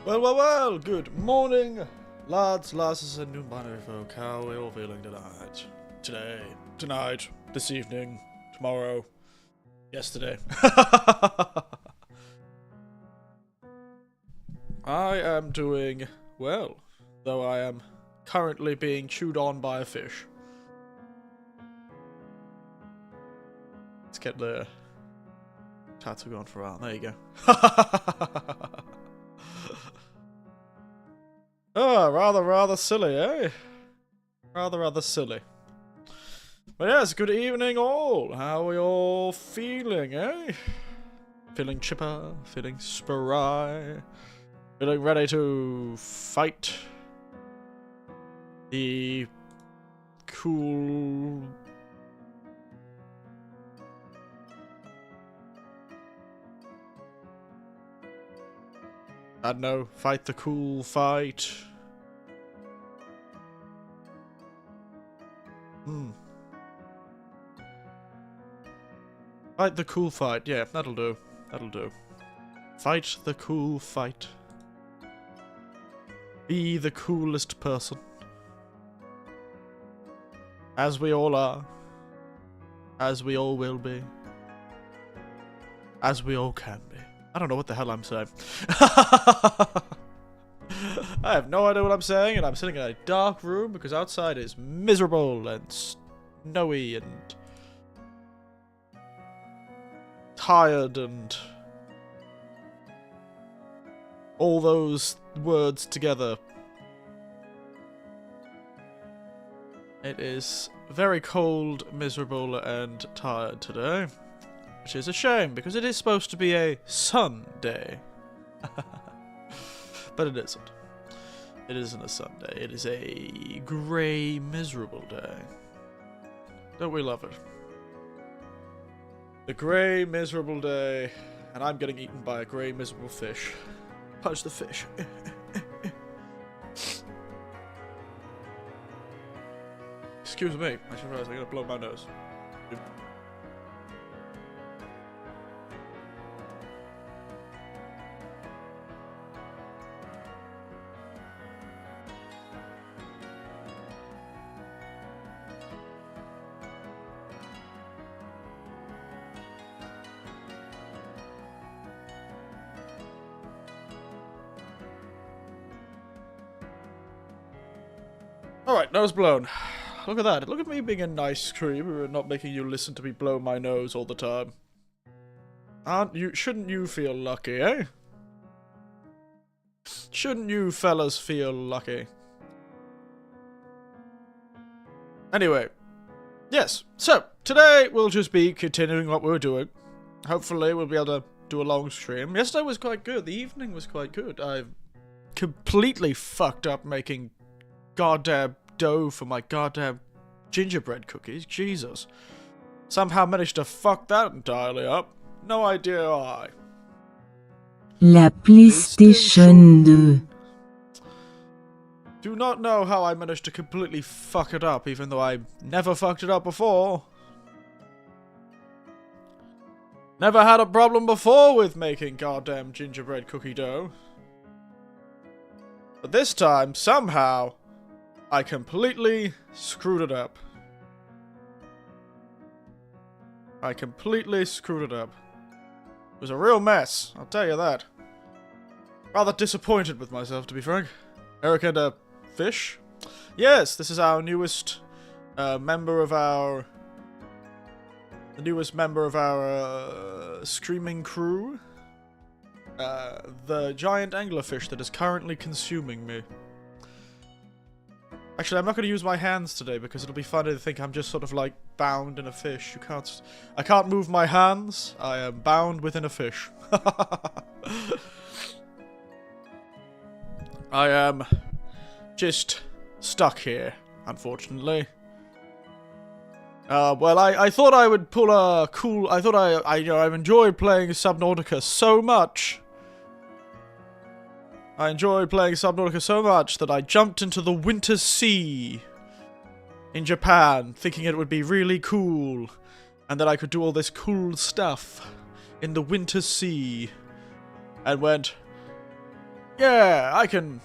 Well, good morning, lads, lasses, and non-binary folk. How are we all feeling tonight? Today, tonight, this evening, tomorrow, yesterday. I am doing well, though I am currently being chewed on by a fish. Let's get the tattoo on for a while. There you go. Oh, rather silly, eh? Rather silly. But yes, good evening all. How are we all feeling, eh? Feeling chipper, feeling spry, feeling ready to fight the cool... I don't know, fight the cool fight. Fight the cool fight, yeah, that'll do. That'll do. Fight the cool fight. Be the coolest person. As we all are. As we all will be. As we all can be. I don't know what the hell I'm saying. I have no idea what I'm saying, and I'm sitting in a dark room because outside is miserable and snowy and tired and all those words together. It is very cold, miserable, and tired today. Which is a shame, because it is supposed to be a Sunday. But it isn't. It isn't a Sunday. It is a grey, miserable day. Don't we love it? The grey, miserable day, and I'm getting eaten by a grey, miserable fish. Punch the fish. Excuse me. I just realized I'm gonna blow my nose. Alright, nose blown. Look at that. Look at me being a nice cream and not making you listen to me blow my nose all the time. Shouldn't you feel lucky, eh? Shouldn't you fellas feel lucky? Anyway. Yes, so, today we'll just be continuing what we were doing. Hopefully we'll be able to do a long stream. Yesterday was quite good. The evening was quite good. I've completely fucked up making goddamn dough for my goddamn gingerbread cookies. Jesus. Somehow managed to fuck that entirely up. No idea why. La PlayStation 2. Do not know how I managed to completely fuck it up, even though I never fucked it up before. Never had a problem before with making goddamn gingerbread cookie dough. But this time, somehow, I completely screwed it up. I completely screwed it up. It was a real mess, I'll tell you that. Rather disappointed with myself, to be frank. Eric and a fish? Yes, this is our newest member of our... The newest member of our screaming crew. The giant anglerfish that is currently consuming me. Actually, I'm not going to use my hands today because it'll be funny to think I'm just sort of like bound in a fish. I can't move my hands. I am bound within a fish. I am just stuck here, unfortunately. Well, I thought I would pull a cool... I thought I've enjoyed playing Subnautica so much. I enjoyed playing Subnautica so much that I jumped into the winter sea in Japan, thinking it would be really cool, and that I could do all this cool stuff in the winter sea, and went, Yeah, I can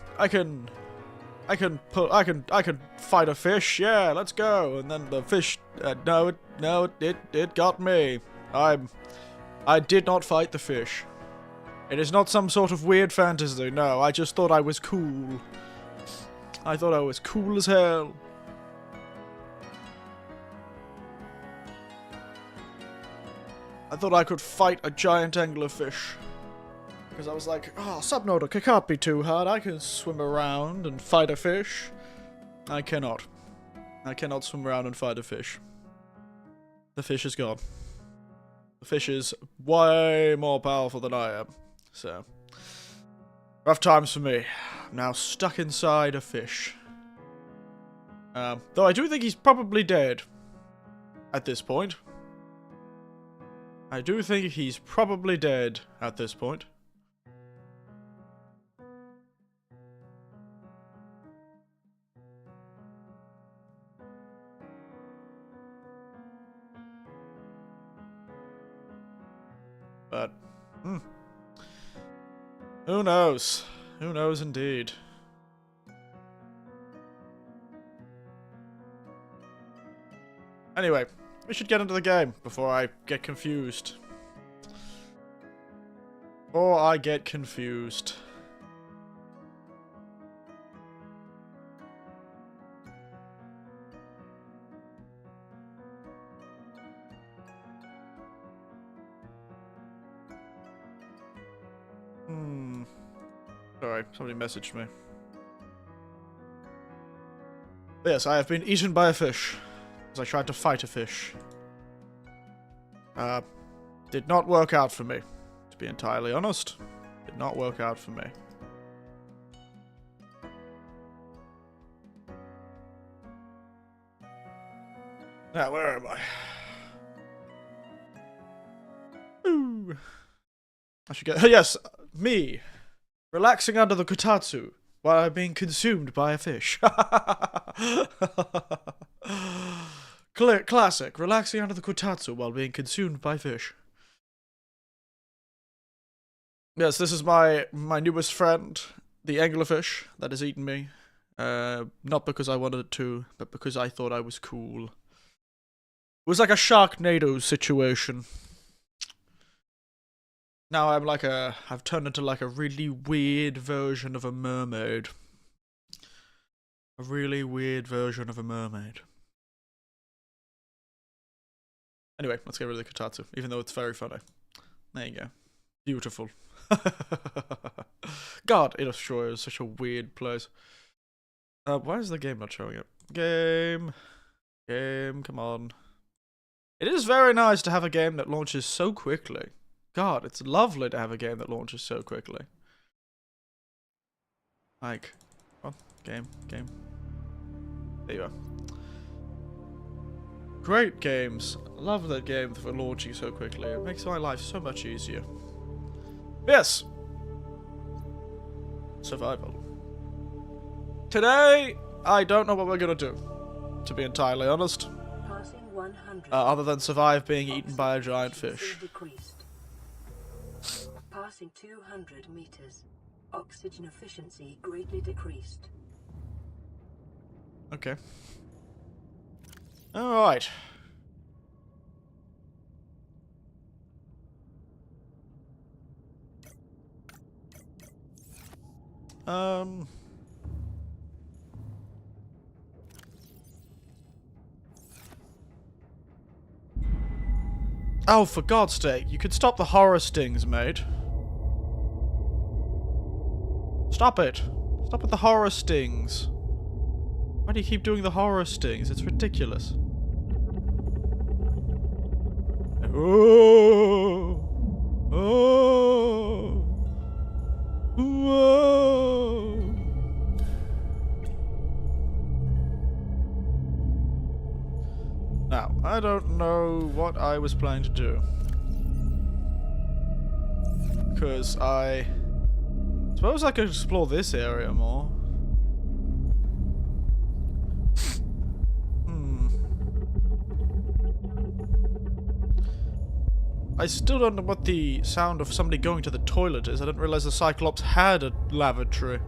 fight a fish. Yeah, let's go. And then the fish, no, it got me. I did not fight the fish. It is not some sort of weird fantasy. No, I just thought I was cool. I thought I was cool as hell. I thought I could fight a giant anglerfish. Because I was like, oh, Subnatica can't be too hard. I can swim around and fight a fish. I cannot. I cannot swim around and fight a fish. The fish is gone. The fish is way more powerful than I am. So, rough times for me. I'm now stuck inside a fish. Though I do think he's probably dead. At this point. I do think he's probably dead at this point. But, who knows? Who knows indeed? Anyway, we should get into the game before I get confused. Before I get confused. Sorry, somebody messaged me. Yes, I have been eaten by a fish. As I tried to fight a fish. Did not work out for me. To be entirely honest. Did not work out for me. Now, where am I? Ooh. I should get... Yes, me. Relaxing under the Kotatsu while I'm being consumed by a fish. Classic. Relaxing under the Kotatsu while being consumed by fish. Yes, this is my newest friend, the anglerfish that has eaten me. Not because I wanted it to, but because I thought I was cool. It was like a Sharknado situation. Now I've turned into like a really weird version of a mermaid. A really weird version of a mermaid. Anyway, let's get rid of the Kotatsu, even though it's very funny. There you go. Beautiful. God, Illustrator is such a weird place. Why is the game not showing up? Game, come on. It is very nice to have a game that launches so quickly. God, it's lovely to have a game that launches so quickly. Like, oh, game. There you are. Great games. Love that game for launching so quickly. It makes my life so much easier. Yes! Survival. Today, I don't know what we're gonna do, to be entirely honest. Other than survive being eaten by a giant fish. Passing 200 meters. Oxygen efficiency greatly decreased. Okay. Alright. Oh, for God's sake, you could stop the horror stings, mate. Stop it. Stop with the horror stings. Why do you keep doing the horror stings? It's ridiculous. Oh. Oh. Whoa. Now, I don't know what I was planning to do. Because I suppose I could explore this area more. I still don't know what the sound of somebody going to the toilet is. I didn't realize the Cyclops had a lavatory.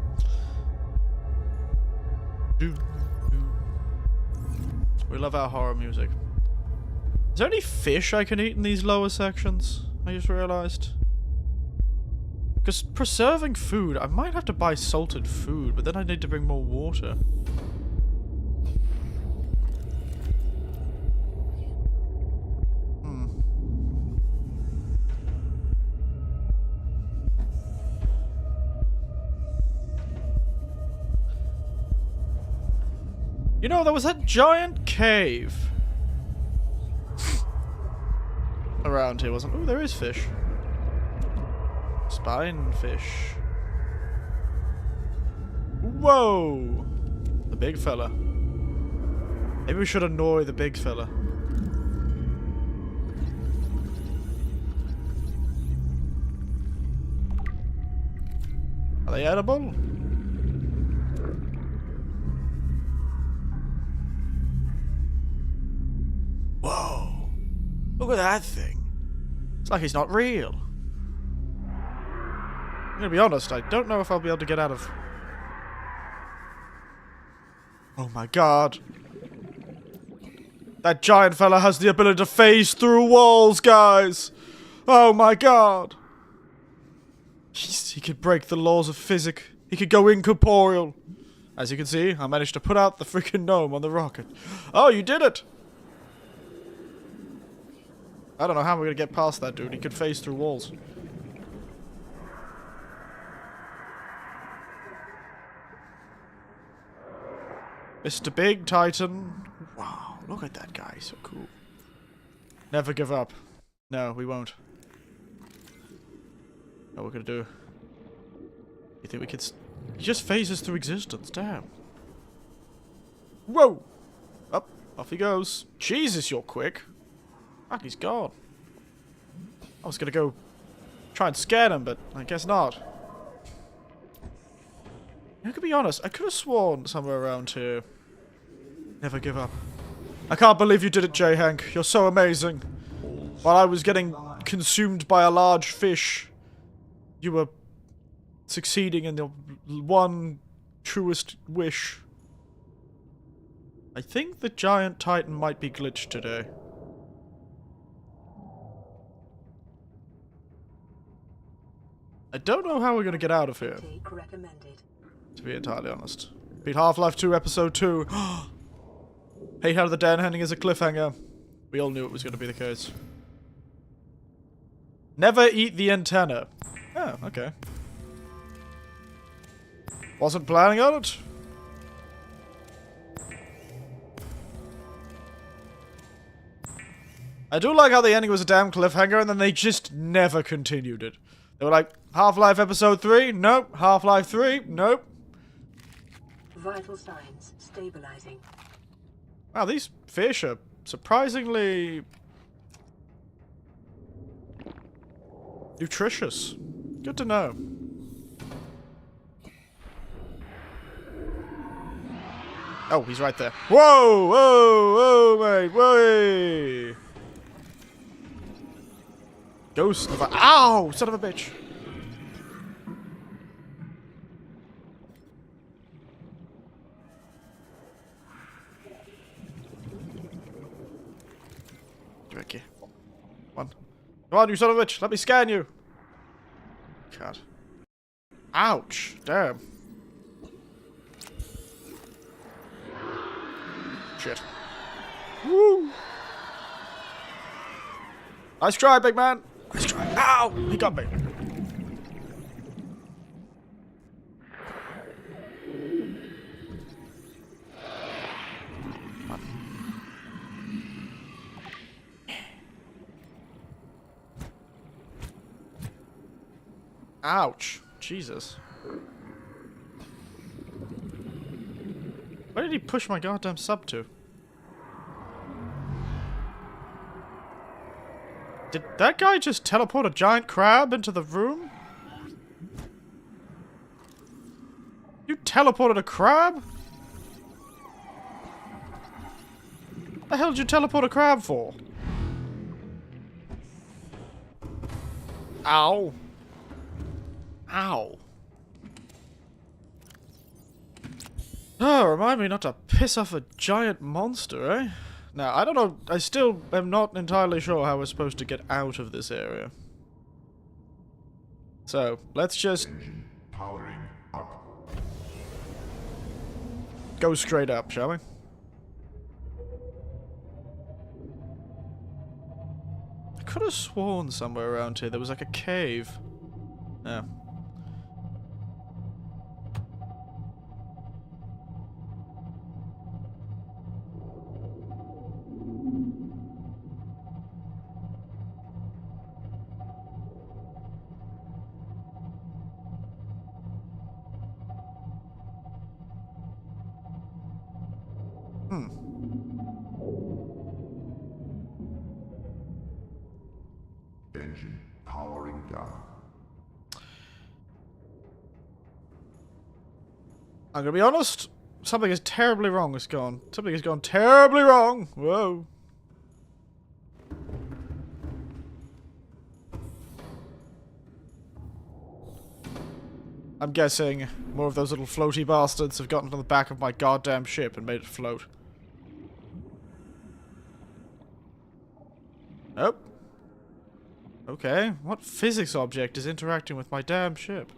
We love our horror music. Is there any fish I can eat in these lower sections? I just realized. Because preserving food, I might have to buy salted food, but then I need to bring more water. You know, there was that giant cave around here, wasn't there? Oh, there is fish. Spine fish. Whoa! The big fella. Maybe we should annoy the big fella. Are they edible? Whoa! Look at that thing. It's like he's not real. I'm gonna be honest, I don't know if I'll be able to get out of... Oh my god. That giant fella has the ability to phase through walls, guys! Oh my god! He could break the laws of physics. He could go incorporeal. As you can see, I managed to put out the freaking gnome on the rocket. Oh, you did it! I don't know how we're gonna get past that dude. He could phase through walls. Mr. Big Titan. Wow, look at that guy. So cool. Never give up. No, we won't. What we're gonna do? You think we could... He just phases through existence. Damn. Whoa! Up. Off he goes. Jesus, you're quick. Fuck, he's gone. I was gonna go try and scan him, but I guess not. I could be honest, I could have sworn somewhere around here. Never give up. I can't believe you did it, J. Hank. You're so amazing. While I was getting consumed by a large fish, you were succeeding in the one truest wish. I think the giant titan might be glitched today. I don't know how we're gonna get out of here. To be entirely honest. Beat Half-Life 2 Episode 2. Hate how the Dan ending is a cliffhanger. We all knew it was gonna be the case. Never eat the antenna. Oh, okay. Wasn't planning on it. I do like how the ending was a damn cliffhanger and then they just never continued it. They were like, Half-Life Episode 3? Nope. Half-Life 3? Nope. Vital signs stabilizing. Wow, these fish are surprisingly... nutritious. Good to know. Oh, he's right there. Whoa! Whoa! Whoa, mate! Whoa! Ghost of a... Ow! Son of a bitch! Get back here. One. Come on, you son of a bitch! Let me scan you! God. Ouch! Damn. Shit. Woo! Nice try, big man! Nice try. Ow! He got me. Ouch. Jesus. Where did he push my goddamn sub to? Did that guy just teleport a giant crab into the room? You teleported a crab? The hell did you teleport a crab for? Ow. Ow. Oh, remind me not to piss off a giant monster, eh? Now, I don't know, I still am not entirely sure how we're supposed to get out of this area. So, let's just Powering up. go straight up, shall we? I could have sworn somewhere around here there was like a cave. Yeah. Engine powering down. I'm gonna be honest, something is terribly wrong has gone. Something has gone terribly wrong. Whoa. I'm guessing more of those little floaty bastards have gotten on the back of my goddamn ship and made it float. Nope. Okay, what physics object is interacting with my damn ship?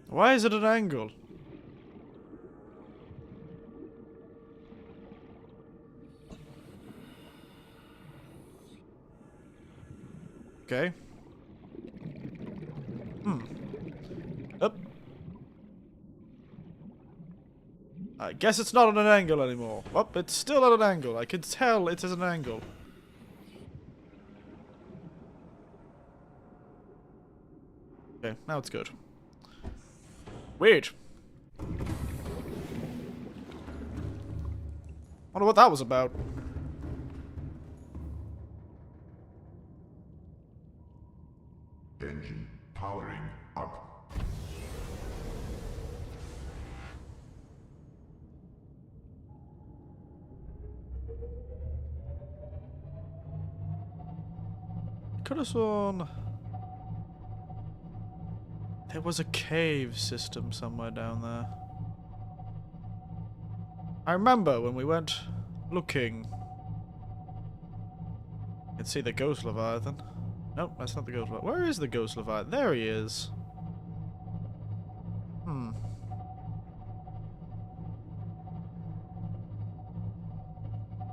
Why is it at an angle? Okay. Up. I guess it's not at an angle anymore. Oh, it's still at an angle. I can tell it is an angle. Okay, now it's good. Weird. Wonder what that was about. Engine powering up. Could have sworn there was a cave system somewhere down there. I remember when we went looking. You can see the ghost Leviathan. Nope, that's not the ghost Leviathan. Where is the ghost Leviathan? There he is.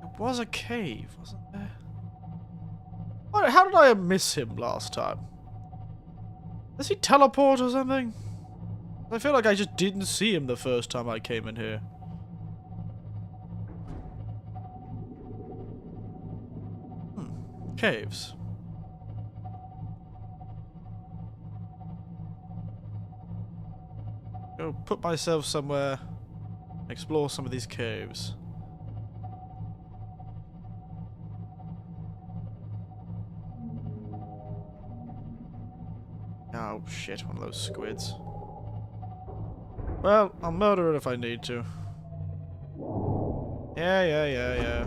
It was a cave, wasn't there? How did I miss him last time? Does he teleport or something? I feel like I just didn't see him the first time I came in here. Caves. Go put myself somewhere. Explore some of these caves. Oh shit, one of those squids. Well, I'll murder it if I need to. Yeah.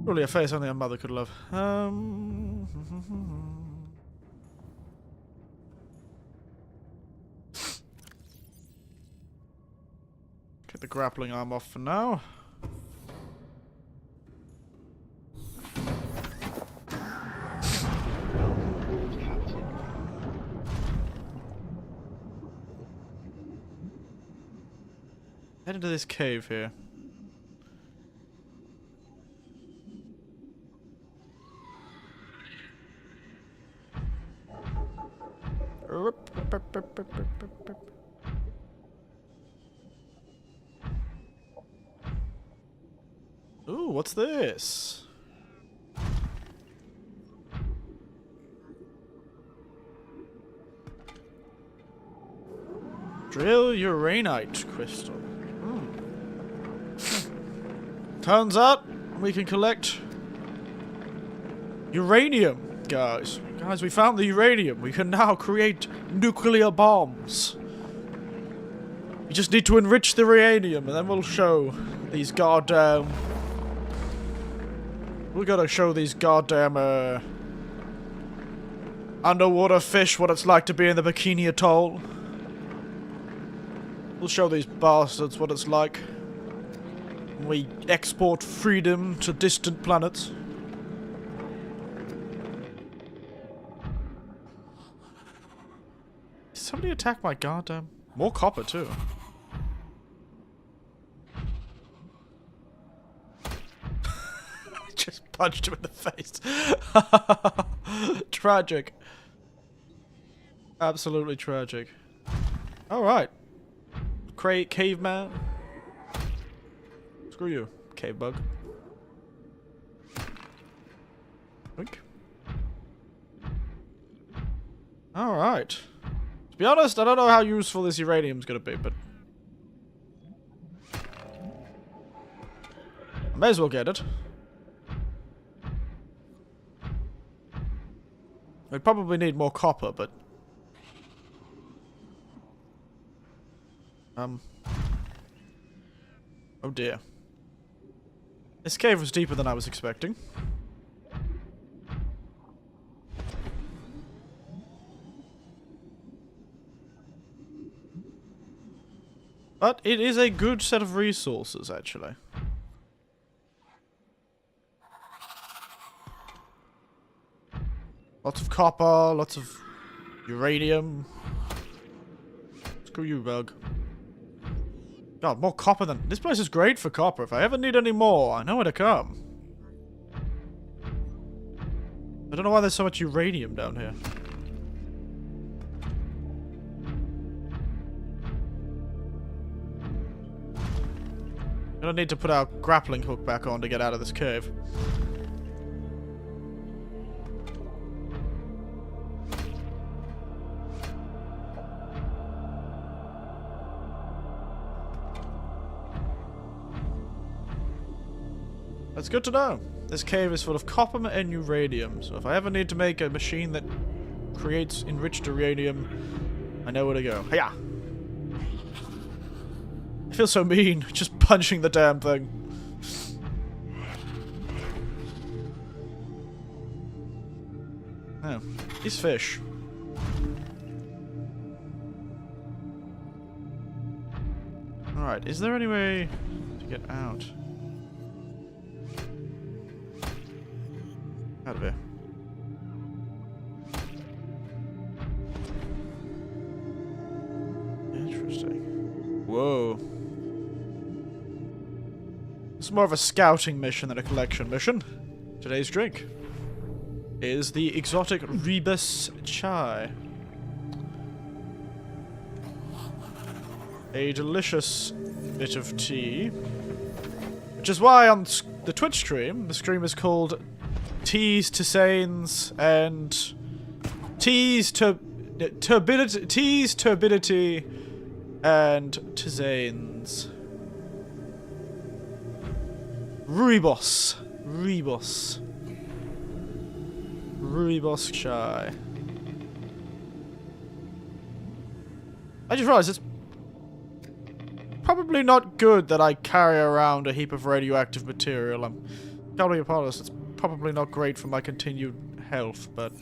Really a face only a mother could love. Get the grappling arm off for now. Head into this cave here. Ooh, what's this? Drill uranite crystal. Turns out we can collect Uranium, guys. Guys, we found the uranium. We can now create nuclear bombs. We just need to enrich the uranium, and then we'll show these goddamn... We gotta show these goddamn, underwater fish what it's like to be in the Bikini Atoll. We'll show these bastards what it's like when we export freedom to distant planets. Did somebody attack my goddamn... More copper, too. Just punched him in the face. Tragic. Absolutely tragic. Alright. Caveman. Screw you, cave bug. Wink. Alright. To be honest, I don't know how useful this uranium's gonna be, but... I may as well get it. We'd probably need more copper, but... Oh dear. This cave was deeper than I was expecting. But it is a good set of resources, actually. Lots of copper, lots of uranium. Screw you, bug. God, more copper than... This place is great for copper. If I ever need any more, I know where to come. I don't know why there's so much uranium down here. Gonna need to put our grappling hook back on to get out of this cave. That's good to know. This cave is full of copper and uranium, so if I ever need to make a machine that creates enriched uranium, I know where to go. Hiya! I feel so mean, just punching the damn thing. Oh, these fish. Alright, is there any way to get out? Out of here. Interesting. Whoa. It's more of a scouting mission than a collection mission. Today's drink is the exotic Rebus chai. A delicious bit of tea. Which is why on the Twitch stream, the stream is called Teas, Tisanes, and Teas, Turbidity, and Tisanes. Rooibos. Rooibos chai. I just realized it's probably not good that I carry around a heap of radioactive material. I'm totally honest, it's probably not great for my continued health, but...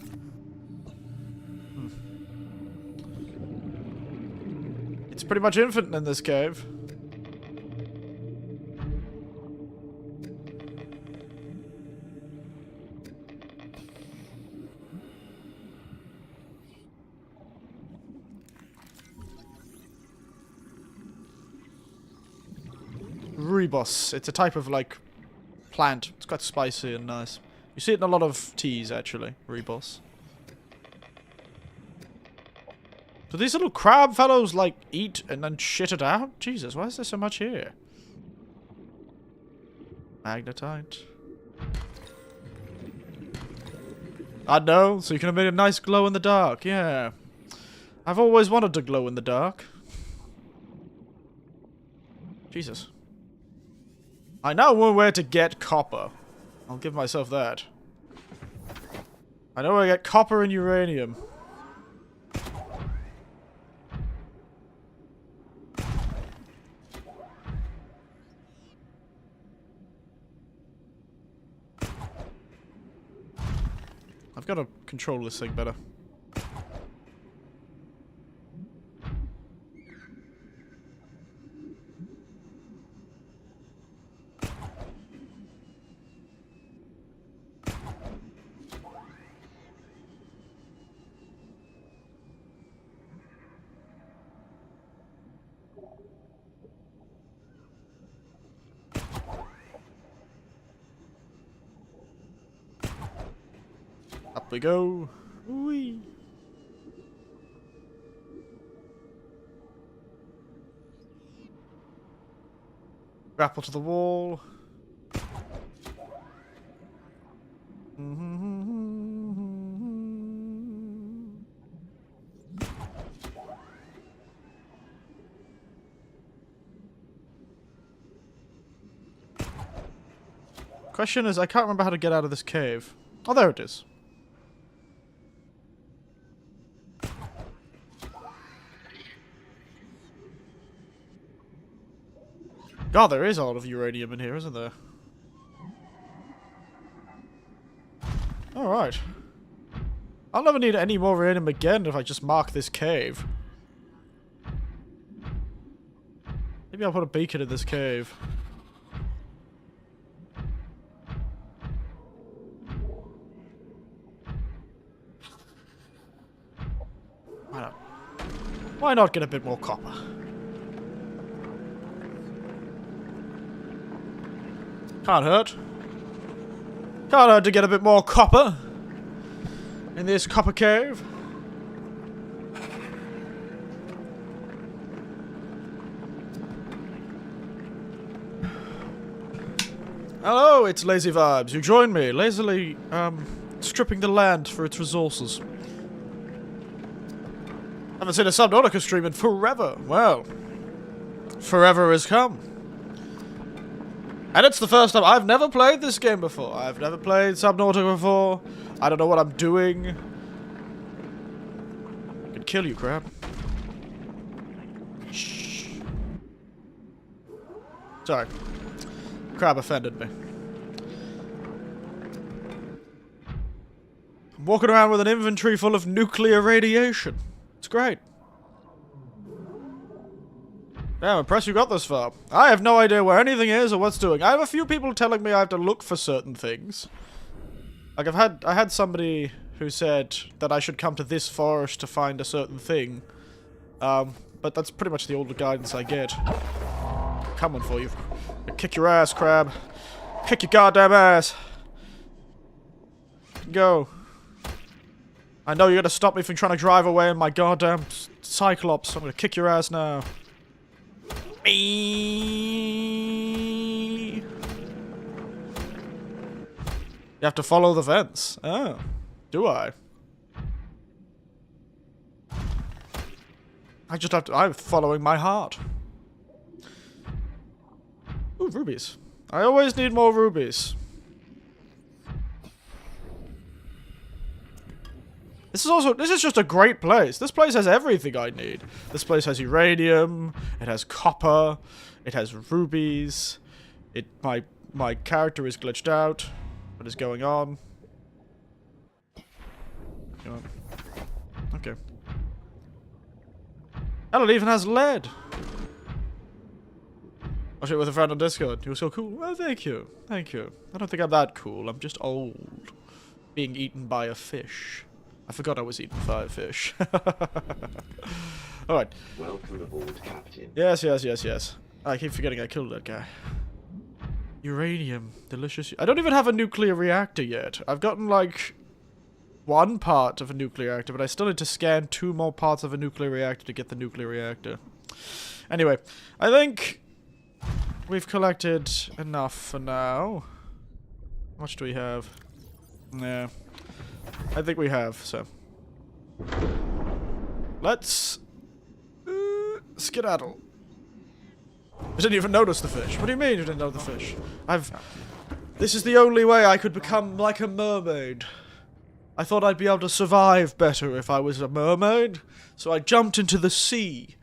It's pretty much infinite in this cave. Rooibos. It's a type of, like, plant. It's quite spicy and nice. You see it in a lot of teas, actually. Rooibos. Do these little crab fellows, like, eat and then shit it out? Jesus, why is there so much here? Magnetite. I know, so you can make a nice glow in the dark, yeah. I've always wanted to glow in the dark. Jesus. I now know where to get copper. I'll give myself that. I know I get copper and uranium. I've got to control this thing better. Up we go. Whee. Grapple to the wall. Question is, I can't remember how to get out of this cave. Oh, there it is. God, there is a lot of uranium in here, isn't there? Alright. I'll never need any more uranium again if I just mark this cave. Maybe I'll put a beacon in this cave. Why not? Why not get a bit more copper? Can't hurt. Can't hurt to get a bit more copper in this copper cave. Hello, it's Lazy Vibes. You join me, lazily, stripping the land for its resources. Haven't seen a Subnatica stream in forever. Well, forever has come. And it's the first time. I've never played this game before. I've never played Subnautica before. I don't know what I'm doing. I could kill you, crab. Shh. Sorry. Crab offended me. I'm walking around with an inventory full of nuclear radiation. It's great. Damn, impressed you got this far. I have no idea where anything is or what's doing. I have a few people telling me I have to look for certain things. Like I had somebody who said that I should come to this forest to find a certain thing. But that's pretty much the older guidance I get. Coming for you. Kick your ass, crab. Kick your goddamn ass. Go. I know you're gonna stop me from trying to drive away in my goddamn Cyclops. I'm gonna kick your ass now. You have to follow the vents. Oh. Do I? I just have to... I'm following my heart. Ooh, rubies. I always need more rubies. This is just a great place. This place has everything I need. This place has uranium, it has copper, it has rubies. My character is glitched out. What is going on? Okay. And it even has lead. I'll share it with a friend on Discord. You're so cool. Well, thank you. Thank you. I don't think I'm that cool. I'm just old. Being eaten by a fish. I forgot I was eating 5 fish. Alright. Welcome aboard, Captain. Yes. I keep forgetting I killed that guy. Uranium. Delicious. I don't even have a nuclear reactor yet. I've gotten, like, 1 part of a nuclear reactor, but I still need to scan 2 more parts of a nuclear reactor to get the nuclear reactor. Anyway, I think we've collected enough for now. How much do we have? Yeah. I think we have, so. Let's skedaddle. I didn't even notice the fish. What do you mean you didn't know the fish? This is the only way I could become like a mermaid. I thought I'd be able to survive better if I was a mermaid, so I jumped into the sea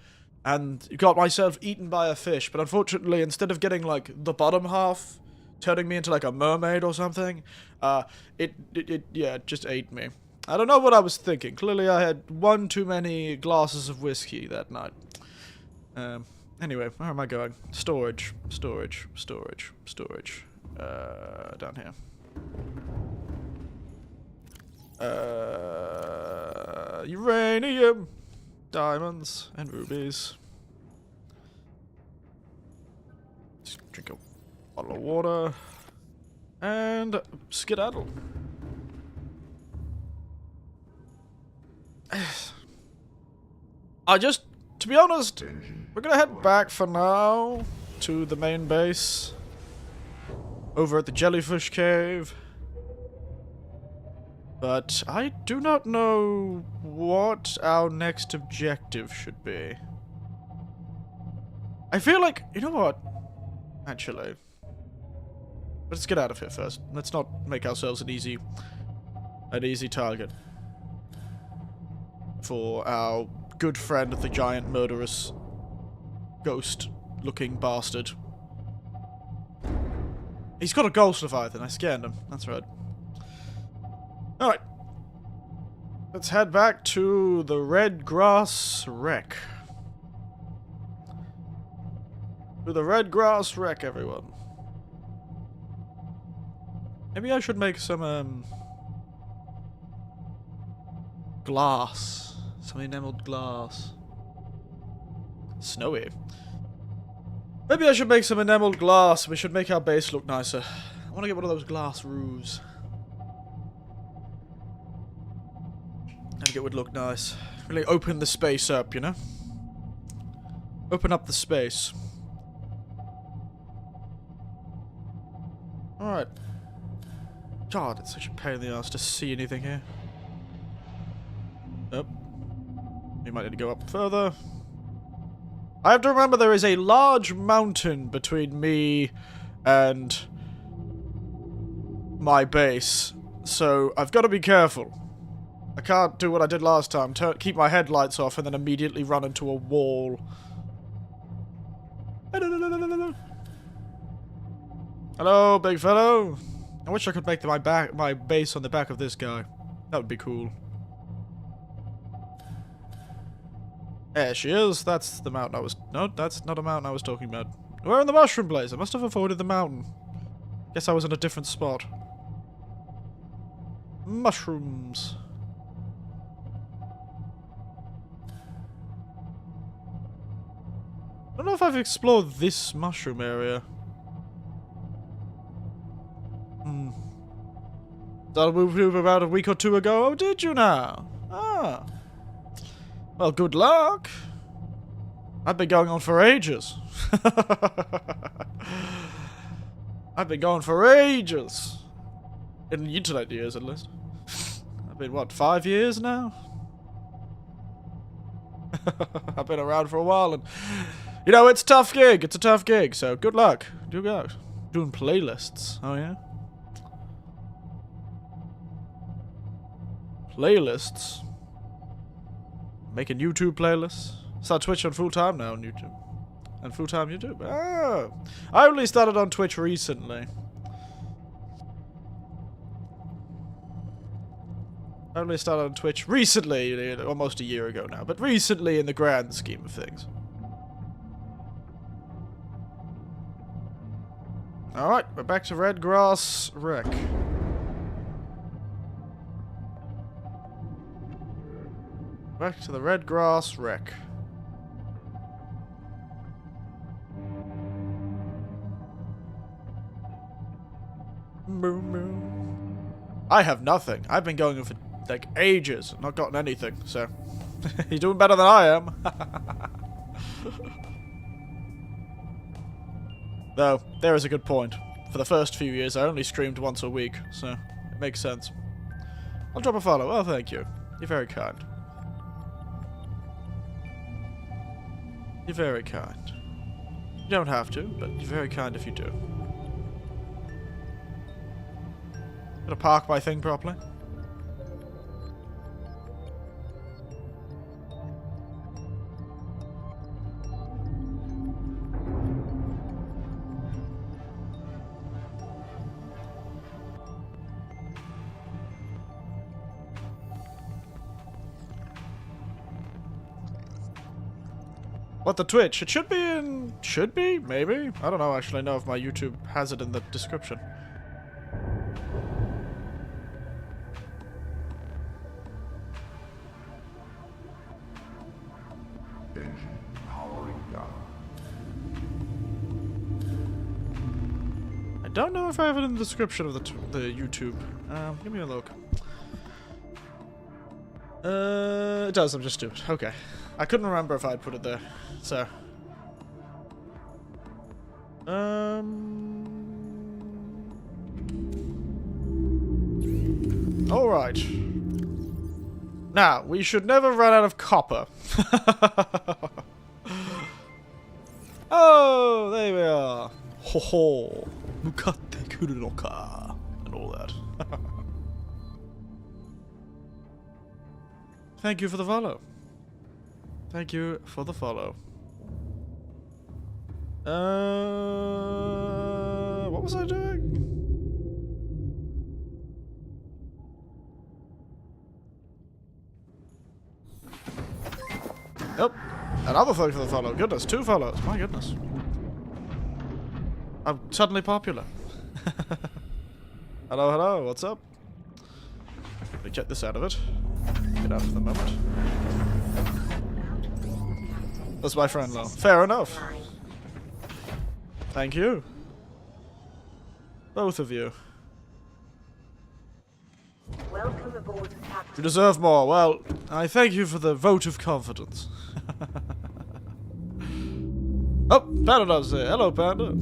and got myself eaten by a fish, but unfortunately, instead of getting, like, the bottom half, turning me into, like, a mermaid or something, it just ate me. I don't know what I was thinking. Clearly I had one too many glasses of whiskey that night. Anyway, where am I going? Storage. Down here. Uranium, diamonds, and rubies. Just drink a bottle of water. And skedaddle. To be honest, we're gonna head back for now to the main base over at the jellyfish cave. But I do not know what our next objective should be. I feel like, you know what? Actually, let's get out of here first. Let's not make ourselves an easy target for our good friend, the giant murderous ghost-looking bastard. He's got a ghost leviathan. I scanned him. That's right. Alright. Let's head back to the Red Grass Wreck. To the Red Grass Wreck, everyone. Maybe I should make some, glass. Some enameled glass. Snowy. Maybe I should make some enameled glass. We should make our base look nicer. I want to get one of those glass roofs. I think it would look nice. Really open the space up, you know? Open up the space. Alright. God, it's such a pain in the ass to see anything here. Nope. We might need to go up further. I have to remember there is a large mountain between me and my base, so I've got to be careful. I can't do what I did last time, keep my headlights off and then immediately run into a wall. Hello, big fellow. I wish I could make my base on the back of this guy. That would be cool. There she is. That's the mountain I was... No, that's not a mountain I was talking about. We're in the mushroom blaze. I must have avoided the mountain. Guess I was in a different spot. Mushrooms. I don't know if I've explored this mushroom area. Started Vtuber about a week or two ago. Oh, did you now? Ah. Well, good luck. I've been going on for ages. I've been going for ages. In the internet years, at least. I've been, what, 5 years now? I've been around for a while, and... You know, it's a tough gig. It's a tough gig, so good luck. Do go. Doing playlists. Oh, yeah? Playlists? Making YouTube playlists. Start Twitch on full-time now on YouTube. And full-time YouTube. Oh. I only started on Twitch recently. I only started on Twitch recently, almost a year ago now, but recently in the grand scheme of things. Alright, we're back to Red Grass Wreck. Back to the Red Grass Wreck. Boom, boom. I have nothing. I've been going for like ages, not gotten anything, so you're doing better than I am. Though, there is a good point. For the first few years, I only streamed once a week, so it makes sense. I'll drop a follow. Oh, thank you. You're very kind. You're very kind. You don't have to, but you're very kind if you do. Gotta park my thing properly. What, the Twitch? It should be in... Should be? Maybe? I don't know, actually. I know if my YouTube has it in the description. Engine powering down. I don't know if I have it in the description of the YouTube. Give me a look. It does, I'm just stupid. Okay. I couldn't remember if I'd put it there. So. Alright. Now, we should never run out of copper. Oh, there we are. Ho ho. Mukate kurunoka. And all that. Thank you for the follow. Thank you for the follow. What was I doing? Nope. Another thank you for the follow. Goodness, 2 follows. My goodness. I'm suddenly popular. Hello, hello. What's up? Let me check this out of it. Get out for the moment. That's my friend, Lol. Fair enough. Thank you. Both of you. Welcome aboard, Captain. You deserve more. Well, I thank you for the vote of confidence. Oh, Panda Love's here. Hello, Panda.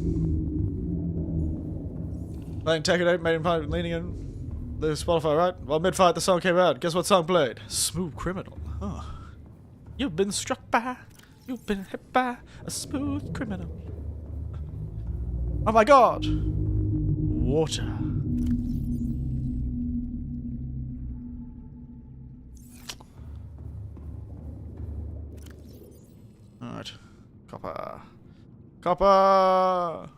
Playing Tekken 8, main fight, leaning in. The Spotify, right? Well, mid-fight the song came out. Guess what song played? Smooth Criminal. Huh. You've been struck by, you've been hit by a smooth criminal. Oh my god! Water. Alright. Copper. Copper!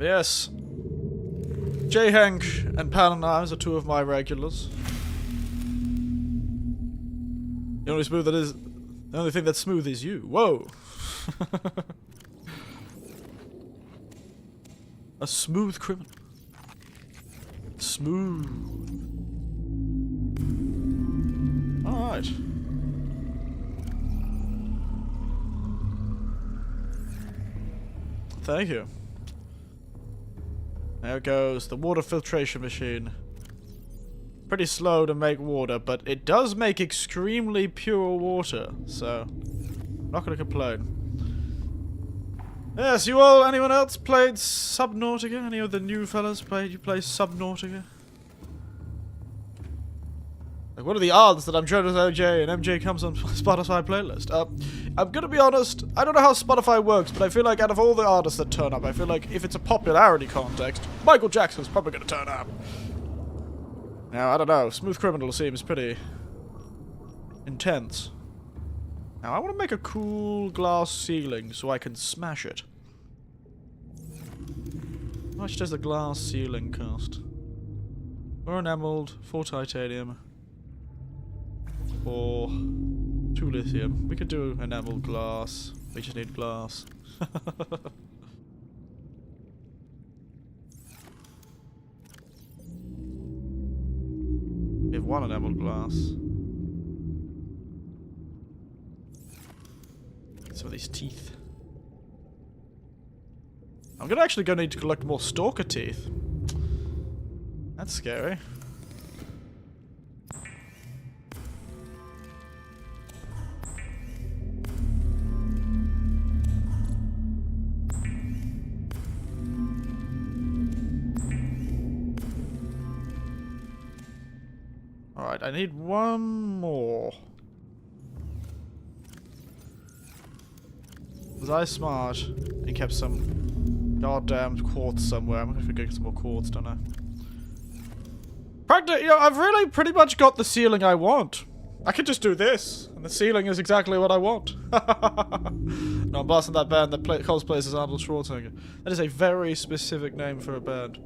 Yes. J. Hank and Pan and Ives are 2 of my regulars. The only thing that's smooth is you. Whoa! A smooth criminal. Smooth. Alright. Thank you. There it goes, the water filtration machine. Pretty slow to make water, but it does make extremely pure water, so I'm not gonna complain. Yes, anyone else played Subnautica? Any of the new fellas play Subnautica? Like, what are the odds that I'm joined with OJ and MJ comes on Spotify playlist? I'm gonna be honest, I don't know how Spotify works, but I feel like out of all the artists that turn up, I feel like if it's a popularity context, Michael Jackson's probably gonna turn up. Now, I don't know, Smooth Criminal seems pretty intense. Now, I want to make a cool glass ceiling so I can smash it. How much does the glass ceiling cost? 4 enameled, 4 titanium, or 2 lithium. We could do enameled glass. We just need glass. We have 1 enameled glass. Some of these teeth. I'm gonna actually need to collect more stalker teeth. That's scary. Alright, I need 1 more. Was I smart and kept some goddamn quartz somewhere? I'm gonna get some more quartz, don't I? You know, I've really pretty much got the ceiling I want. I could just do this, and the ceiling is exactly what I want. No, I'm blasting that band that cosplays as Arnold Schwarzenegger. That is a very specific name for a band.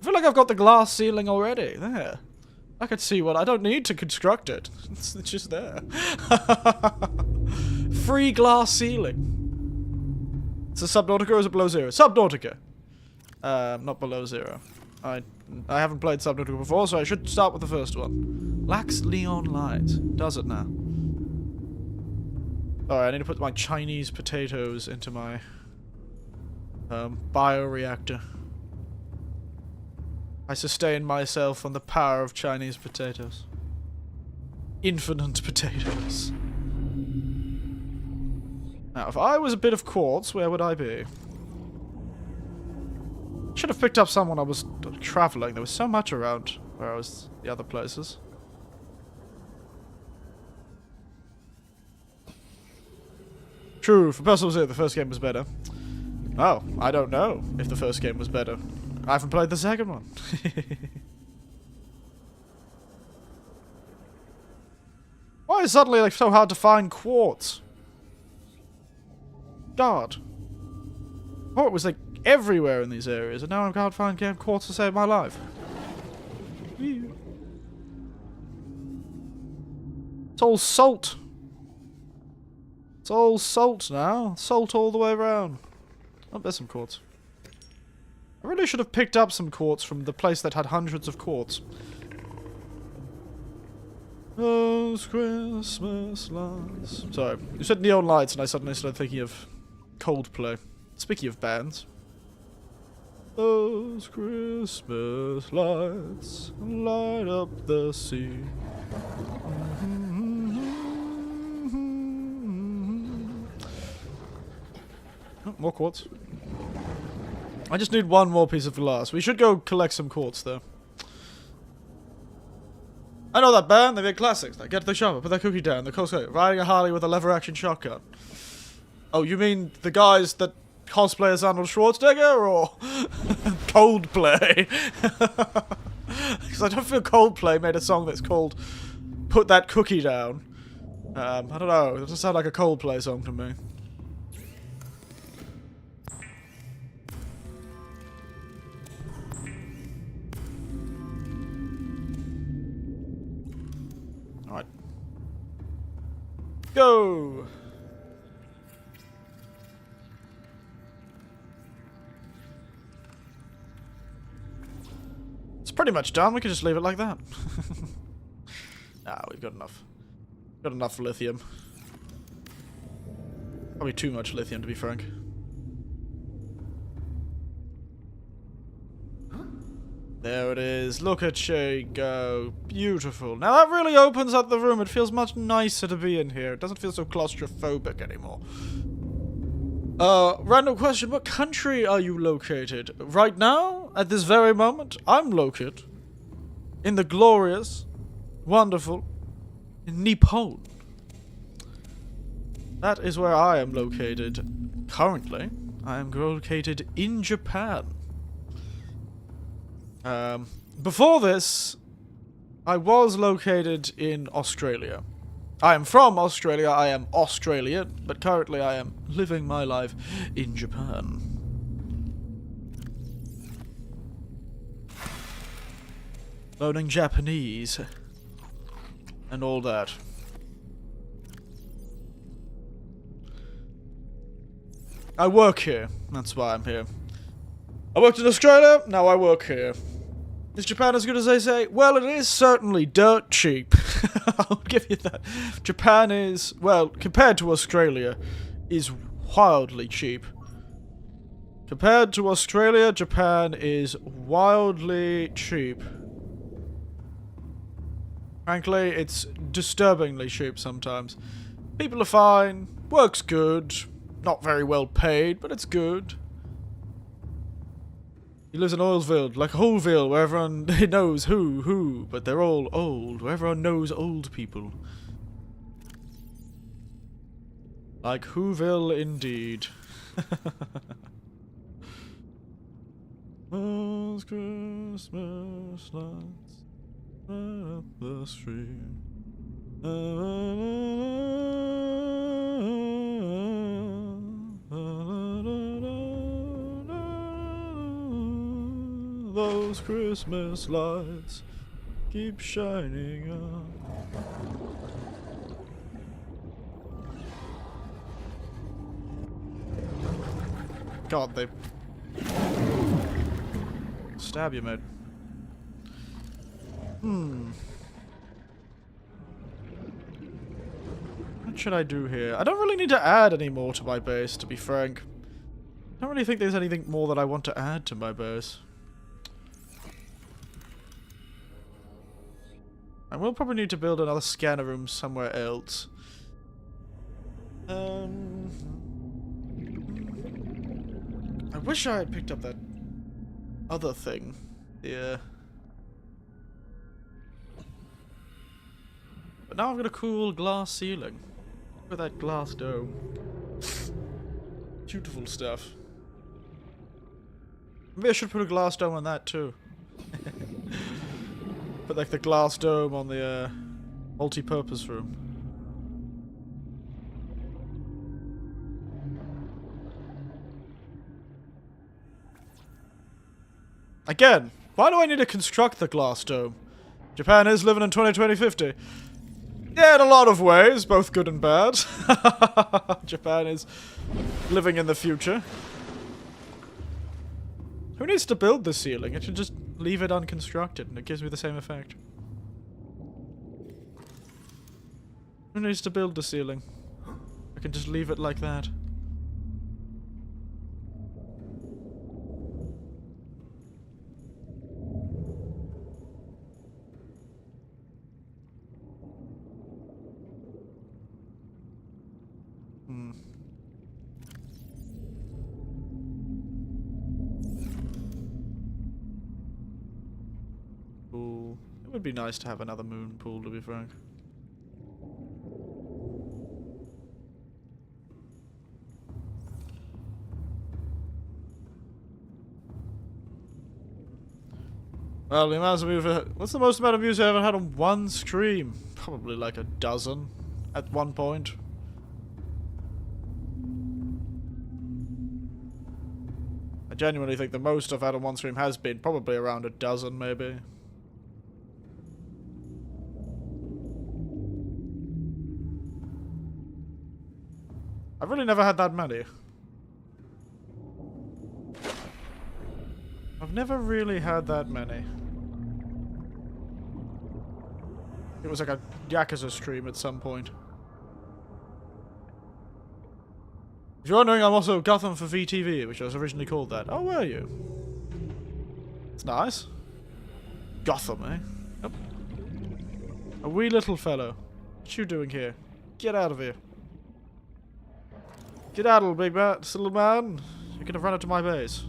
I feel like I've got the glass ceiling already. There. I could see what I don't need to construct it. It's just there. Free glass ceiling. It's a Subnautica or is it below zero? Subnautica. Not below zero. I haven't played Subnautica before, so I should start with the first one. Lacks neon light. Does it now? Alright, I need to put my Chinese potatoes into my bioreactor. I sustain myself on the power of Chinese potatoes. Infinite potatoes. Now, if I was a bit of quartz, where would I be? Should have picked up some when I was traveling. There was so much around where I was the other places. True, for Personal Zero, the first game was better. Oh, I don't know if the first game was better. I haven't played the second one. Why is it suddenly like so hard to find quartz? God. Oh, it was like everywhere in these areas, and now I can't find quartz to save my life. It's all salt. It's all salt now. Salt all the way around. Oh, there's some quartz. I really should have picked up some quartz from the place that had hundreds of quartz. Those Christmas lights. Sorry, you said neon lights and I suddenly started thinking of Coldplay. Speaking of bands. Those Christmas lights light up the sea. Oh, more quartz. I just need one more piece of glass. We should go collect some quartz, though. I know that band. They make classics. Like Get the Shovel, Put That Cookie Down, The Coast Guard, Riding a Harley with a Lever-Action Shotgun. Oh, you mean the guys that cosplay as Arnold Schwarzenegger, or Coldplay? Because I don't feel Coldplay made a song that's called Put That Cookie Down. I don't know. It doesn't sound like a Coldplay song to me. Alright. Go! It's pretty much done. We could just leave it like that. Nah, we've got enough. Got enough lithium. Probably too much lithium, to be frank. There it is. Look at she go. Beautiful. Now that really opens up the room. It feels much nicer to be in here. It doesn't feel so claustrophobic anymore. Random question. What country are you located? Right now, at this very moment, I'm located in the glorious, wonderful Nippon. That is where I am located. Currently, I am located in Japan. Before this, I was located in Australia. I am from Australia, I am Australian, but currently I am living my life in Japan. Learning Japanese. And all that. I work here, that's why I'm here. I worked in Australia, now I work here. Is Japan as good as they say? Well, it is certainly dirt cheap. I'll give you that. Japan is, well, compared to Australia, is wildly cheap. Compared to Australia, Japan is wildly cheap. Frankly, it's disturbingly cheap sometimes. People are fine, work's good, not very well paid, but it's good. He lives in Oilsville, like Holeville, where everyone knows who, but they're all old, where everyone knows old people. Like Whoville, indeed. Those Christmas lights light up the street. Those Christmas lights keep shining on. God, they stab you, mate. What should I do here? I don't really need to add any more to my base, to be frank. I don't really think there's anything more that I want to add to my base. I will probably need to build another scanner room somewhere else. I wish I had picked up that other thing. Yeah. But now I've got a cool glass ceiling. Look at that glass dome. Beautiful stuff. Maybe I should put a glass dome on that too. Put like the glass dome on the multi-purpose room. Again, why do I need to construct the glass dome? Japan is living in 2050. Yeah, in a lot of ways, both good and bad. Japan is living in the future. Who needs to build the ceiling? I should just leave it unconstructed and it gives me the same effect. Who needs to build the ceiling? I can just leave it like that. Cool. It would be nice to have another moon pool, to be frank. Well, the amount of views. What's the most amount of views I ever had on one stream? Probably like a dozen at one point. I genuinely think the most I've had on one stream has been probably around a dozen, maybe. I've really never had that many. I've never really had that many. It was like a Yakuza stream at some point. If you're wondering, I'm also Gotham for VTV, which was originally called that. Oh, were you? It's nice. Gotham, eh? Yep. A wee little fellow. What you doing here? Get out of here. Get out, little big man, little man. You're gonna run into my base.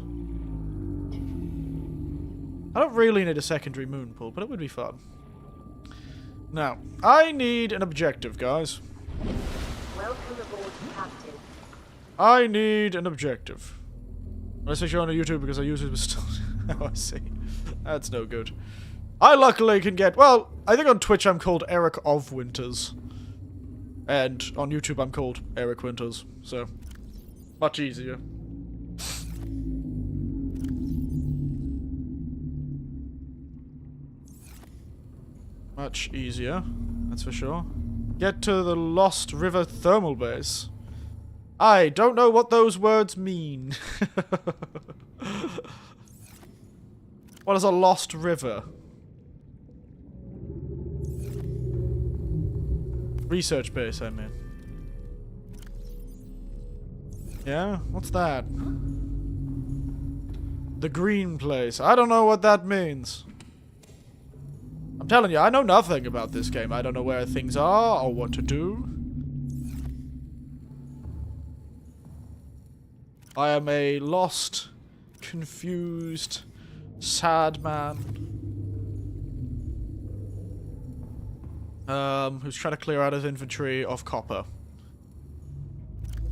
I don't really need a secondary moon pool, but it would be fun. Now, I need an objective, guys. Welcome aboard, Captain. I need an objective. Unless I show on YouTube because I use it with still. Oh, I see. That's no good. I luckily can get. Well, I think on Twitch I'm called Eric of Winters. And on YouTube I'm called Eric Winters. So, much easier. Much easier, that's for sure. Get to the Lost River Thermal Base. I don't know what those words mean. What is a lost river? Research base, I mean. Yeah? What's that? The green place. I don't know what that means. I'm telling you, I know nothing about this game. I don't know where things are or what to do. I am a lost, confused, sad man. Who's trying to clear out his inventory of copper.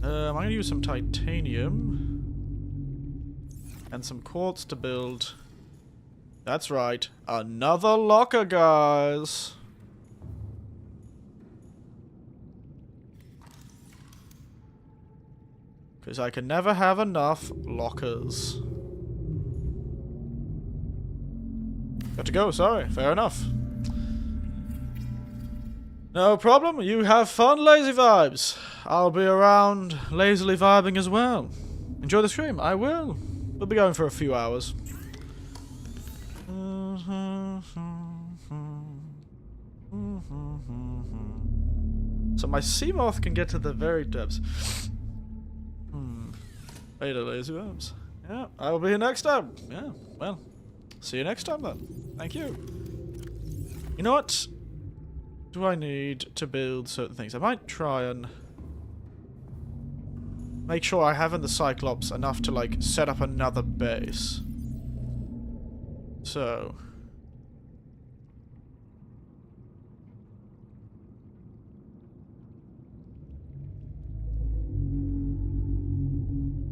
I'm gonna use some titanium. And some quartz to build. That's right, another locker, guys. Because I can never have enough lockers. Got to go, sorry. Fair enough. No problem. You have fun, lazy vibes. I'll be around lazily vibing as well. Enjoy the stream. I will. We'll be going for a few hours. So my Seamoth can get to the very depths. Beta lazy vibes. Yeah, I will be here next time. Yeah, well, see you next time then. Thank you. You know what? Do I need to build certain things? I might try and make sure I have in the Cyclops enough to, like, set up another base. So...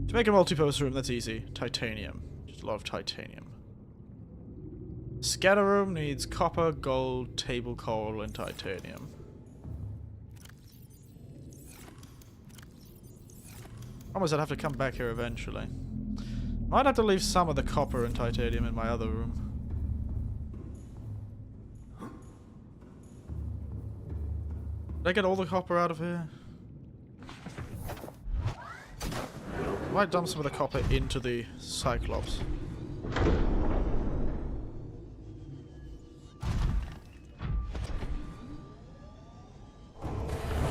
to make a multi-purpose room, that's easy. Titanium. Just a lot of titanium. Scanner room needs copper, gold, table coral, and titanium. Almost I'd have to come back here eventually. Might have to leave some of the copper and titanium in my other room. Did I get all the copper out of here? Might dump some of the copper into the Cyclops.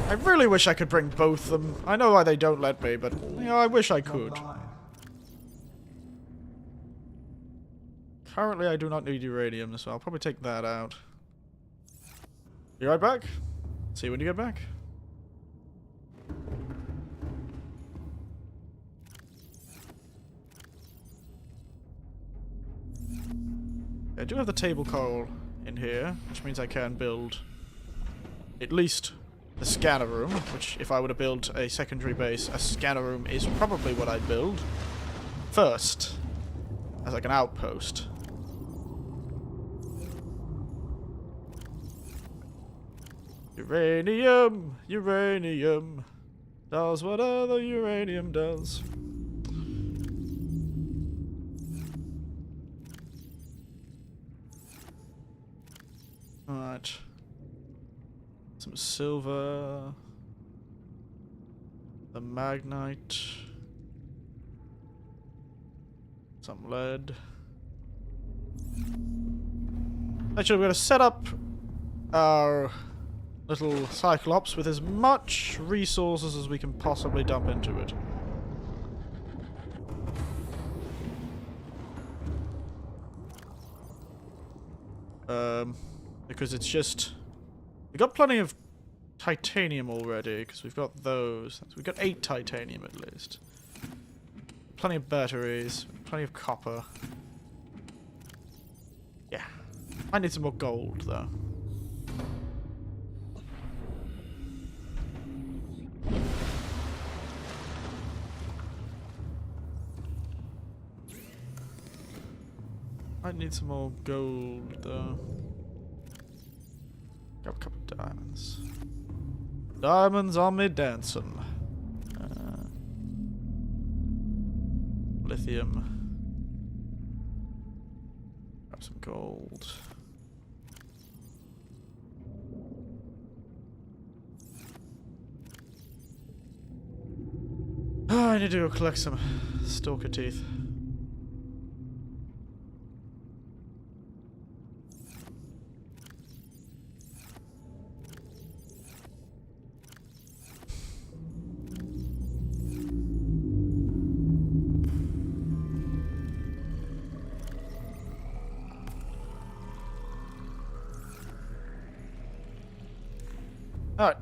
I really wish I could bring both of them. I know why they don't let me, but you know, I wish I could. Currently, I do not need uranium, so I'll probably take that out. Be right back. See you when you get back. I do have the table coral in here, which means I can build at least the scanner room, which if I were to build a secondary base, a scanner room is probably what I'd build first, as like an outpost. Uranium, uranium, does what other uranium does. Alright. Some silver. The magnite. Some lead. Actually, we're going to set up our little Cyclops with as much resources as we can possibly dump into it. Because it's just... we've got plenty of titanium already, because we've got those. We've got 8 titanium at least. Plenty of batteries, plenty of copper. Yeah. I need some more gold, though. I need some more gold, though. Got a couple of diamonds. Diamonds on me dancing. Lithium. Grab some gold. Oh, I need to go collect some stalker teeth. Alright.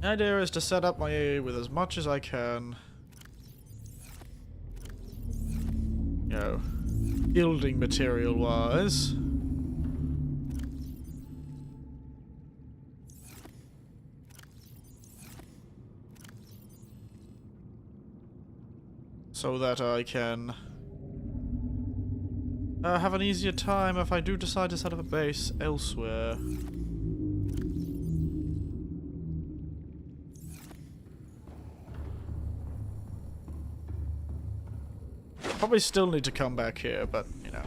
The idea is to set up my AA with as much as I can. You know, building material wise. So that I can have an easier time if I do decide to set up a base elsewhere. Probably still need to come back here, but, you know.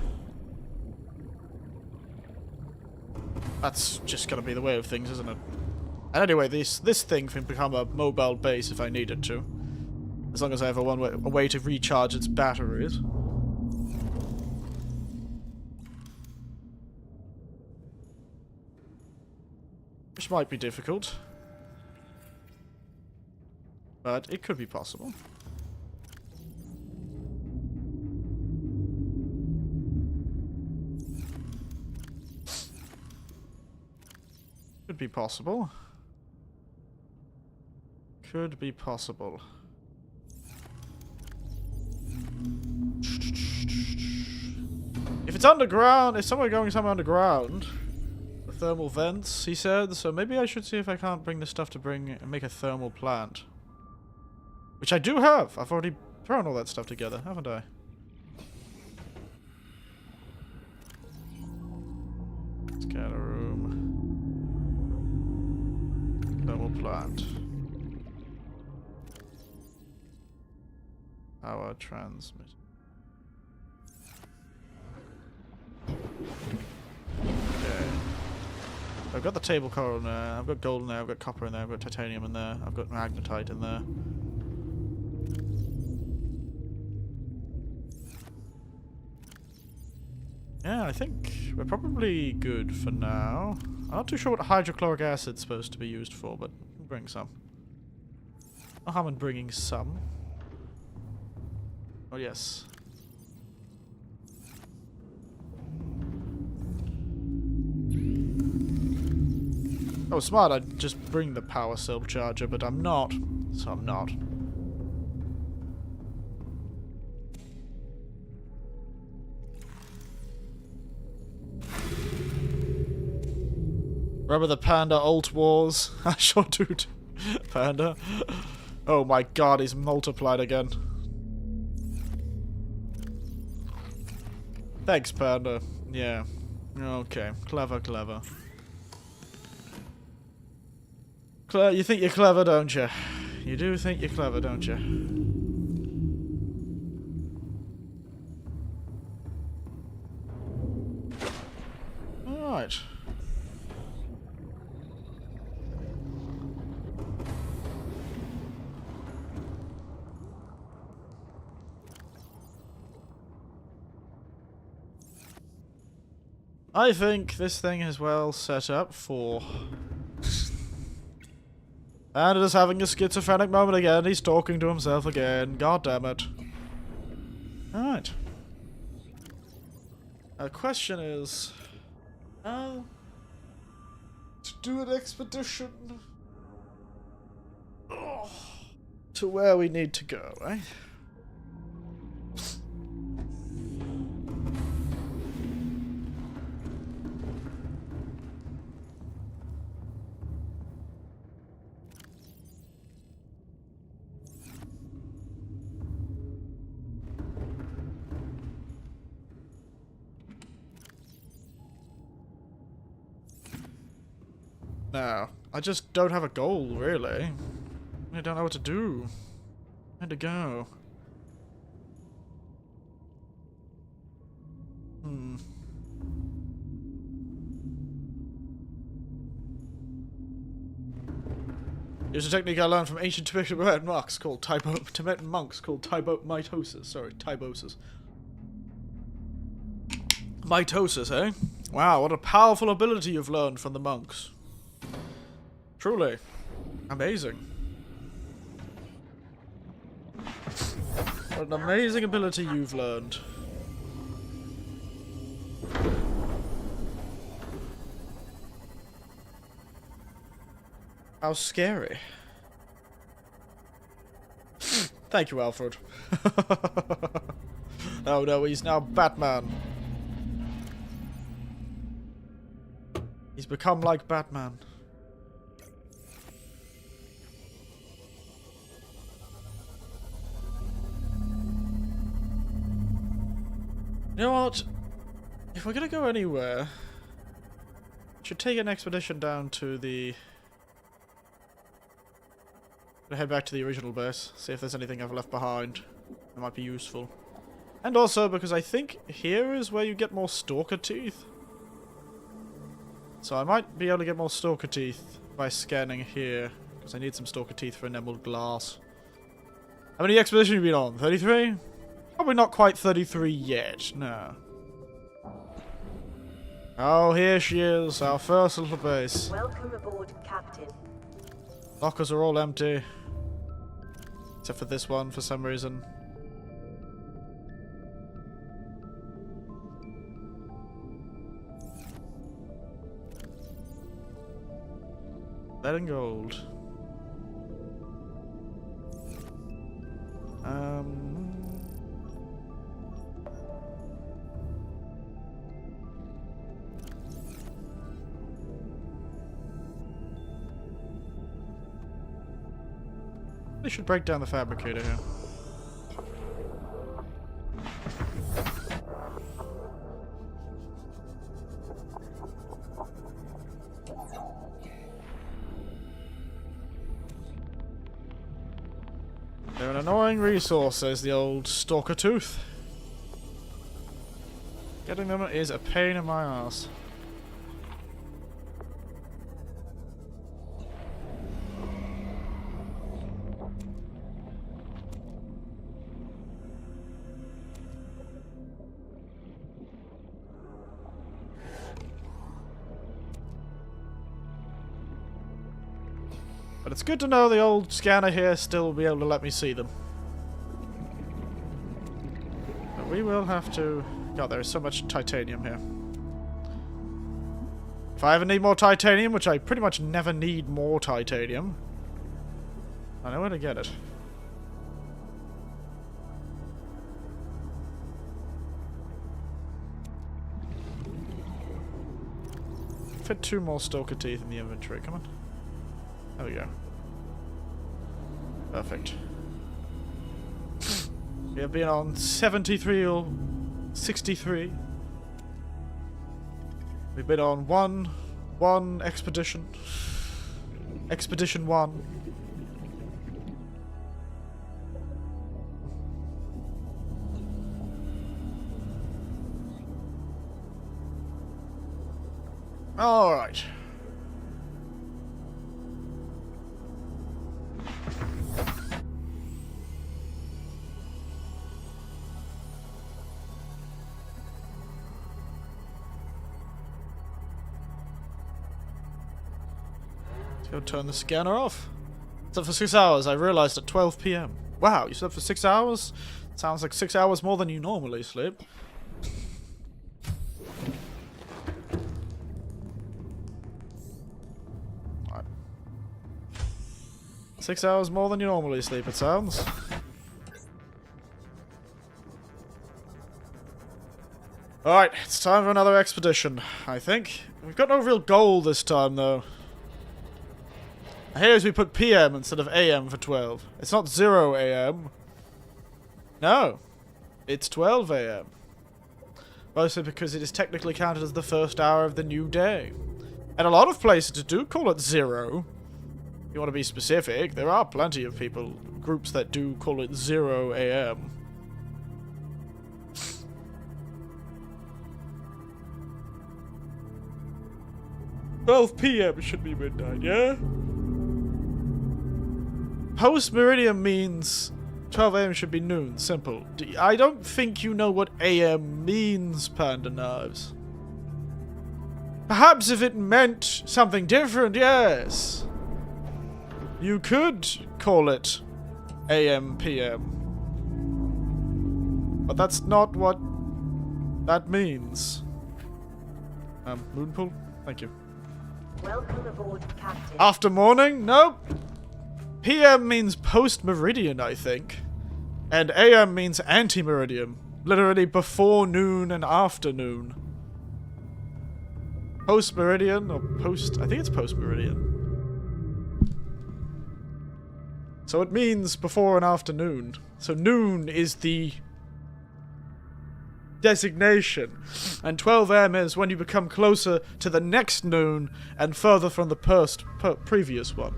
That's just gonna be the way of things, isn't it? And anyway, this thing can become a mobile base if I need it to. As long as I have a way to recharge its batteries. Which might be difficult. But it could be possible. Could be possible. Could be possible. If it's underground, if somewhere going somewhere underground, the thermal vents, he said, so maybe I should see if I can't bring the stuff to make a thermal plant. Which I do have! I've already thrown all that stuff together, haven't I? Scanner room. Thermal plant. Power transmit. Okay. I've got the table coral in there, I've got gold in there, I've got copper in there, I've got titanium in there, I've got magnetite in there. Yeah, I think we're probably good for now. I'm not too sure what hydrochloric acid's supposed to be used for, but we'll bring some. No harm in bringing some. Oh yes. Oh, smart, I'd just bring the power cell charger, but I'm not. So I'm not. Remember the Panda Alt Wars? I sure do, Panda. Oh my god, he's multiplied again. Thanks, Panda. Yeah. Okay. Clever, clever. You think you're clever, don't you? You do think you're clever, don't you? Alright. I think this thing is well set up for... And it is having a schizophrenic moment again. He's talking to himself again. God damn it. Alright. The question is... to do an expedition... to where we need to go, eh? No, I just don't have a goal, really. I don't know what to do. Where to go? Here's a technique I learned from ancient Tibetan monks called mitosis. Sorry, tybosis. Mitosis, eh? Wow, what a powerful ability you've learned from the monks. Truly. Amazing. What an amazing ability you've learned. How scary. Thank you, Alfred. Oh no, he's now Batman. He's become like Batman. You know what? If we're gonna go anywhere, we should take an expedition down to the... Gonna head back to the original base, see if there's anything I've left behind that might be useful. And also because I think here is where you get more stalker teeth. So I might be able to get more stalker teeth by scanning here. Because I need some stalker teeth for enameled glass. How many expeditions have you been on? 33? Probably not quite 33 yet, no. Oh, here she is, our first little base. Welcome aboard, Captain. Lockers are all empty. Except for this one, for some reason. Lead and gold. They should break down the fabricator here. They're an annoying resource, says the old stalker tooth. Getting them is a pain in my ass. But it's good to know the old scanner here still will be able to let me see them. But we will have to... God, there is so much titanium here. If I ever need more titanium, which I pretty much never need more titanium, I know where to get it. Fit 2 more stalker teeth in the inventory, come on. There we go. Perfect. We have been on 73 or 63. We've been on one expedition. Expedition 1. Alright. Go turn the scanner off. Slept for 6 hours. I realized at 12 PM. Wow, you slept for 6 hours? Sounds like 6 hours more than you normally sleep. Right. 6 hours more than you normally sleep, it sounds. Alright, it's time for another expedition, I think. We've got no real goal this time, though. Here is we put PM instead of AM for 12. It's not 0 AM. No. It's 12 AM. Mostly because it is technically counted as the first hour of the new day. And a lot of places do call it 0. If you want to be specific, there are plenty of groups that do call it 0 AM. "12 PM should be midnight, yeah?" Post-meridian means 12 AM should be noon. Simple. I don't think you know what AM means, Panda Knives. Perhaps if it meant something different, yes. You could call it AM, PM. But that's not what that means. Moonpool? Thank you. Welcome aboard, Captain. After morning? Nope. PM means post-meridian, I think. And AM means anti-meridian. Literally before noon and after noon. Post-meridian or post... I think it's post-meridian. So it means before and after noon. So noon is the designation. And 12 AM is when you become closer to the next noon and further from the previous one.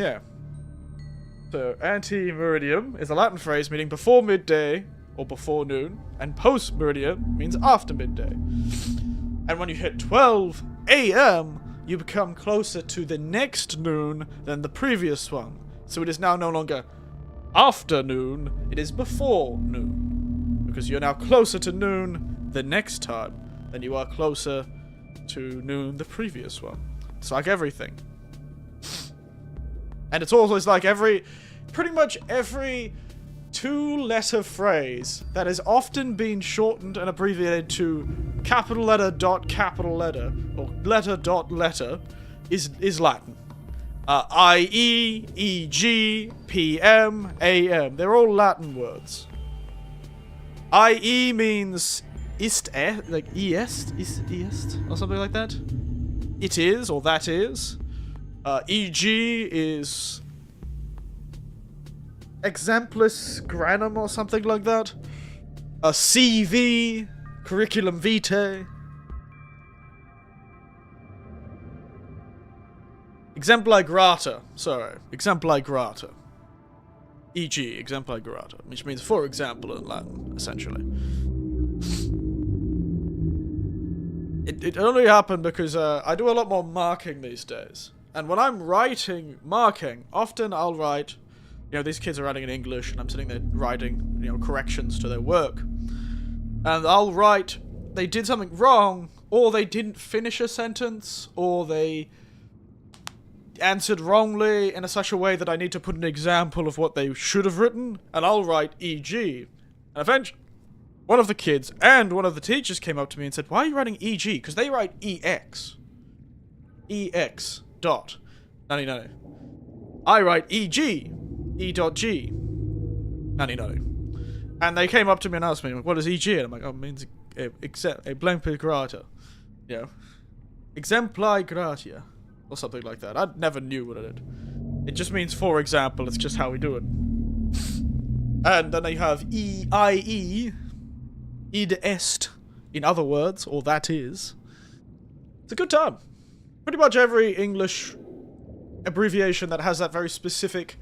Yeah. So, ante-meridium is a Latin phrase meaning before midday or before noon, and post-meridium means after midday. And when you hit 12 a.m., you become closer to the next noon than the previous one. So it is now no longer afternoon, it is before noon. Because you're now closer to noon the next time than you are closer to noon the previous one. It's like everything. And it's also like pretty much every 2-letter phrase that has often been shortened and abbreviated to capital letter dot capital letter or letter dot letter is Latin. I-E, E-G, P-M, A-M. They're all Latin words. I-E means like est, or something like that. It is, or that is. E-G is exemplis granum or something like that. CV, curriculum vitae. Exempli grata, sorry, exempli grata. E.g., exempli grata, which means for example in Latin, essentially. It only happened because I do a lot more marking these days. And when I'm writing marking, often I'll write, these kids are writing in English, and I'm sitting there writing, corrections to their work. And I'll write, they did something wrong, or they didn't finish a sentence, or they answered wrongly in such a way that I need to put an example of what they should have written, and I'll write E.g. And eventually, one of the kids and one of the teachers came up to me and said, "Why are you writing E.g.?" Because they write E.x. E.x. dot. No. I write E.g. E.g. No. And they came up to me and asked me, "What is E.g.?" And I'm like, "Oh, it means a blank grata. Exempli gratia." Or something like that. I never knew what it did. It just means, for example, it's just how we do it. And then they have E-I-E, id est, in other words, or that is. It's a good time. Pretty much every English abbreviation that has that very specific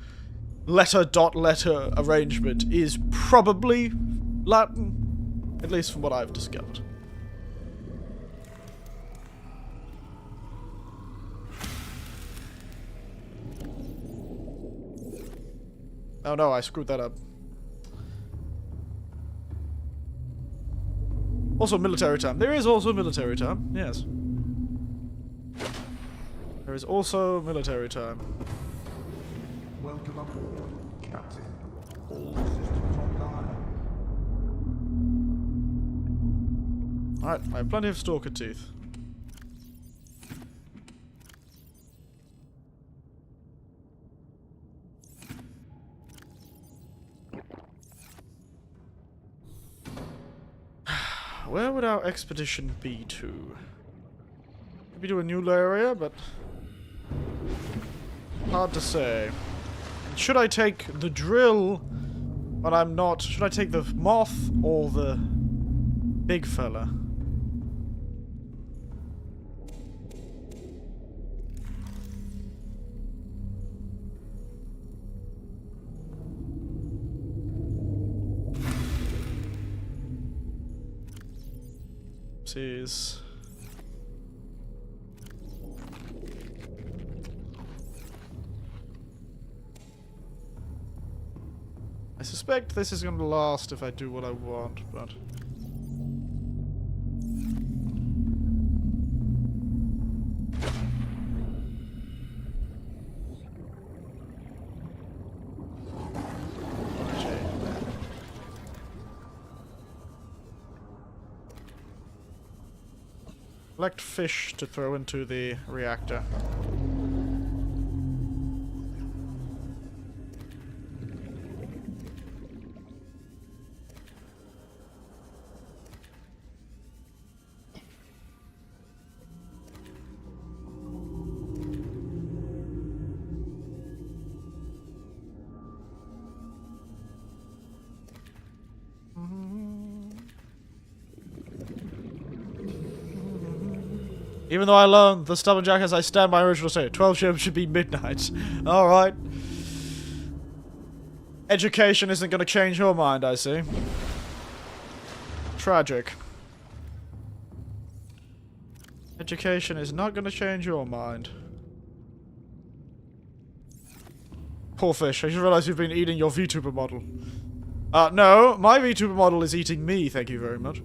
letter-dot-letter arrangement is probably Latin, at least from what I've discovered. Oh no, I screwed that up. Also military time. There is also military time, yes. There is also military time. Welcome aboard, Captain. All systems online. Alright, I have plenty of stalker teeth. Where would our expedition be to? Maybe to a new area, but hard to say. Should I take the drill, but I'm not? Should I take the moth or the big fella? Oopsies. I suspect this is gonna last if I do what I want, but... Collect fish to throw into the reactor. Even though I learned the stubborn jackass, I stand by my original statement. 12 p.m. should be midnight. Alright. Education isn't going to change your mind, I see. Tragic. Education is not going to change your mind. Poor fish. I just realized you've been eating your VTuber model. No. My VTuber model is eating me, thank you very much.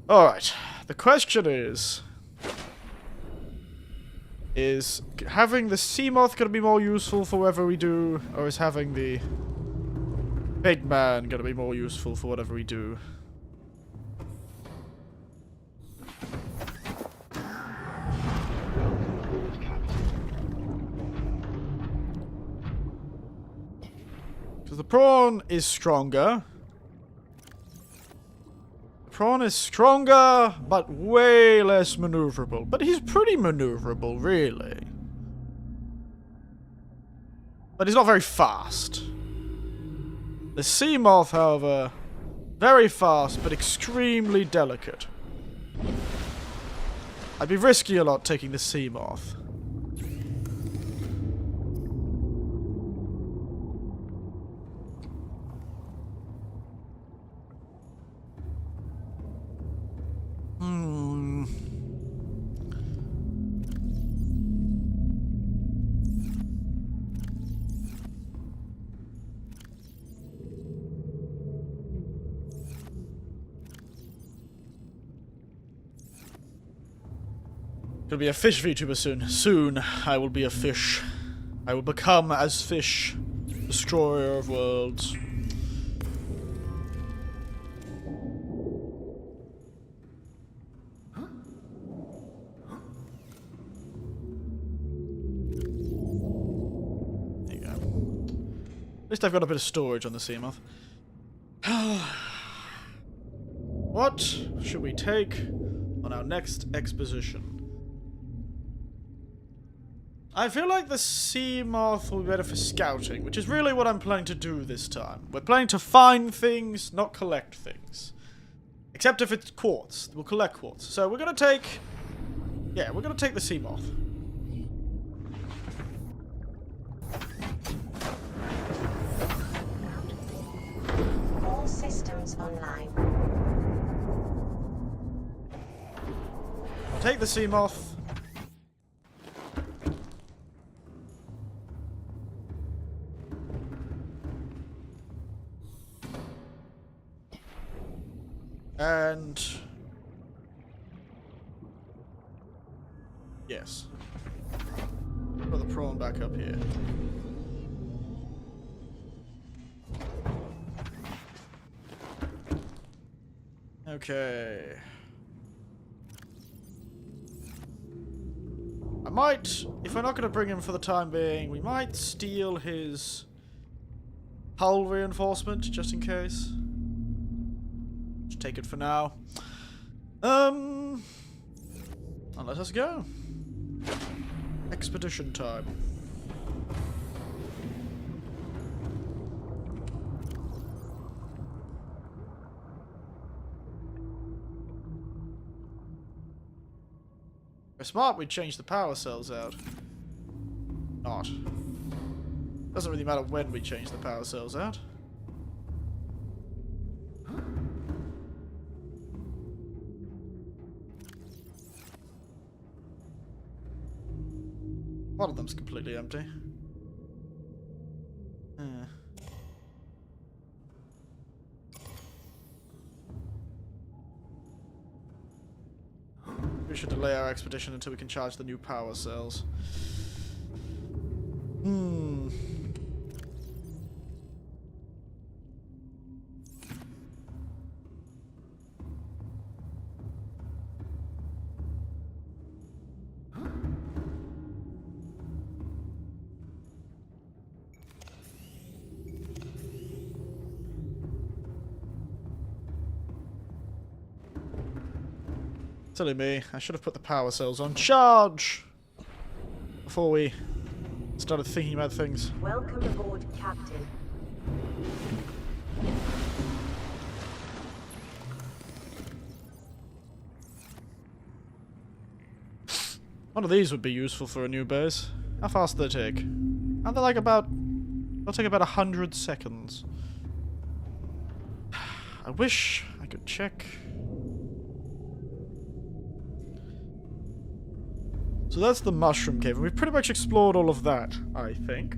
Alright. The question is having the Seamoth going to be more useful for whatever we do, or is having the big man going to be more useful for whatever we do? Welcome aboard, Captain. Because the prawn is stronger. Prawn is stronger, but way less maneuverable. But he's pretty maneuverable, really. But he's not very fast. The Seamoth, however, very fast, but extremely delicate. I'd be risky a lot taking the Seamoth. Gonna be a fish VTuber soon. Soon, I will be a fish. I will become as fish, destroyer of worlds. There you go. At least I've got a bit of storage on the Seamoth. What should we take on our next exposition? I feel like the Seamoth will be better for scouting, which is really what I'm planning to do this time. We're planning to find things, not collect things. Except if it's quartz. We'll collect quartz. So we're gonna take... yeah, we're gonna take the Seamoth. All systems online. I'll take the Seamoth. And... yes. Put the prawn back up here. Okay. I might, if we're not going to bring him for the time being, we might steal his hull reinforcement, just in case. Just take it for now. And let us go. Expedition time. We're smart, we changed the power cells out. Not. Doesn't really matter when we change the power cells out. One of them's completely empty. We should delay our expedition until we can charge the new power cells. Silly me. I should have put the power cells on charge before we started thinking about things. Welcome aboard, Captain. One of these would be useful for a new base. How fast do they take? And they're like about... They'll take about 100 seconds. I wish I could check. So that's the Mushroom Cave, and we've pretty much explored all of that, I think.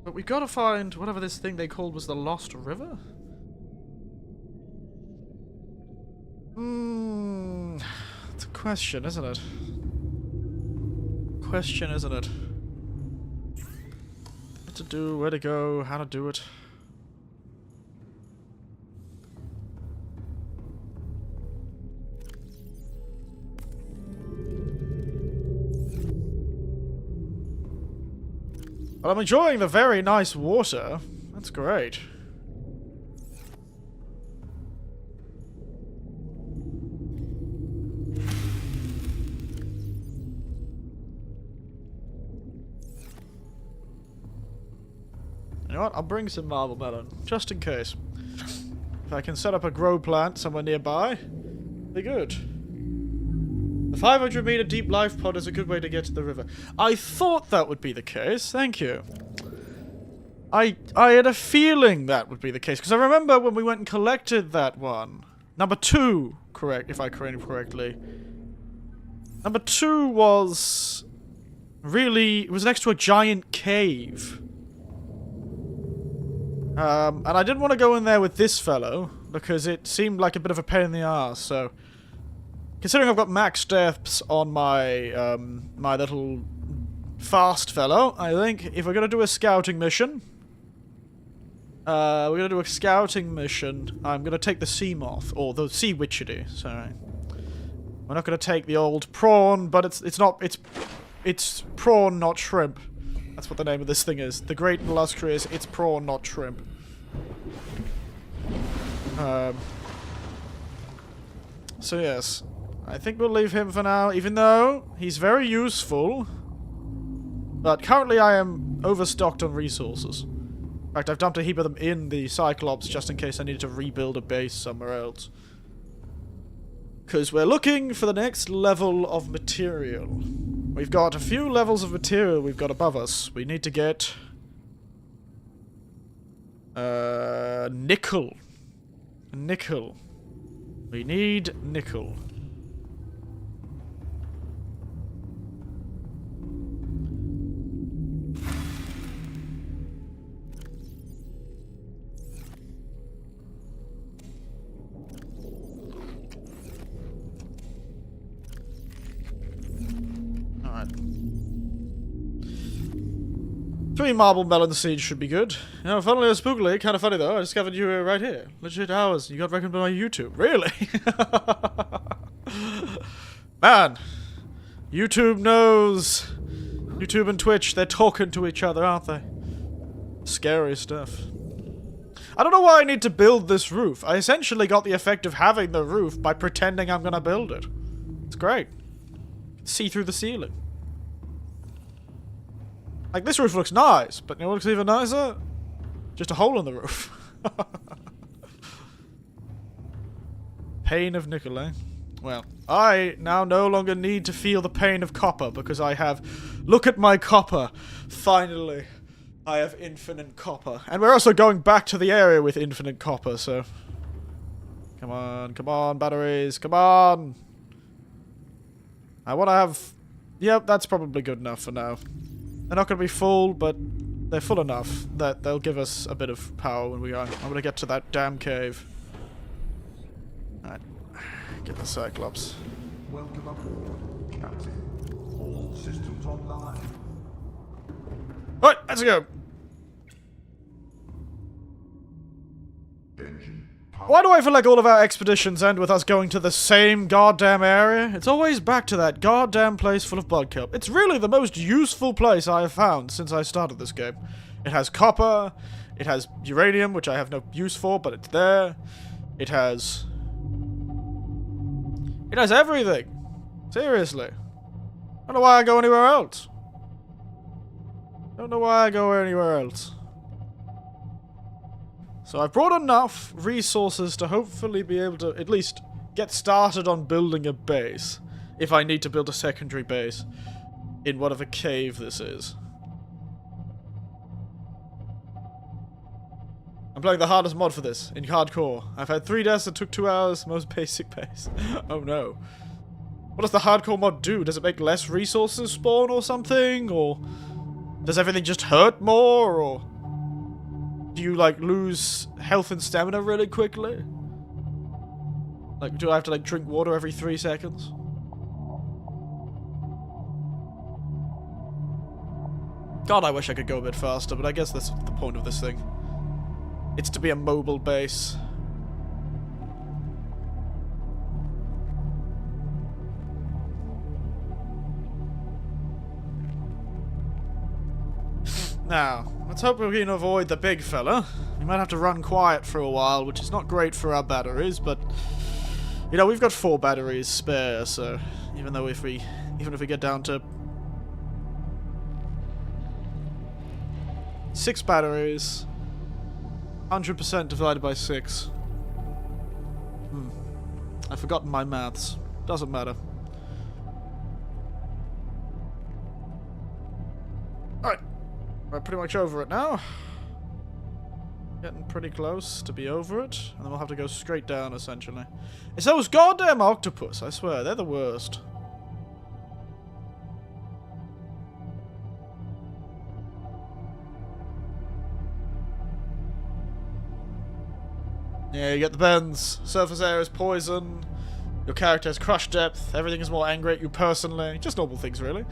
But we gotta find whatever this thing they called was the Lost River? It's a question, isn't it? Question, isn't it? What to do, where to go, how to do it. Well, I'm enjoying the very nice water. That's great. You know what? I'll bring some marble melon, just in case. If I can set up a grow plant somewhere nearby, be good. The 500-meter deep life pod is a good way to get to the river. I thought that would be the case. Thank you. I had a feeling that would be the case, because I remember when we went and collected that one. Number 2, correct, if I remember correctly. Number 2 was... really... it was next to a giant cave. And I didn't want to go in there with this fellow, because it seemed like a bit of a pain in the ass, so... Considering I've got max deaths on my, my little fast fellow, I think if we're gonna do a scouting mission... we're gonna do a scouting mission, I'm gonna take the sea moth, or the sea witchery, sorry. We're not gonna take the old prawn, but it's prawn, not shrimp. That's what the name of this thing is. The Great and Illustrious, it's prawn, not shrimp. So yes, I think we'll leave him for now, even though he's very useful. But currently I am overstocked on resources. In fact, I've dumped a heap of them in the Cyclops just in case I needed to rebuild a base somewhere else. Because we're looking for the next level of material. We've got a few levels of material we've got above us. We need to get... nickel. Nickel. We need nickel. Alright. 3 marble melon seeds should be good. You know, funnily or spookily, kind of funny though, I discovered you were right here. Legit hours. You got recommended by YouTube. Really? Man. YouTube knows. YouTube and Twitch, they're talking to each other, aren't they? Scary stuff. I don't know why I need to build this roof. I essentially got the effect of having the roof by pretending I'm gonna build it. It's great. See through the ceiling. Like, this roof looks nice, but you know what looks even nicer? Just a hole in the roof. Pain of nickel, eh? Well, I now no longer need to feel the pain of copper, because I have... Look at my copper! Finally, I have infinite copper. And we're also going back to the area with infinite copper, so... Come on, batteries, come on! I want to have... Yep, that's probably good enough for now. They're not going to be full, but they're full enough that they'll give us a bit of power when we go. I'm going to get to that damn cave. Alright. Get the Cyclops. Welcome aboard, Captain. All systems online. Alright, let's go. Engine power. Why do I feel like all of our expeditions end with us going to the same goddamn area? It's always back to that goddamn place full of bug kelp. It's really the most useful place I have found since I started this game. It has copper, it has uranium, which I have no use for, but it's there. It has everything. Seriously. I don't know why I go anywhere else. Don't know why I go anywhere else. So I've brought enough resources to hopefully be able to at least get started on building a base. if I need to build a secondary base in whatever cave this is. I'm playing the hardest mod for this, in hardcore. I've had 3 deaths that took 2 hours, most basic base. Oh no. What does the hardcore mod do? Does it make less resources spawn or something? Or does everything just hurt more? Or do you, like, lose health and stamina really quickly? Like, do I have to, like, drink water every 3 seconds? God, I wish I could go a bit faster, but I guess that's the point of this thing. It's to be a mobile base. Now, let's hope we can avoid the big fella. We might have to run quiet for a while, which is not great for our batteries, but you know, we've got 4 batteries spare, so even if we get down to 6 batteries, 100% divided by 6. I've forgotten my maths. Doesn't matter. Alright. We're pretty much over it now. Getting pretty close to be over it. And then we'll have to go straight down, essentially. It's those goddamn octopus, I swear. They're the worst. Yeah, you get the bends. Surface air is poison. Your character has crush depth. Everything is more angry at you personally. Just normal things, really.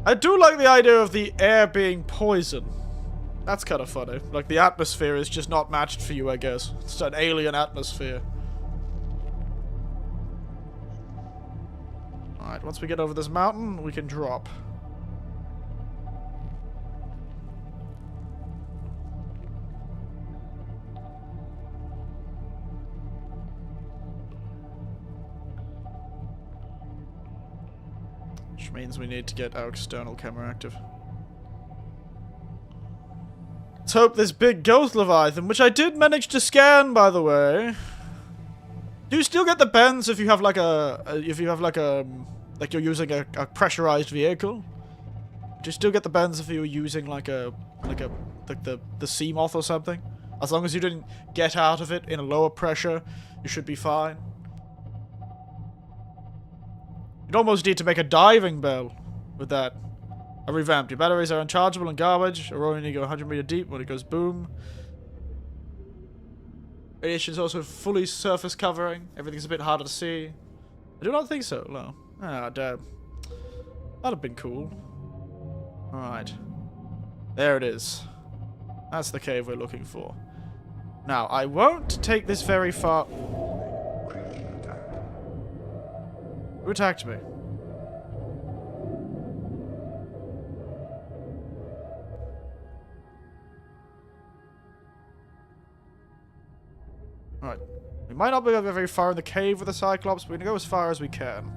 I do like the idea of the air being poison. That's kind of funny. Like, the atmosphere is just not matched for you, I guess. It's an alien atmosphere. Alright, once we get over this mountain, we can drop. Which means we need to get our external camera active. Let's hope this big ghost leviathan, which I did manage to scan, by the way. Do you still get the bends if you have like like you're using a pressurized vehicle? Do you still get the bends if you're using like the sea moth or something? As long as you didn't get out of it in a lower pressure, you should be fine. You'd almost need to make a diving bell with that. A revamped. Your batteries are unchargeable and garbage, or only go 100 meter deep when it goes boom. Radiation is also fully surface covering. Everything's a bit harder to see. I do not think so, no. Ah, damn. That'd have been cool. Alright. There it is. That's the cave we're looking for. Now, I won't take this very far. Who attacked me? Alright. We might not be able to go very far in the cave with the Cyclops, but we're gonna go as far as we can.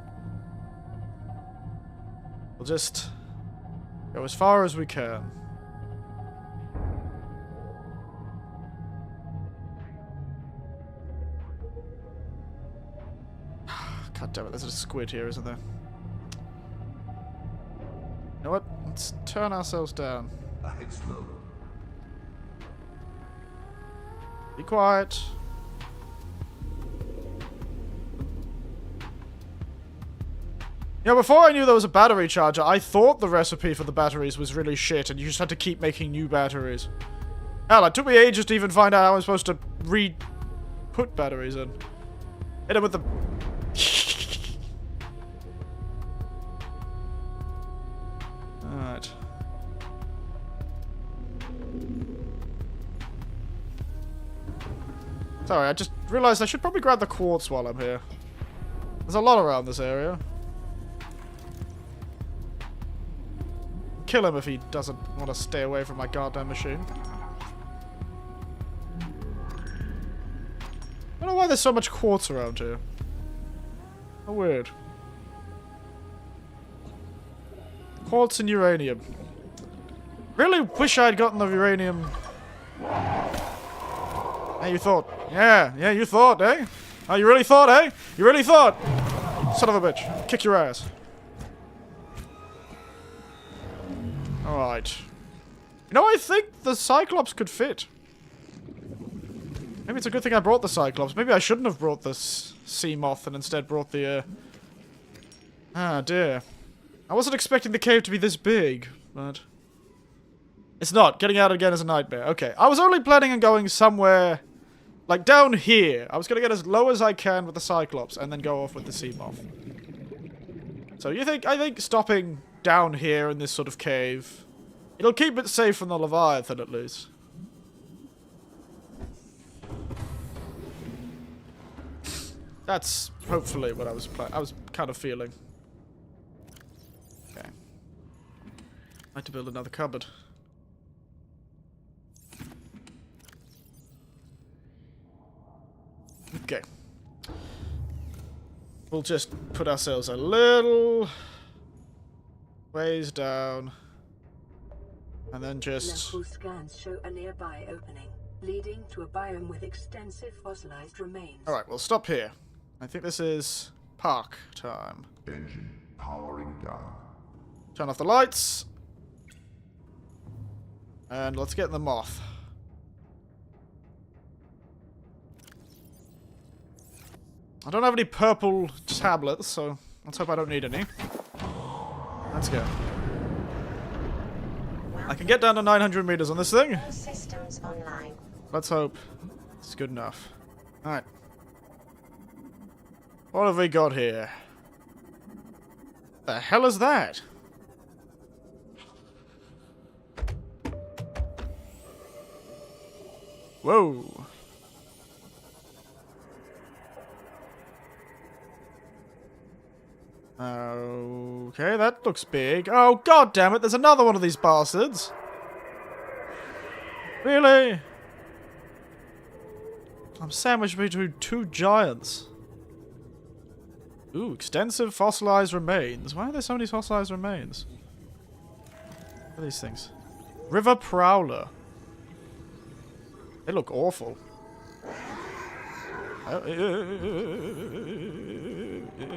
We'll just go as far as we can. God damn it, there's a squid here, isn't there? You know what? Let's turn ourselves down. Ahead slow. Be quiet. Yeah, before I knew there was a battery charger, I thought the recipe for the batteries was really shit, and you just had to keep making new batteries. Hell, it took me ages to even find out how I'm supposed to put batteries in. Hit him with the... Alright. Sorry, I just realized I should probably grab the quartz while I'm here. There's a lot around this area. Kill him if he doesn't want to stay away from my goddamn machine. I don't know why there's so much quartz around here. How weird. Quartz and uranium. Really wish I'd gotten the uranium. Hey, you thought. Yeah, you thought, eh? Oh, you really thought, eh? You really thought. Son of a bitch. Kick your ass. Alright. You know, I think the Cyclops could fit. Maybe it's a good thing I brought the Cyclops. Maybe I shouldn't have brought this sea moth and instead brought the, Ah, dear. I wasn't expecting the cave to be this big, but... It's not. Getting out again is a nightmare. Okay, I was only planning on going somewhere... Like, down here. I was gonna get as low as I can with the Cyclops and then go off with the sea moth. So I think stopping down here in this sort of cave... It'll keep it safe from the Leviathan, at least. That's hopefully what I was kind of feeling. Okay. I had to build another cupboard. Okay. We'll just put ourselves a little ways down. And then just... Local scans show a nearby opening, leading to a biome with extensive fossilized remains. Alright, we'll stop here. I think this is park time. Engine powering down. Turn off the lights. And let's get the moth. I don't have any purple tablets, so let's hope I don't need any. Let's go. I can get down to 900 meters on this thing. All systems online. Let's hope it's good enough. Alright. What have we got here? The hell is that? Whoa. Okay, that looks big. Oh, god damn it, there's another one of these bastards. Really? I'm sandwiched between two giants. Ooh, extensive fossilized remains. Why are there so many fossilized remains? What are these things? River Prowler. They look awful.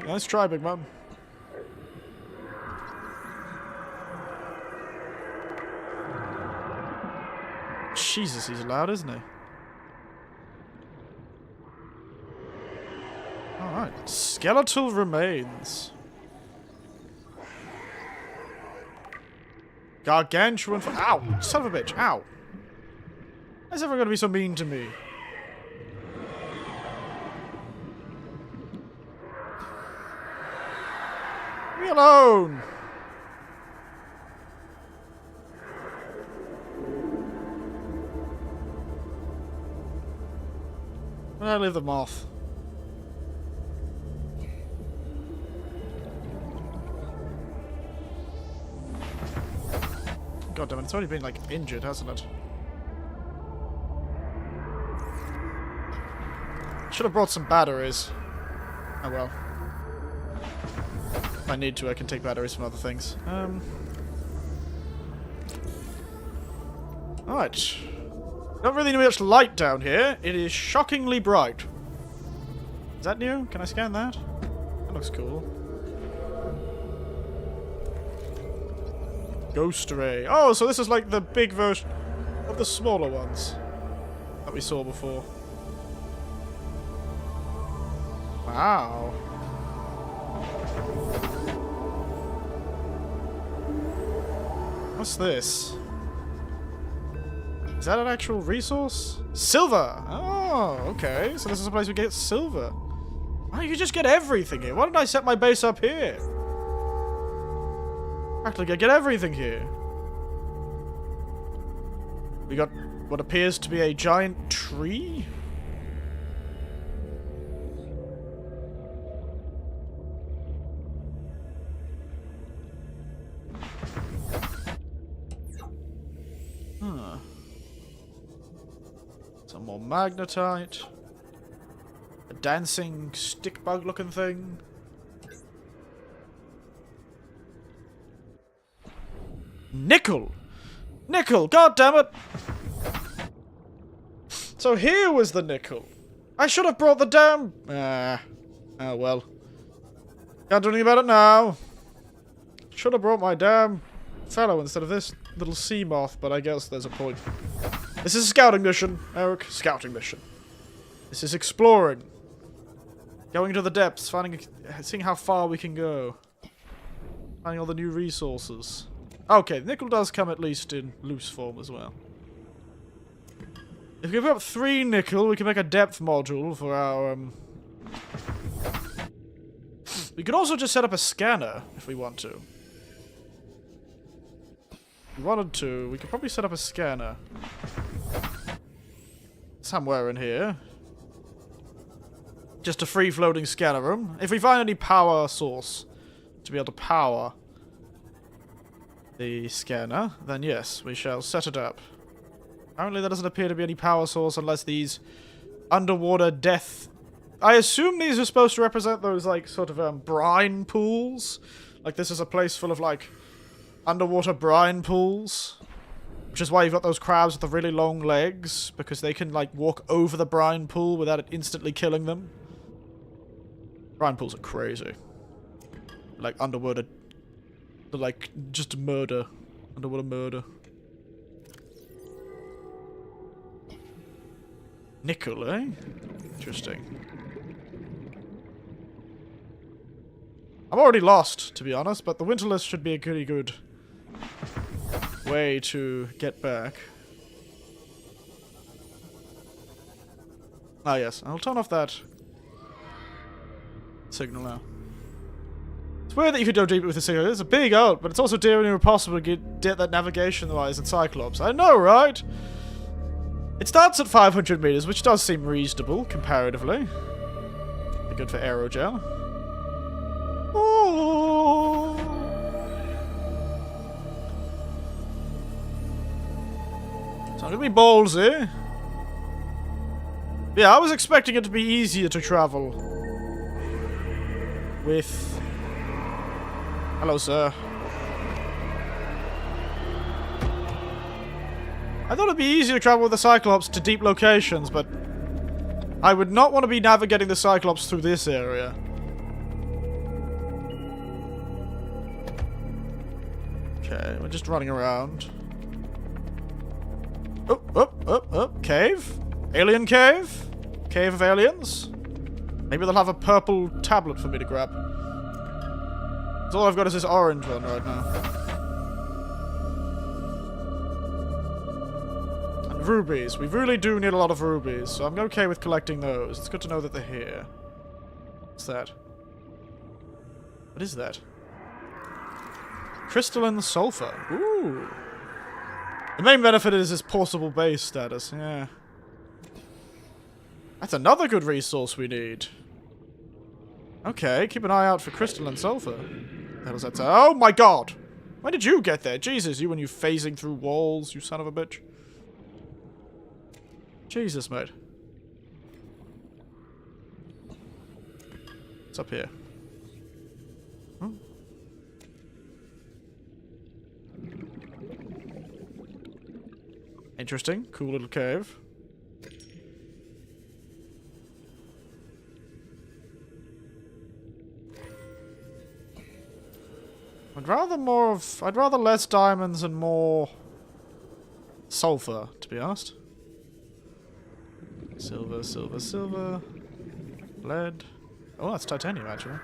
Nice try, Big Mom. Jesus, he's loud, isn't he? Alright. Skeletal remains. Gargantuan. Ow! Son of a bitch. Ow! Why's everyone gonna be so mean to me? Leave me alone! Where did I leave the moth? God damn it, it's already been, like, injured, hasn't it? Should have brought some batteries. Oh well. If I need to, I can take batteries from other things. Alright. Not really much light down here. It is shockingly bright. Is that new? Can I scan that? That looks cool. Ghost ray. Oh, so this is like the big version of the smaller ones that we saw before. Wow. What's this? Is that an actual resource? Silver! Oh, okay. So this is a place we get silver. Why don't you just get everything here? Why don't I set my base up here? Actually, I get everything here. We got what appears to be a giant tree? Huh. Some more magnetite. A dancing stick bug looking thing. Nickel! Nickel! God damn it! So here was the nickel. I should have brought the damn... oh well. Can't do anything about it now. Should have brought my damn fellow instead of this little sea moth, but I guess there's a point. This is a scouting mission, Eric. Scouting mission. This is exploring. Going to the depths, seeing how far we can go. Finding all the new resources. Okay, nickel does come at least in loose form as well. If we give up 3 nickel, we can make a depth module for our, We could also just set up a scanner, if we want to. If we wanted to, we could probably set up a scanner. Somewhere in here. Just a free-floating scanner room. If we find any power source to be able to power the scanner, then yes, we shall set it up. Apparently there doesn't appear to be any power source unless these underwater death... I assume these are supposed to represent those, like, sort of, brine pools. Like, this is a place full of, like, underwater brine pools. Which is why you've got those crabs with the really long legs, because they can, like, walk over the brine pool without it instantly killing them. Brine pools are crazy. Like, underwater... like, just murder. Underwater murder. Nickel, eh? Interesting. I'm already lost, to be honest, but the Winterless should be a pretty good way to get back. Ah, yes. I'll turn off that signal now. It's weird that you could go deeper with the signal. It's a big out, but it's also nearly impossible to get that navigation-wise in Cyclops. I know, right? It starts at 500 meters, which does seem reasonable, comparatively. Be good for aerogel. Oh. So I'm gonna be ballsy. Yeah, I was expecting it to be easier to travel with... Hello, sir. I thought it'd be easier to travel with the Cyclops to deep locations, but I would not want to be navigating the Cyclops through this area. Okay, we're just running around. Oh, cave? Alien cave? Cave of aliens? Maybe they'll have a purple tablet for me to grab. So all I've got is this orange one right now. Rubies. We really do need a lot of rubies, so I'm okay with collecting those. It's good to know that they're here. What's that? What is that? Crystalline sulfur. Ooh. The main benefit is this portable base status. Yeah. That's another good resource we need. Okay, keep an eye out for crystalline sulfur. What the hell is that? Oh my god! When did you get there? Jesus, you and you phasing through walls, you son of a bitch. Jesus, mate. What's up here? Oh. Interesting. Cool little cave. I'd rather less diamonds and more sulfur, to be honest. Silver, silver, silver. Lead. Oh, that's titanium, actually.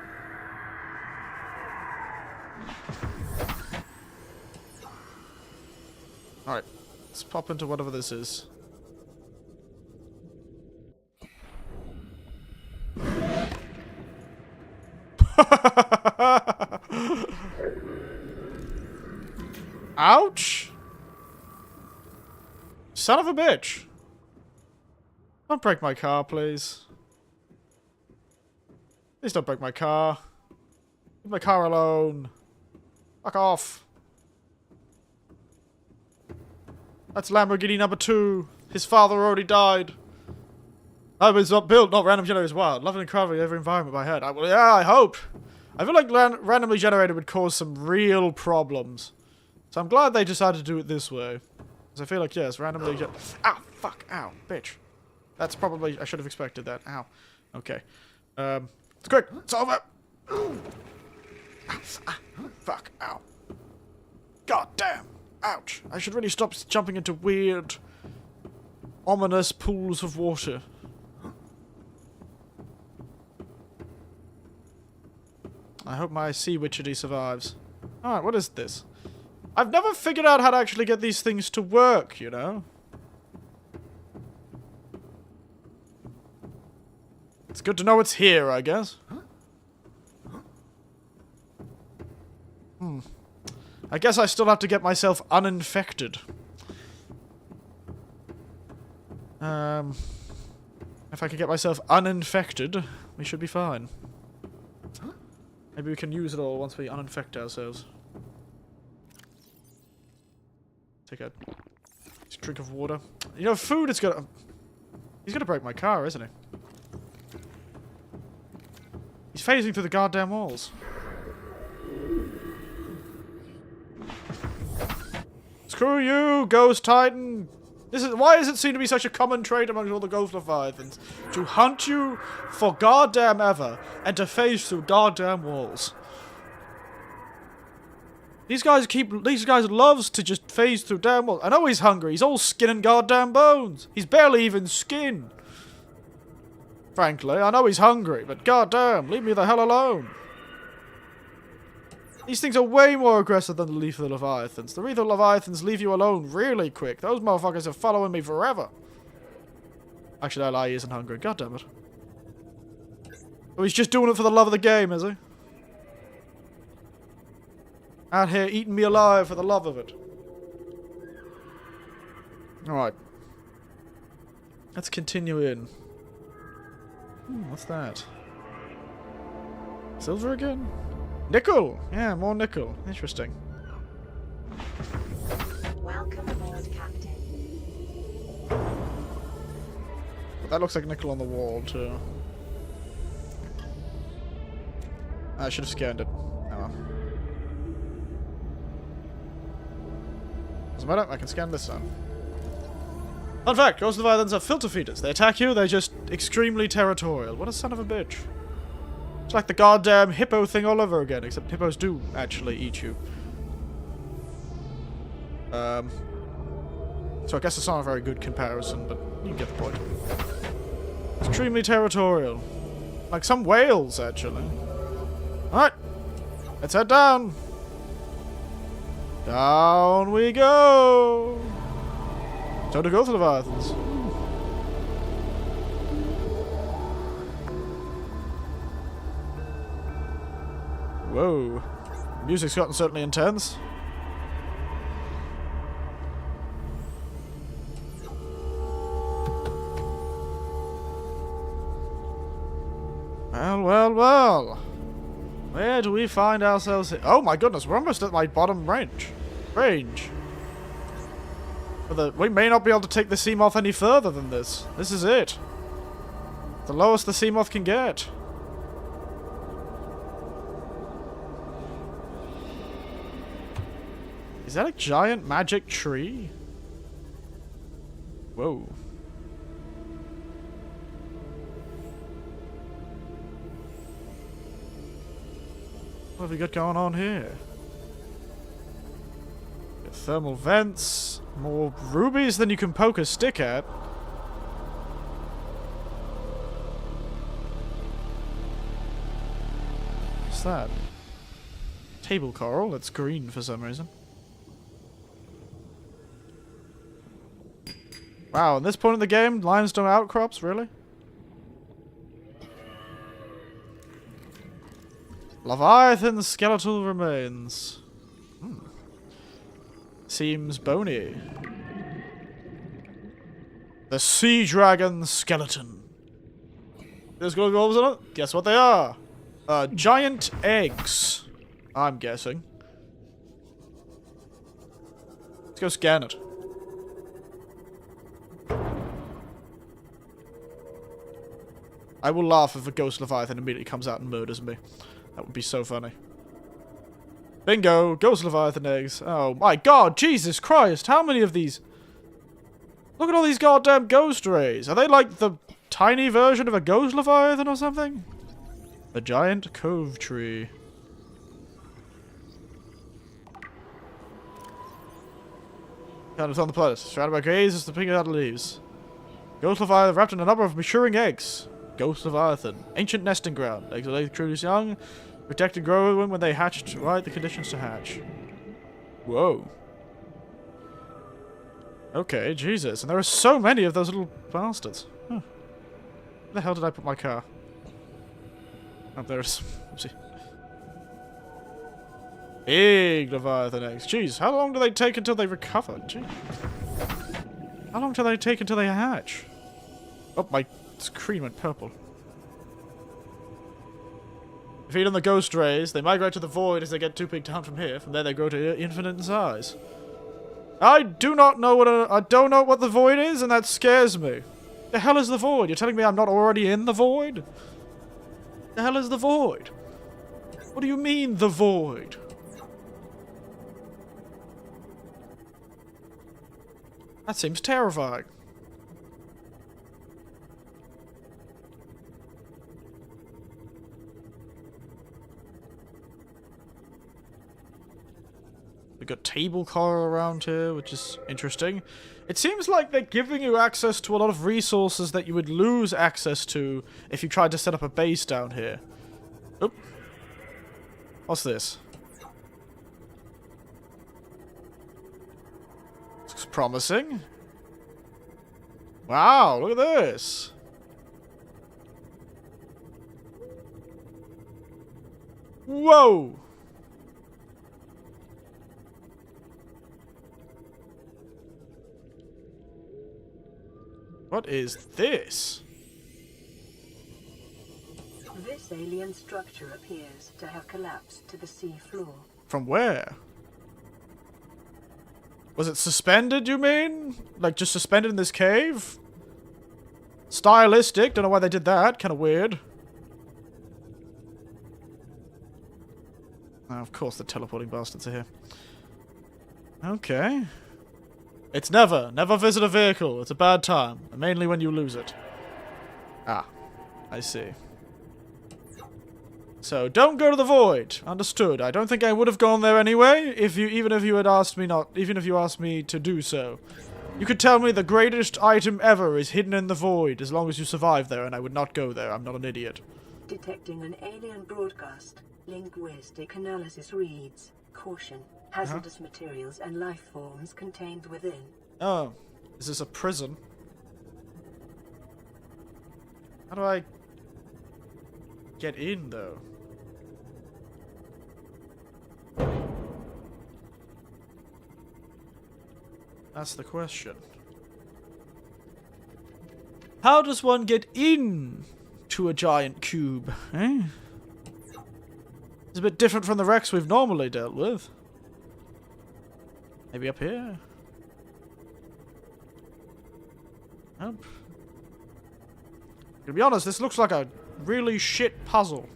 Alright. Let's pop into whatever this is. Ouch! Son of a bitch! Don't break my car, please. Please don't break my car. Leave my car alone. Fuck off. That's Lamborghini number 2. His father already died. I was not built, not random generated wild. Loving and covering every environment by head. Yeah, I hope. I feel like randomly generated would cause some real problems. So I'm glad they decided to do it this way. Because I feel like, yes, randomly ow, fuck, ow, bitch. That's probably, I should have expected that. Ow. Okay. It's quick, it's over. Fuck, ow. God damn. Ouch. I should really stop jumping into weird, ominous pools of water. I hope my sea witchery survives. Alright, what is this? I've never figured out how to actually get these things to work, you know? It's good to know it's here, I guess. I guess I still have to get myself uninfected. If I can get myself uninfected, we should be fine. Maybe we can use it all once we uninfect ourselves. Take a drink of water. You know, food is gonna... He's gonna break my car, isn't he? He's phasing through the goddamn walls. Screw you, Ghost Titan! Why does it seem to be such a common trait among all the Ghost Leviathans? To hunt you for goddamn ever, and to phase through goddamn walls. These guys loves to just phase through damn walls. I know he's hungry, he's all skin and goddamn bones. He's barely even skin. Frankly, I know he's hungry, but goddamn, leave me the hell alone. These things are way more aggressive than the Lethal Leviathans. The Lethal Leviathans leave you alone really quick. Those motherfuckers are following me forever. Actually, I lie, he isn't hungry. God damn it. Oh, he's just doing it for the love of the game, is he? Out here eating me alive for the love of it. Alright. Let's continue in. What's that? Silver again? Nickel! Yeah, more nickel. Interesting. Welcome aboard, Captain. That looks like nickel on the wall, too. I should have scanned it. Oh well. Doesn't matter, I can scan this one. Fun fact, Ghost Leviathans are filter feeders. They attack you, they're just extremely territorial. What a son of a bitch. It's like the goddamn hippo thing all over again, except hippos do actually eat you. So I guess it's not a very good comparison, but you can get the point. Extremely territorial. Like some whales, actually. Alright. Let's head down. Down we go. Time to go to the Leviathans. Whoa. Music's gotten certainly intense. Well, well, well. Where do we find ourselves here? Oh my goodness, we're almost at my bottom range. We may not be able to take the Seamoth any further than this. This is it. The lowest the Seamoth can get. Is that a giant magic tree? Whoa. What have we got going on here? Got thermal vents. More rubies than you can poke a stick at. What's that? Table coral. It's green for some reason. Wow, at this point in the game, limestone outcrops? Really? Leviathan skeletal remains. Seems bony. The sea dragon skeleton. There's globes in it? Guess what they are? Giant eggs. I'm guessing. Let's go scan it. I will laugh if a ghost Leviathan immediately comes out and murders me. That would be so funny. Bingo! Ghost Leviathan eggs. Oh my god, Jesus Christ! How many of these? Look at all these goddamn ghost rays. Are they like the tiny version of a ghost Leviathan or something? The giant cove tree. Kind of on the planet. Surrounded by graves as the pink out leaves. Ghost Leviathan wrapped in a number of maturing eggs. Ghost Leviathan. Ancient nesting ground. Eggs are laid cruelly young. Protect and grow them when they hatch. Right the conditions to hatch. Whoa. Okay, Jesus. And there are so many of those little bastards. Huh. Where the hell did I put my car? Oh, there's... Oopsie. Big Leviathan eggs. Jeez, how long do they take until they recover? Jeez. How long do they take until they hatch? Oh, my screen went purple. Feed on the ghost rays. They migrate to the void as they get too big to hunt from here. From there they grow to infinite in size. I do not know what I don't know what the void is, and that scares me. The hell is the void? You're telling me I'm not already in the void? The hell is the void? What do you mean, the void? That seems terrifying. We've got table coral around here, which is interesting. It seems like they're giving you access to a lot of resources that you would lose access to if you tried to set up a base down here. Oop. What's this? Looks promising. Wow, look at this. Whoa! What is this? This alien structure appears to have collapsed to the sea floor. From where? Was it suspended, you mean? Like, just suspended in this cave? Stylistic, don't know why they did that, kinda weird. Oh, of course the teleporting bastards are here. Okay. It's never visit a vehicle. It's a bad time. Mainly when you lose it. Ah, I see. So, don't go to the void. Understood. I don't think I would have gone there anyway, even if you had asked me not, even if you asked me to do so. You could tell me the greatest item ever is hidden in the void, as long as you survive there, and I would not go there. I'm not an idiot. Detecting an alien broadcast. Linguistic analysis reads, caution. Hazardous materials and life forms contained within. Oh, is this a prison? How do I get in, though? That's the question. How does one get in to a giant cube, eh? It's a bit different from the wrecks we've normally dealt with. Maybe up here? Nope. To be honest, this looks like a really shit puzzle.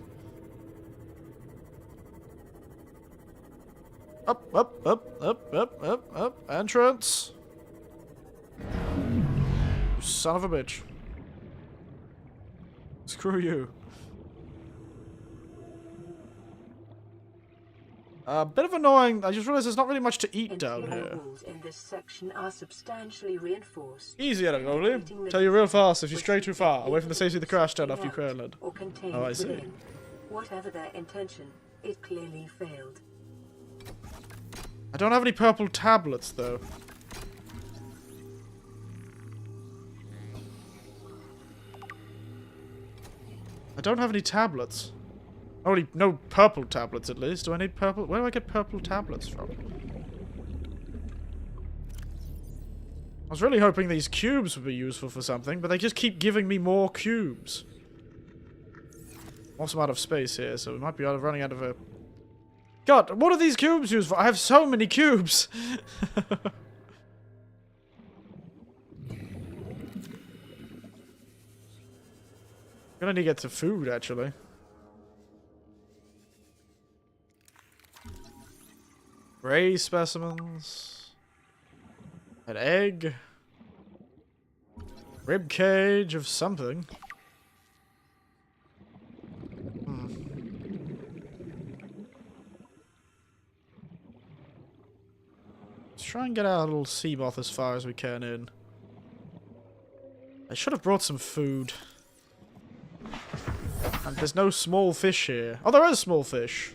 Up, up, up, up, up, up, up. Entrance. You son of a bitch. Screw you. A bit of annoying. I just realized there's not really much to eat down here. Walls in this section are substantially reinforced. Easy, Goldie. Tell you real fast if you stray too far, away from the safety of the crash down after you landed. Oh, I see. Whatever their intention, it clearly failed. I don't have any purple tablets, though. I don't have any tablets. Only no purple tablets, at least. Do I need purple? Where do I get purple tablets from? I was really hoping these cubes would be useful for something, but they just keep giving me more cubes. Also, I'm out of space here, so we might be running out of a... God, what are these cubes used for? I have so many cubes! Gonna need to get to food, actually. Ray specimens. An egg. Rib cage of something. Hmm. try and get our little sea moth as far as we can in. I should have brought some food. And there's no small fish here. Oh, there is small fish.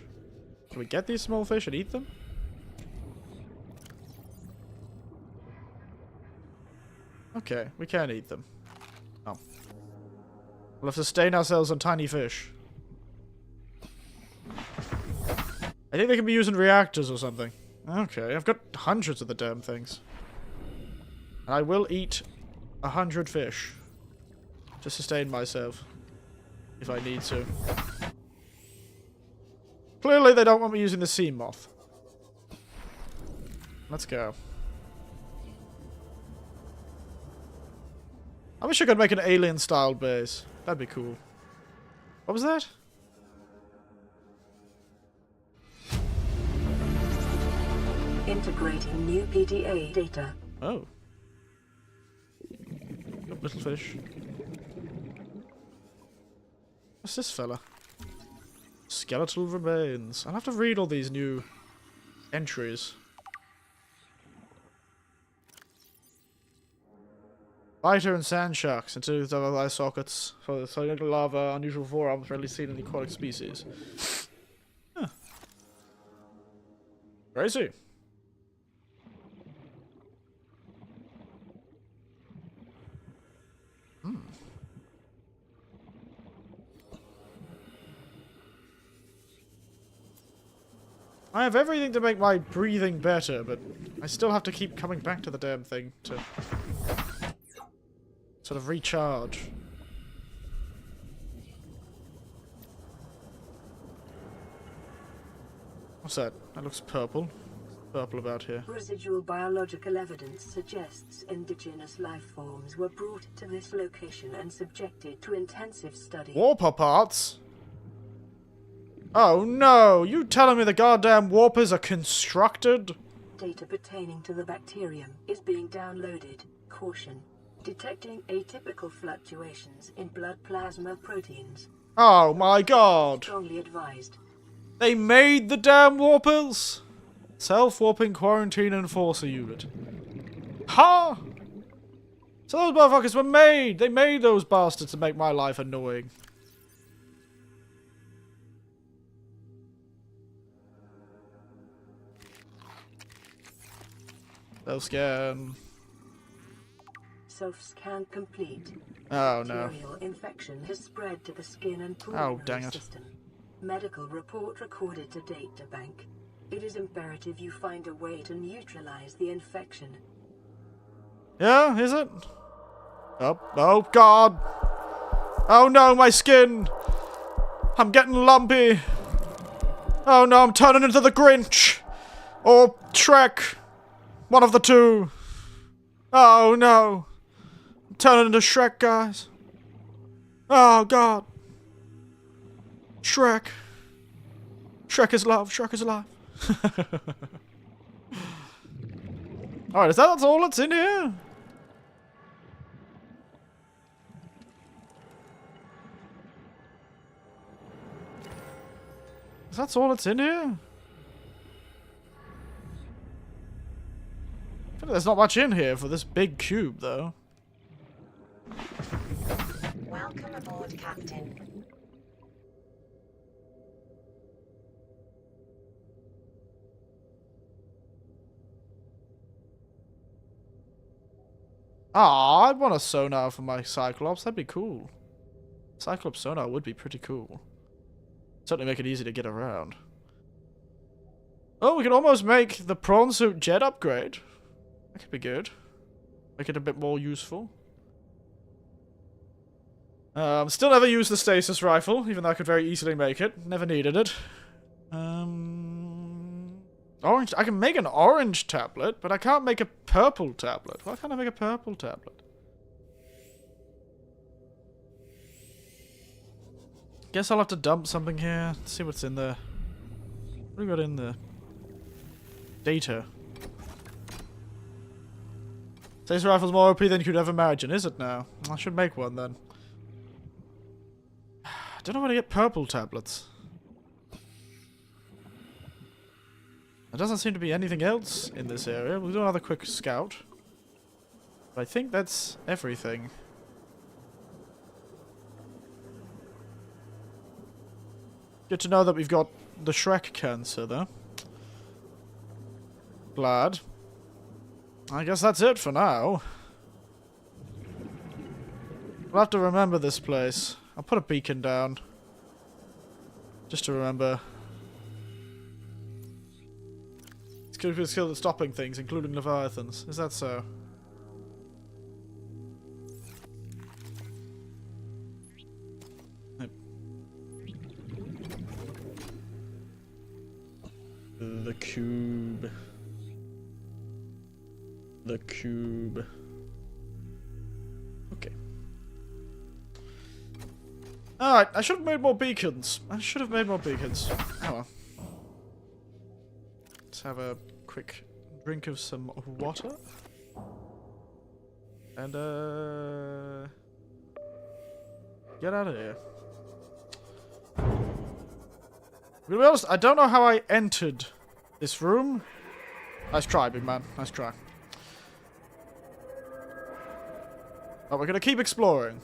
Can we get these small fish and eat them? Okay, we can eat them. Oh. We'll have to sustain ourselves on tiny fish. I think they can be used in reactors or something. Okay, I've got hundreds of the damn things. And I will eat 100 fish. To sustain myself. If I need to. Clearly they don't want me using the sea moth. Let's go. I wish I could make an alien-style base. That'd be cool. What was that? Integrating new PDA data. Oh. Little fish. What's this fella? Skeletal remains. I'll have to read all these new entries. Biter and sand sharks into the eye sockets for the solid lava, unusual forearms rarely seen in aquatic species. Huh. Crazy. I have everything to make my breathing better, but I still have to keep coming back to the damn thing to sort of recharge. What's that? That looks purple. Purple about here. Residual biological evidence suggests indigenous life forms were brought to this location and subjected to intensive study. Warper parts? Oh no! You telling me the goddamn warpers are constructed? Data pertaining to the bacterium is being downloaded. Caution. Detecting atypical fluctuations in blood plasma proteins. Oh my god! Strongly advised. They made the damn warpers? Self-warping quarantine enforcer unit. Ha! So those motherfuckers were made! They made those bastards to make my life annoying. Self-scan. Self-scan complete. Oh no. Bacterial infection has spread to the skin and Oh, pulmonary dang it. system. Medical report recorded to data bank. It is imperative you find a way to neutralize the infection. Yeah, is it? Oh god! Oh no, my skin! I'm getting lumpy! Oh no, I'm turning into the Grinch! Or Shrek! One of the two! Oh no! I'm turning into Shrek, guys! Oh god! Shrek! Shrek is love, Shrek is alive! Alright, is that all that's in here? Is that all that's in here? I feel like there's not much in here for this big cube, though. Welcome aboard, Captain. Ah, I'd want a sonar for my Cyclops. That'd be cool. Cyclops sonar would be pretty cool. Certainly make it easy to get around. Oh, we can almost make the prawn suit jet upgrade. That could be good. Make it a bit more useful. Still never used the stasis rifle, even though I could very easily make it. Never needed it. Orange. I can make an orange tablet, but I can't make a purple tablet. Why can't I make a purple tablet? Guess I'll have to dump something here. Let's see what's in there. What do we got in there? Data. This rifle's more OP than you could ever imagine, is it now? I should make one then. I don't know where to get purple tablets. There doesn't seem to be anything else in this area. We'll do another quick scout. But I think that's everything. Good to know that we've got the Shrek cancer, though. Glad. I guess that's it for now. We'll have to remember this place. I'll put a beacon down. Just to remember. It's good for skilled at stopping things, including leviathans. Is that so? The cube. The cube. Okay. Alright, I should have made more beacons. Oh well. Let's have a quick drink of some water. And, get out of here. To be honest, I don't know how I entered this room. Nice try, big man. Nice try. But we're gonna keep exploring.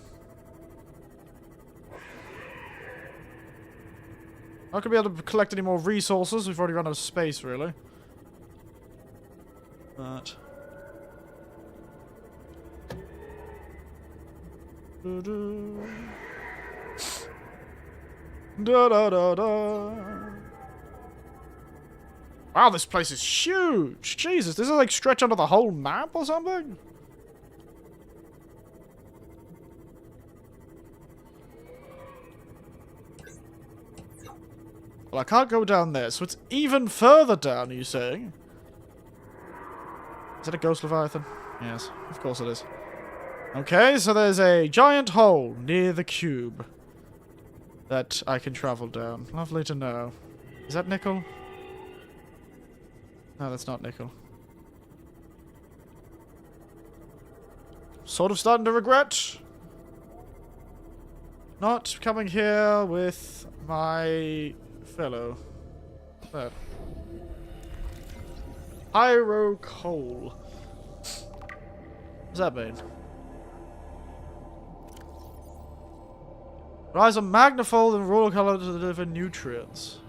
Not gonna be able to collect any more resources. We've already run out of space, really. But... Da da da da. Wow, this place is huge. Jesus, does it like stretch onto the whole map or something? Well, I can't go down there, so it's even further down, are you saying? Is it a ghost leviathan? Yes, of course it is. Okay, so there's a giant hole near the cube that I can travel down. Lovely to know. Is that nickel? No, that's not nickel. Sort of starting to regret not coming here with my fellow. That. Pyro coal. What does that mean? Rise a magnifold and roller color to deliver nutrients.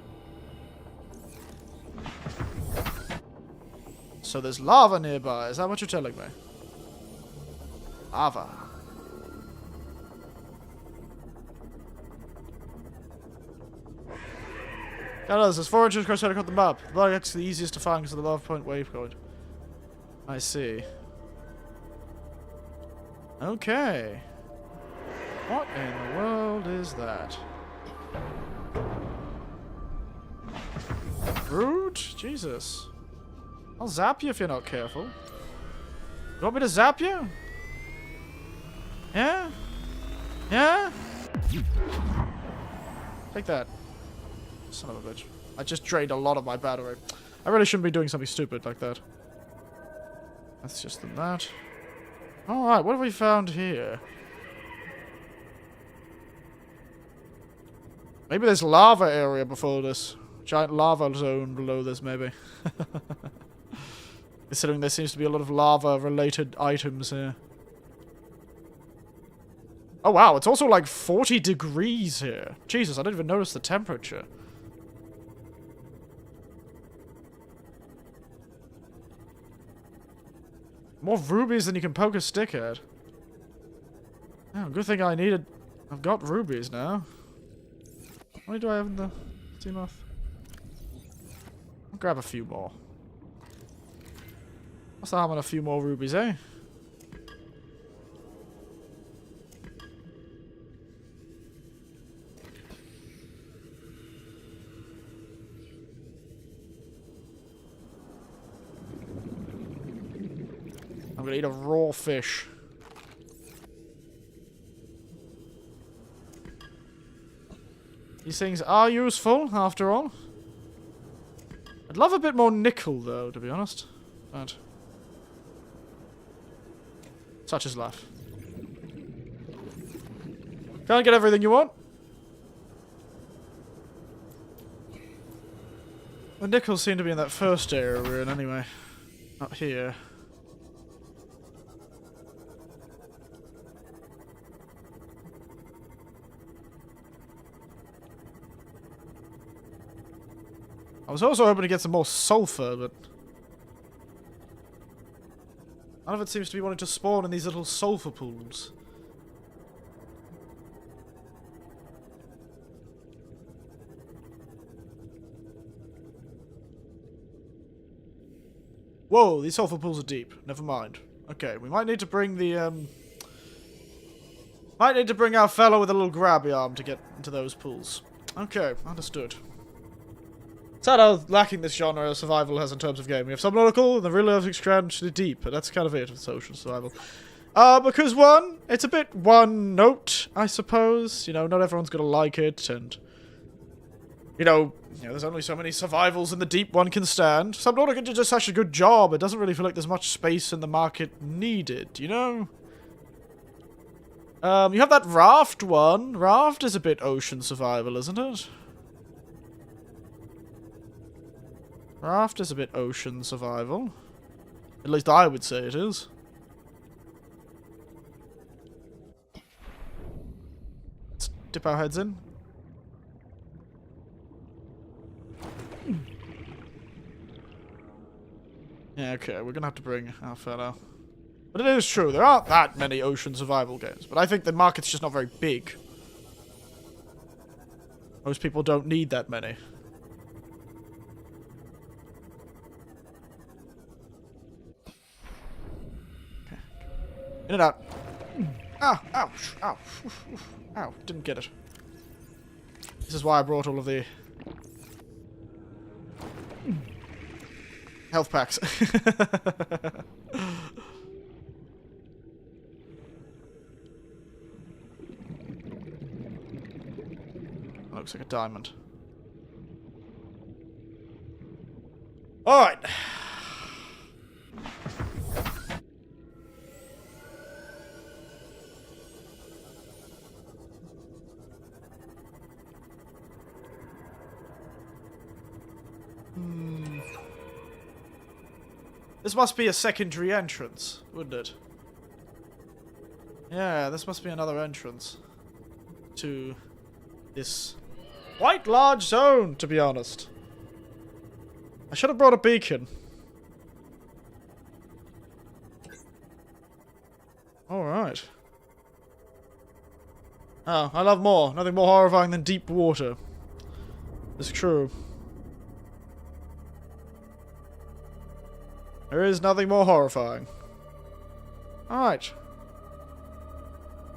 So there's lava nearby. Is that what you're telling me? Lava. Guys, there's 4 inches across the map. The block X is the easiest to find because of the lava point waypoint. I see. Okay. What in the world is that? Rude? Jesus. I'll zap you if you're not careful. You want me to zap you? Yeah? Yeah? Take that. Son of a bitch. I just drained a lot of my battery. I really shouldn't be doing something stupid like that. That's just that. Alright, what have we found here? Maybe there's lava area before this. Giant lava zone below this, maybe. Considering there seems to be a lot of lava-related items here. Oh wow, it's also like 40 degrees here. Jesus, I didn't even notice the temperature. More rubies than you can poke a stick at. Oh, good thing I needed... I've got rubies now. How many do I have in the team off? I'll grab a few more. What's the harm in a few more rubies, eh? I'm gonna eat a raw fish. These things are useful, after all. I'd love a bit more nickel, though, to be honest. But such is life. Can't get everything you want. The nickels seem to be in that first area we're in anyway. Not here. I was also hoping to get some more sulfur, but none of it seems to be wanting to spawn in these little sulfur pools. Whoa, these sulfur pools are deep. Never mind. Okay, we might need to bring the, might need to bring our fellow with a little grabby arm to get into those pools. Okay, understood. Sad how lacking this genre survival has in terms of game. We have Subnautical and the real Earth extremely deep, but that's kind of it with social survival. Because one, it's a bit one note, I suppose. You know, not everyone's gonna like it, and you know, there's only so many survivals in the deep one can stand. Subnautica did just such a good job. It doesn't really feel like there's much space in the market needed, you know? You have that raft one. Raft is a bit ocean survival, isn't it? Raft is a bit ocean survival. At least I would say it is. Let's dip our heads in. Yeah, okay, we're gonna have to bring our fellow. But it is true, there aren't that many ocean survival games. But I think the market's just not very big. Most people don't need that many. Okay. In and out. Ow, ouch, ow, ow, didn't get it. This is why I brought all of the health packs. Looks like a diamond. Alright. This must be a secondary entrance, wouldn't it? Yeah, this must be another entrance to this quite large zone, to be honest. I should have brought a beacon. Alright. Oh, I love more. Nothing more horrifying than deep water. It's true. There is nothing more horrifying. Alright.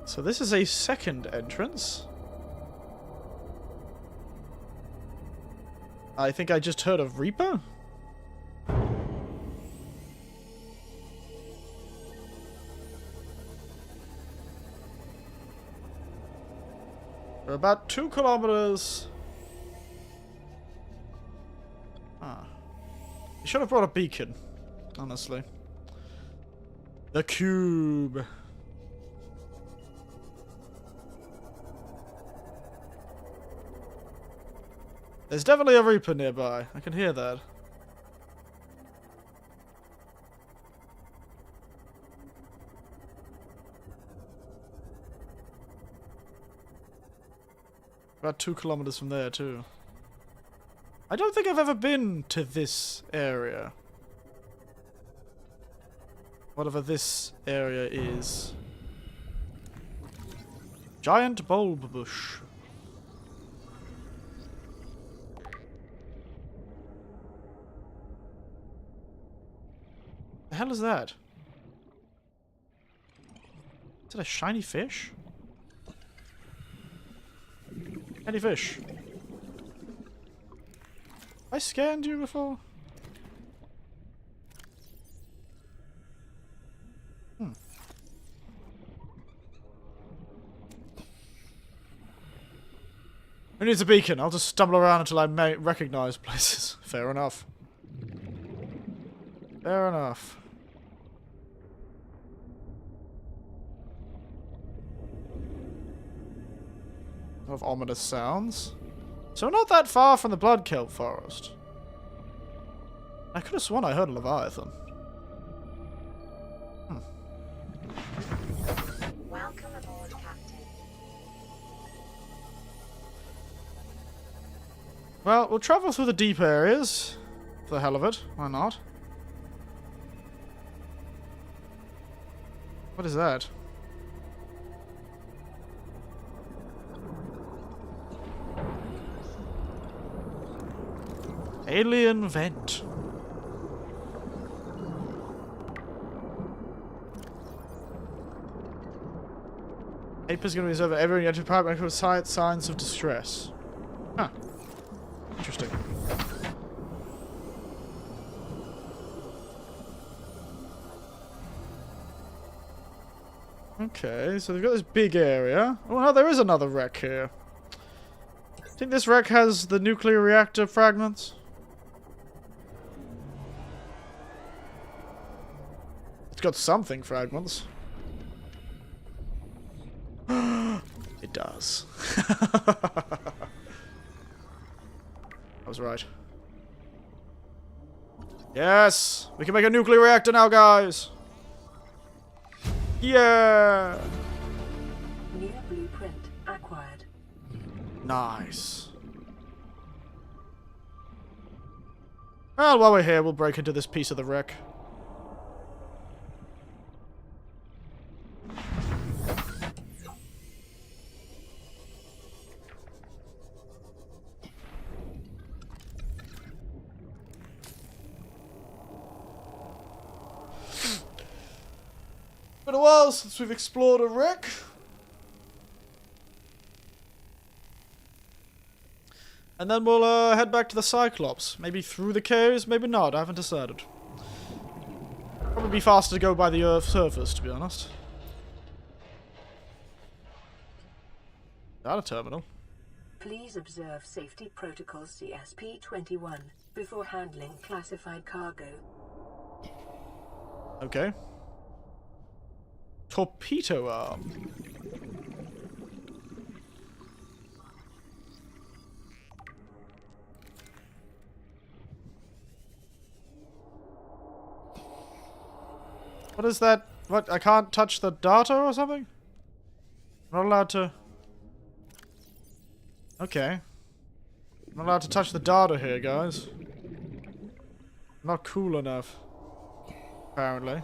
So this is a second entrance. I think I just heard of Reaper? We're about 2 kilometers. Ah. You should have brought a beacon. Honestly. The cube. There's definitely a Reaper nearby. I can hear that. About 2 kilometers from there, too. I don't think I've ever been to this area. Whatever this area is. Giant bulb bush. The hell is that? Is it a shiny fish? Shiny fish. I scanned you before? Who needs a beacon? I'll just stumble around until I recognize places. Fair enough. Fair enough. Of ominous sounds. So not that far from the Blood Kelp Forest. I could have sworn I heard a Leviathan. Welcome aboard, Captain. Well, we'll travel through the deep areas. For the hell of it. Why not? What is that? Alien vent. Paper's going to be reserved for every department with signs of distress. Huh. Interesting. Okay, so they've got this big area. Oh no, there is another wreck here. Think this wreck has the nuclear reactor fragments? It's got something fragments. It does. I was right. Yes! We can make a nuclear reactor now, guys! Yeah! New blueprint acquired. Nice. Well, while we're here, we'll break into this piece of the wreck. Been a while since we've explored a wreck. And then we'll head back to the Cyclops. Maybe through the caves, maybe not. I haven't decided. Probably be faster to go by the Earth's surface, to be honest. Data terminal. Please observe safety protocol CSP-21 before handling classified cargo. Okay. Torpedo arm. What is that? What? I can't touch the data or something? I'm not allowed to... Okay. I'm not allowed to touch the data here, guys. I'm not cool enough. Apparently.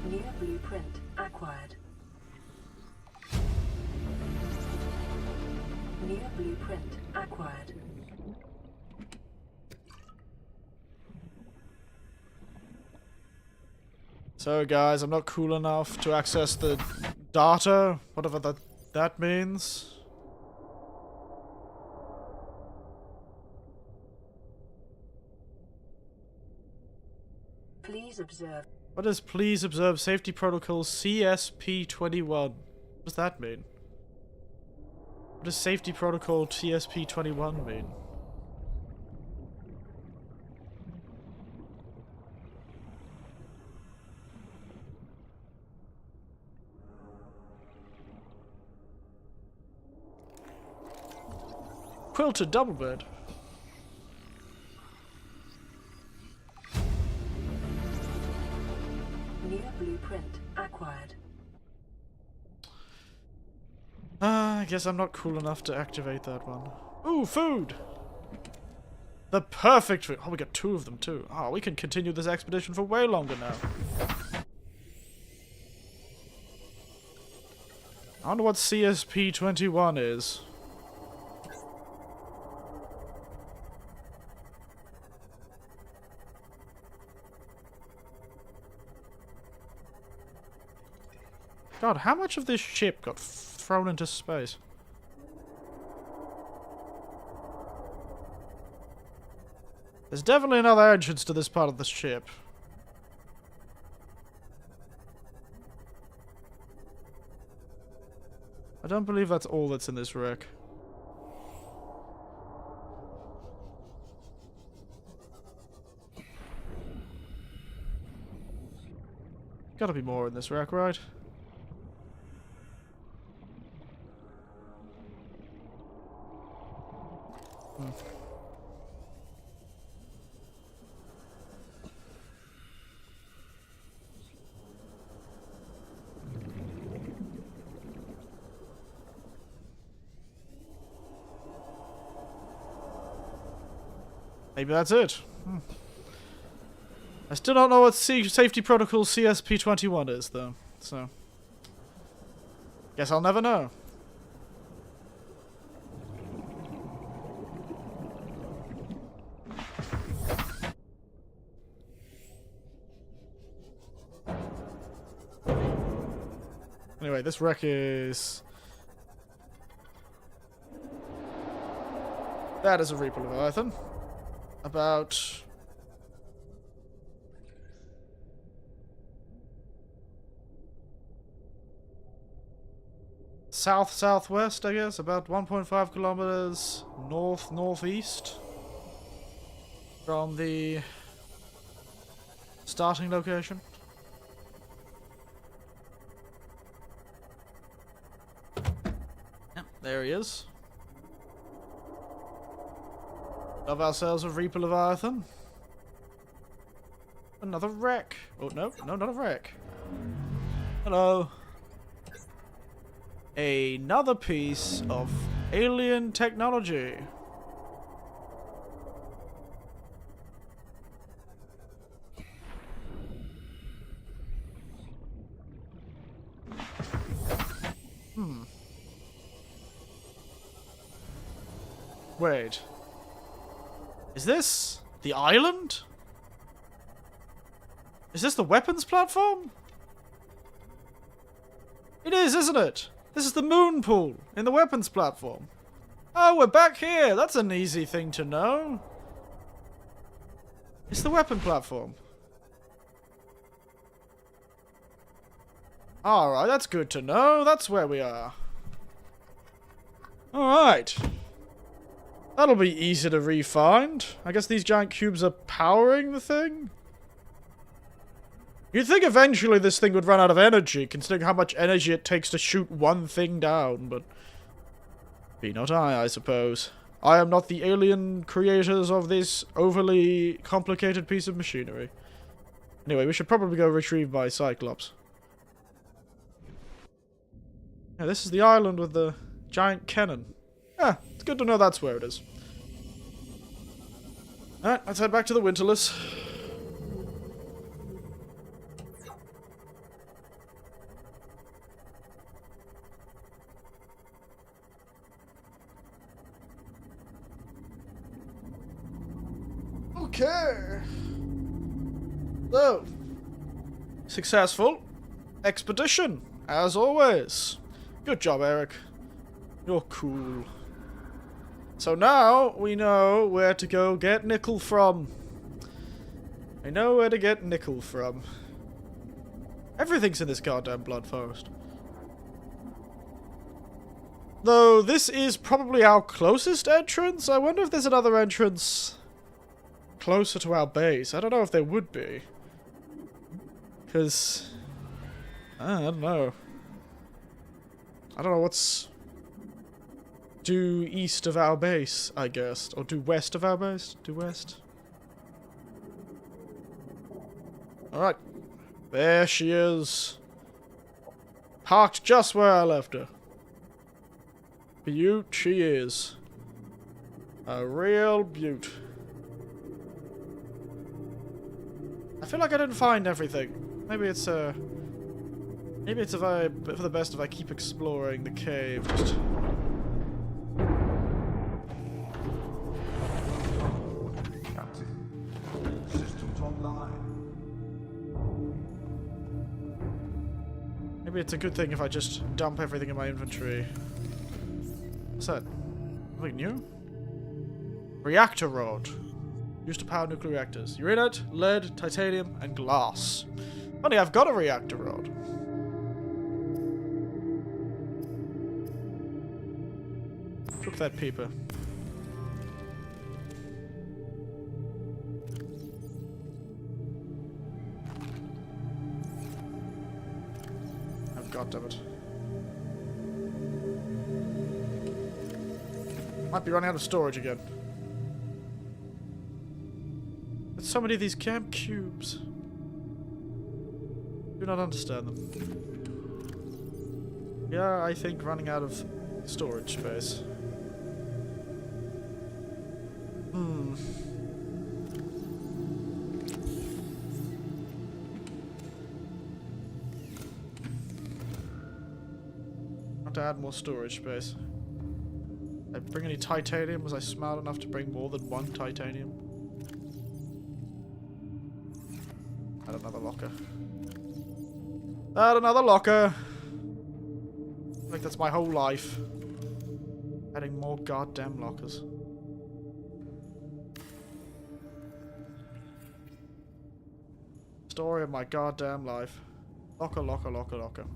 New blueprint acquired. New blueprint acquired. So guys, I'm not cool enough to access the data, whatever that means. Please observe. What does please observe safety protocol CSP-21? What does that mean? What does safety protocol CSP-21 mean? Quilted double bed. New blueprint acquired. I guess I'm not cool enough to activate that one. Ooh, food! The perfect food. Oh, we got 2 of them too. Oh, we can continue this expedition for way longer now. I wonder what CSP-21 is. God, how much of this ship got thrown into space? There's definitely another entrance to this part of the ship. I don't believe that's all that's in this wreck. Gotta be more in this wreck, right? Maybe that's it. I still don't know what safety protocol CSP-21 is, though. So, guess I'll never know. Anyway, this wreck is... That is a Reaper Leviathan. About... south-southwest, I guess. About 1.5 kilometers north-northeast from the starting location. Yep, there he is. Of ourselves a Reaper Leviathan. Another wreck. Oh, no, not a wreck. Hello. Another piece of alien technology. Wait. Is this the island? Is this the weapons platform? It is, isn't it? This is the moon pool in the weapons platform. Oh, we're back here. That's an easy thing to know. It's the weapon platform. Alright, that's good to know. That's where we are. Alright. That'll be easy to re-find. I guess these giant cubes are powering the thing? You'd think eventually this thing would run out of energy, considering how much energy it takes to shoot one thing down, but... Be not I suppose. I am not the alien creators of this overly complicated piece of machinery. Anyway, we should probably go retrieve my Cyclops. Yeah, this is the island with the giant cannon. Yeah, it's good to know that's where it is. Alright, let's head back to the Winterless. Okay. So, successful expedition, as always. Good job, Eric. You're cool. So now we know where to go get nickel from. I know where to get nickel from. Everything's in this goddamn blood forest. Though this is probably our closest entrance. I wonder if there's another entrance closer to our base. I don't know if there would be. Because... I don't know. I don't know what's due east of our base, I guess. Or due west of our base? Due west? Alright. There she is. Parked just where I left her. Beaut she is. A real beaut. I feel like I didn't find everything. Maybe it's for the best if I keep exploring the cave. Just... Captain, systems online. Maybe it's a good thing if I just dump everything in my inventory. What's that? Something new? Reactor rod. Used to power nuclear reactors. Uranite, lead, titanium, and glass. Funny, I've got a reactor rod. Took that peeper. Oh, goddammit. Might be running out of storage again. so many of these camp cubes? Do not understand them. Yeah, I think running out of storage space. To add more storage space. Did I bring any titanium? Was I smart enough to bring more than one titanium? Add another locker. Add another locker! I think that's my whole life. Adding more goddamn lockers. Story of my goddamn life. Locker, locker, locker, locker.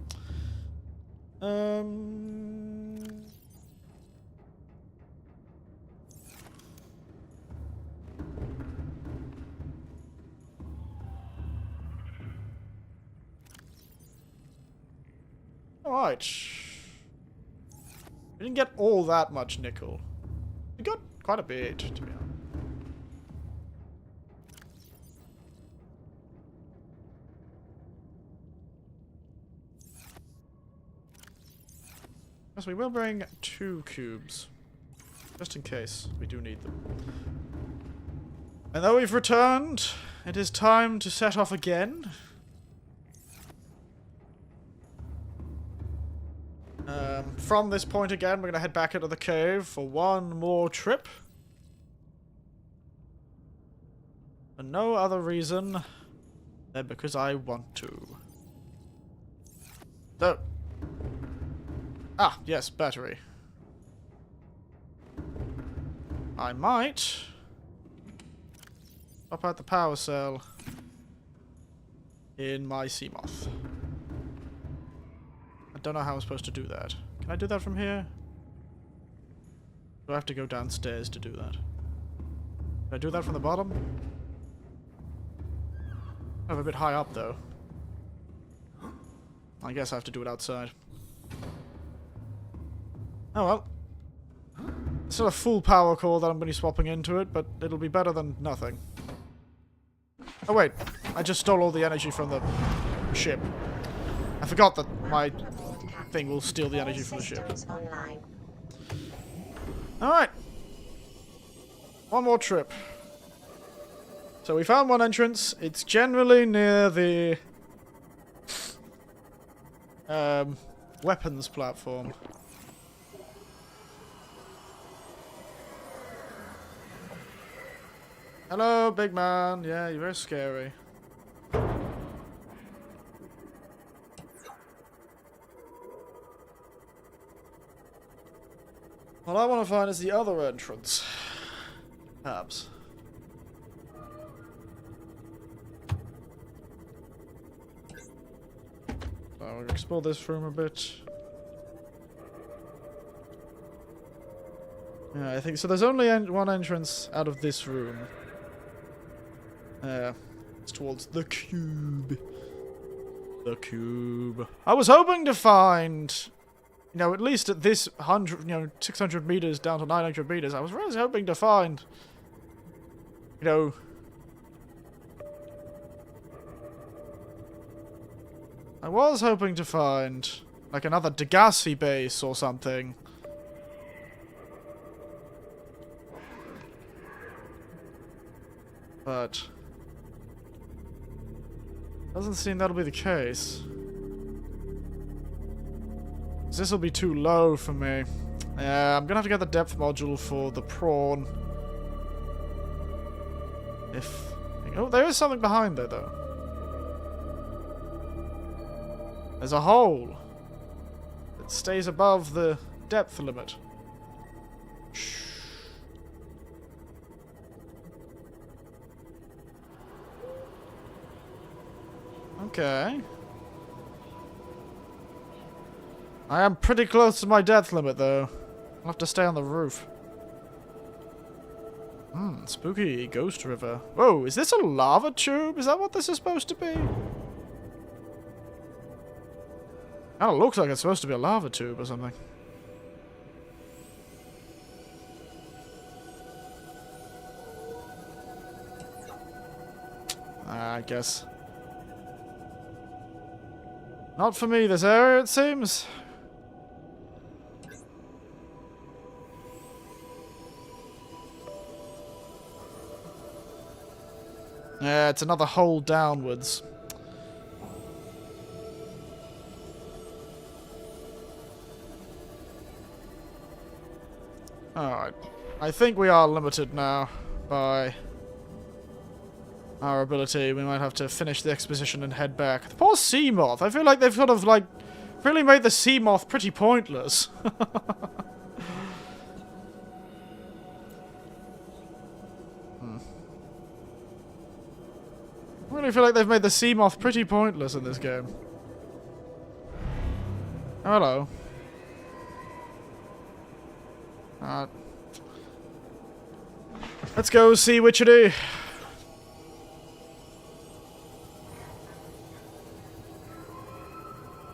Alright. We didn't get all that much nickel. We got quite a bit, to be honest. Yes, we will bring 2 cubes. Just in case we do need them. And though we've returned, it is time to set off again. From this point again, we're going to head back into the cave for one more trip. For no other reason than because I want to. So... Ah, yes, battery. I might pop out the power cell in my Seamoth. I don't know how I'm supposed to do that. Can I do that from here? Do I have to go downstairs to do that? Can I do that from the bottom? I'm a bit high up, though. I guess I have to do it outside. Oh well. It's not a full power core that I'm going to be swapping into it, but it'll be better than nothing. Oh wait, I just stole all the energy from the ship. I forgot that my thing will steal the energy from the ship. Alright. One more trip. So we found one entrance. It's generally near the weapons platform. Hello, big man. Yeah, you're very scary. What I want to find is the other entrance. Perhaps. So we'll explore this room a bit. Yeah, I think so. There's only one entrance out of this room. It's towards the cube. The cube. I was hoping to find, you know, at least at this 600 meters down to 900 meters, I was really hoping to find, you know, I was hoping to find, like, another Degassi base or something. But doesn't seem that'll be the case. This will be too low for me. Yeah, I'm gonna have to get the depth module for the prawn. Oh, there is something behind there, though. There's a hole that stays above the depth limit. Shh. Okay. I am pretty close to my depth limit, though. I'll have to stay on the roof. Spooky ghost river. Whoa, is this a lava tube? Is that what this is supposed to be? Kinda looks like it's supposed to be a lava tube or something. guess. Not for me, this area, it seems. Yeah, it's another hole downwards. Alright. I think we are limited now by our ability. We might have to finish the exposition and head back. The poor sea moth. I feel like they've sort of, like, really made the sea moth pretty pointless. I really feel like they've made the sea moth pretty pointless in this game. Hello. Let's go see Witchery.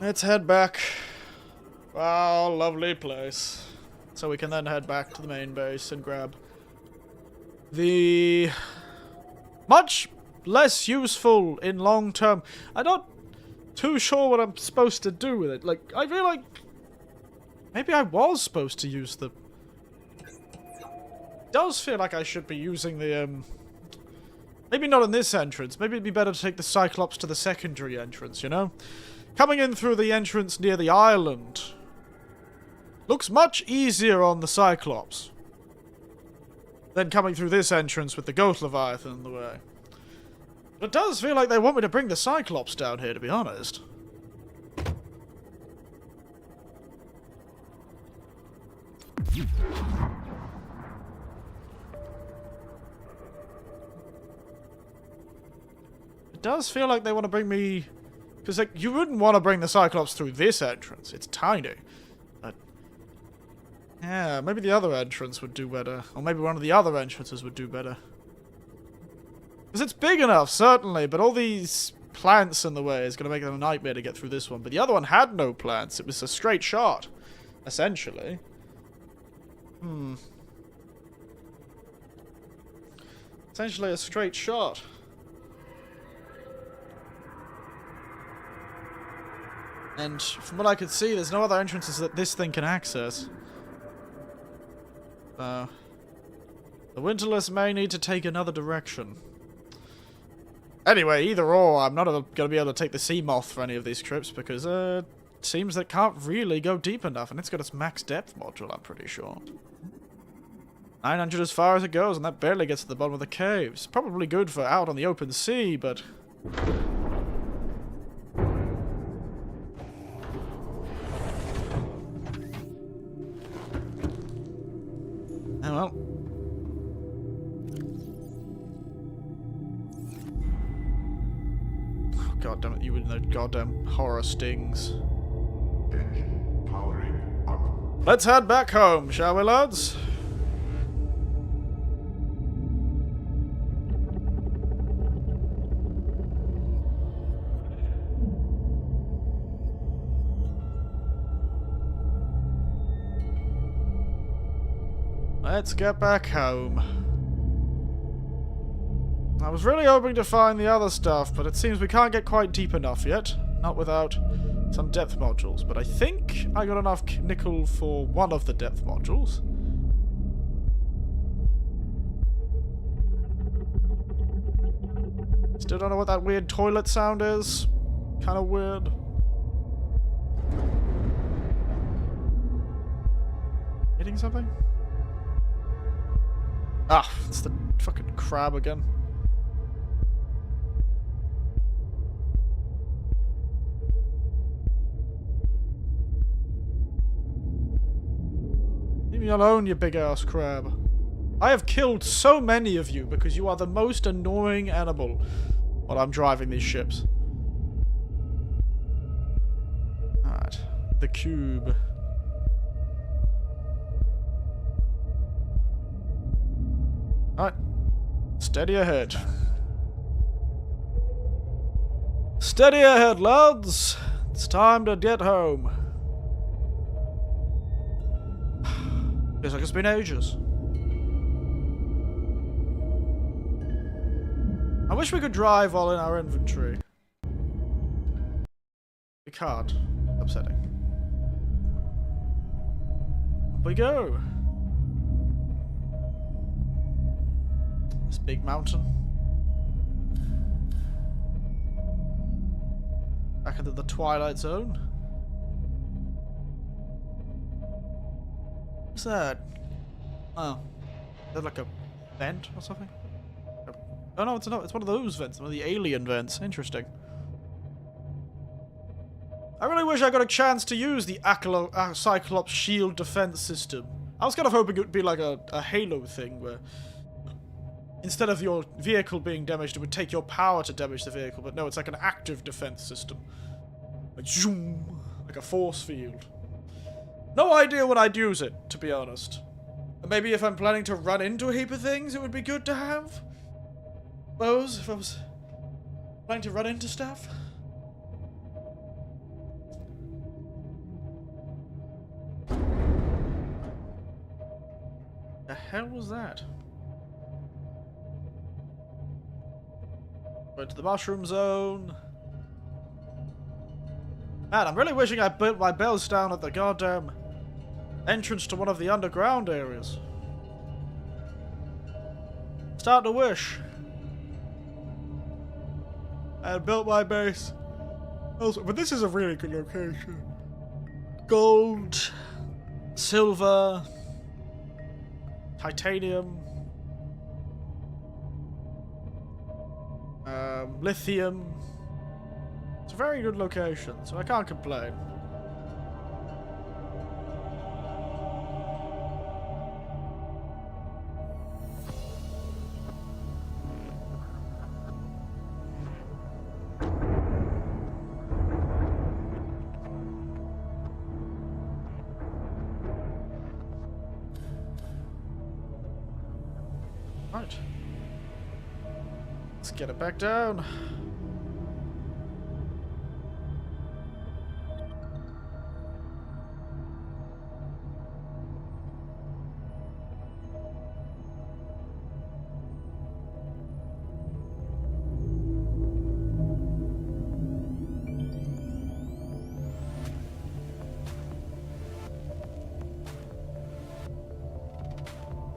Let's head back. Wow, lovely place. So we can then head back to the main base and grab the much less useful in long term. I'm not too sure what I'm supposed to do with it. Like, I feel like maybe I was supposed to use the... Does feel like I should be using the, maybe not in this entrance. Maybe it'd be better to take the Cyclops to the secondary entrance, you know? Coming in through the entrance near the island looks much easier on the Cyclops than coming through this entrance with the Ghost Leviathan in the way. But it does feel like they want me to bring the Cyclops down here, to be honest. It does feel like they want to bring me... Because, like, you wouldn't want to bring the Cyclops through this entrance. It's tiny. But... yeah, maybe the other entrance would do better. Or maybe one of the other entrances would do better. Because it's big enough, certainly, but all these plants in the way is going to make it a nightmare to get through this one. But the other one had no plants. It was a straight shot, essentially. Essentially a straight shot. And from what I could see, there's no other entrances that this thing can access. The Winterless may need to take another direction. Anyway, either or, I'm not going to be able to take the Sea Moth for any of these trips because it seems that it can't really go deep enough, and it's got its max depth module, I'm pretty sure. 900 as far as it goes, and that barely gets to the bottom of the caves. Probably good for out on the open sea, but... oh well. Oh, God damn it, you with the goddamn horror stings. Engine powering up. Let's head back home, shall we, lads? Let's get back home. I was really hoping to find the other stuff, but it seems we can't get quite deep enough yet. Not without some depth modules. But I think I got enough nickel for one of the depth modules. Still don't know what that weird toilet sound is. Kind of weird. Hitting something? Ah, it's the fucking crab again. Leave me alone, you big-ass crab. I have killed so many of you because you are the most annoying animal while I'm driving these ships. Alright. The cube. Alright. Steady ahead. Steady ahead, lads! It's time to get home. Feels like it's been ages. I wish we could drive while in our inventory. We can't. Upsetting. Up we go. This big mountain. Back into the Twilight Zone. What's that? Oh. Is that like a vent or something? Oh no, it's not. It's one of those vents. One of the alien vents. Interesting. I really wish I got a chance to use the Cyclops shield defense system. I was kind of hoping it would be like a Halo thing where instead of your vehicle being damaged, it would take your power to damage the vehicle. But no, it's like an active defense system. Like zoom, like a force field. No idea when I'd use it, to be honest. Maybe if I'm planning to run into a heap of things, it would be good to have. Suppose if I was planning to run into stuff. The hell was that? Go to the mushroom zone. Man, I'm really wishing I built my bells down at the goddamn entrance to one of the underground areas. Starting to wish I had built my base. Also, but this is a really good location. Gold, silver, titanium, lithium. It's a very good location, so I can't complain. Right. Let's get it back down.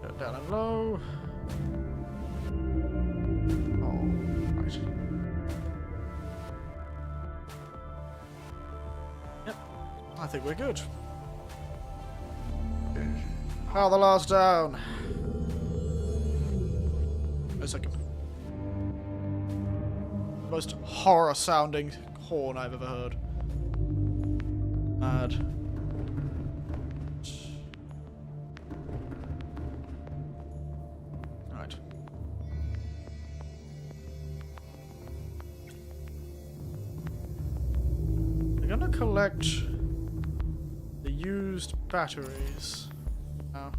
Go down and low. I think we're good. Oh, the last down. Wait a second. Most horror-sounding horn I've ever heard. Mad. Right. We're gonna collect the used batteries. Oh.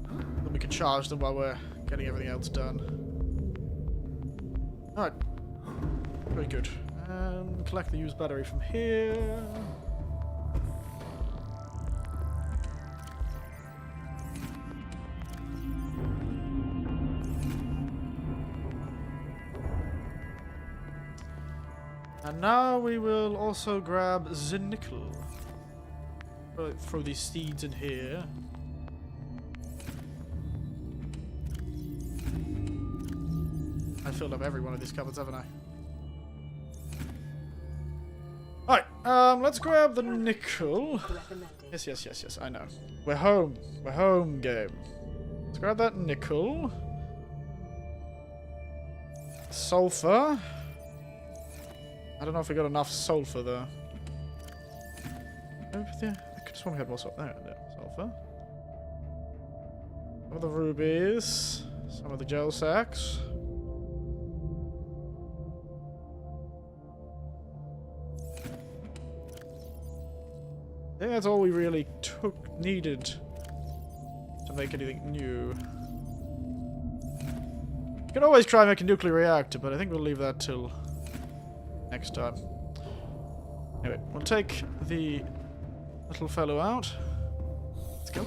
Then we can charge them while we're getting everything else done. Alright. Very good. And collect the used battery from here. And now we will also grab the nickel. Throw these seeds in here. I filled up every one of these cupboards, haven't I? Alright, let's grab the nickel. Yes, I know. We're home. We're home, game. Let's grab that nickel. Sulfur. I don't know if we got enough sulfur though. I could have sworn we had more sulfur. There, sulfur. Some of the rubies. Some of the gel sacks. I think that's all we really needed to make anything new. You can always try and make a nuclear reactor, but I think we'll leave that till next time. Anyway, we'll take the little fellow out. Let's go.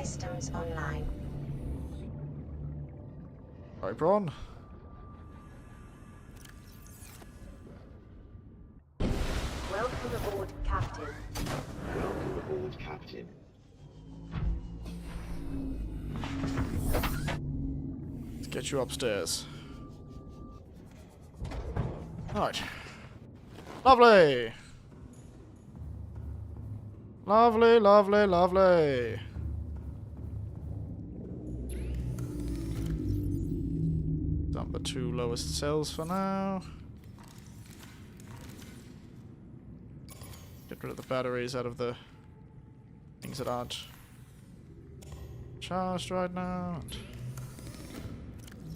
systems online. Sorry, prawn. Welcome aboard, Captain. Welcome aboard, Captain. Let's get you upstairs. Alright. Lovely! Lovely, lovely, lovely. Dump the 2 lowest cells for now. Get rid of the batteries out of the things that aren't charged right now. And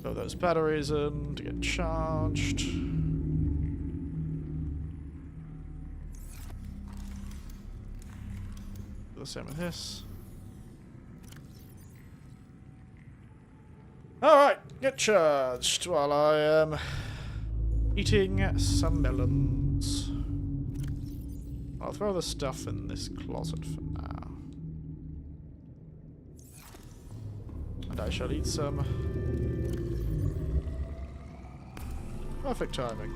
throw those batteries in to get charged. Do the same with this. Alright, get charged while I am eating some melons. I'll throw the stuff in this closet for now. And I shall eat some. Perfect timing.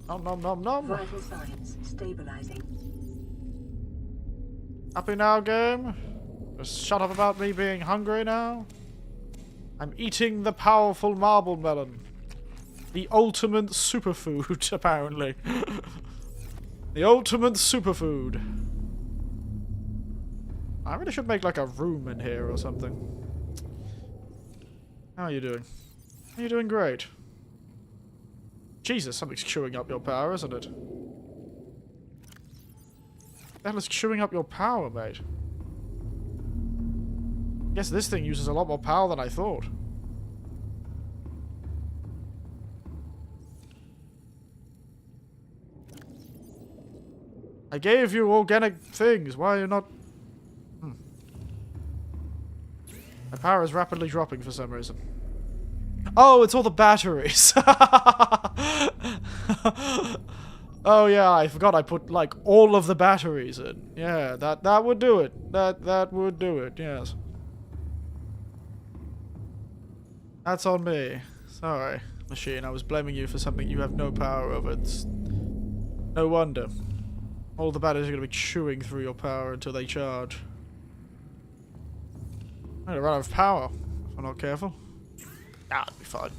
Nom nom nom nom. Vital signs stabilizing. Happy now, game? Just shut up about me being hungry now. I'm eating the powerful marble melon. The ultimate superfood, apparently. The ultimate superfood. I really should make like a room in here or something. How are you doing? Are you doing great? Jesus, something's chewing up your power, isn't it? The hell is chewing up your power, mate? Guess this thing uses a lot more power than I thought. I gave you organic things. Why are you not... My power is rapidly dropping for some reason. Oh, it's all the batteries. Oh yeah, I forgot I put like all of the batteries in. Yeah, that would do it. That would do it. Yes. That's on me. Sorry, machine. I was blaming you for something you have no power over. It's no wonder. All the batteries are going to be chewing through your power until they charge. I'm going to run out of power if I'm not careful. Ah, it'll be fine.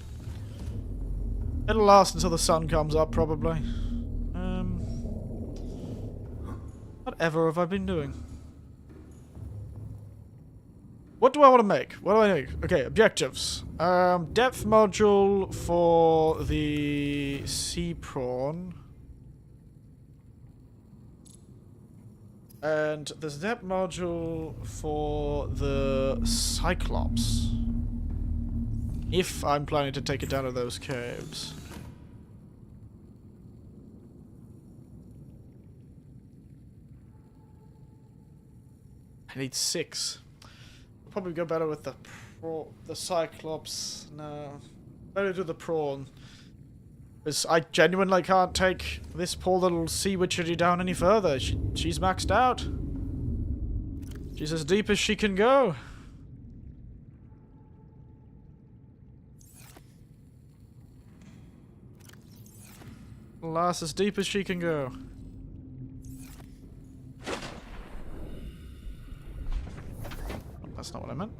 It'll last until the sun comes up, probably. Whatever have I been doing? What do I want to make? What do I make? Okay, objectives. Depth module for the sea prawn. And there's a depth module for the Cyclops. If I'm planning to take it down to those caves. I need 6. Probably go better with the Cyclops. No. Better do the prawn. Because I genuinely can't take this poor little sea witchery down any further. She's maxed out. She's as deep as she can go. Alas, as deep as she can go. That's not what I meant.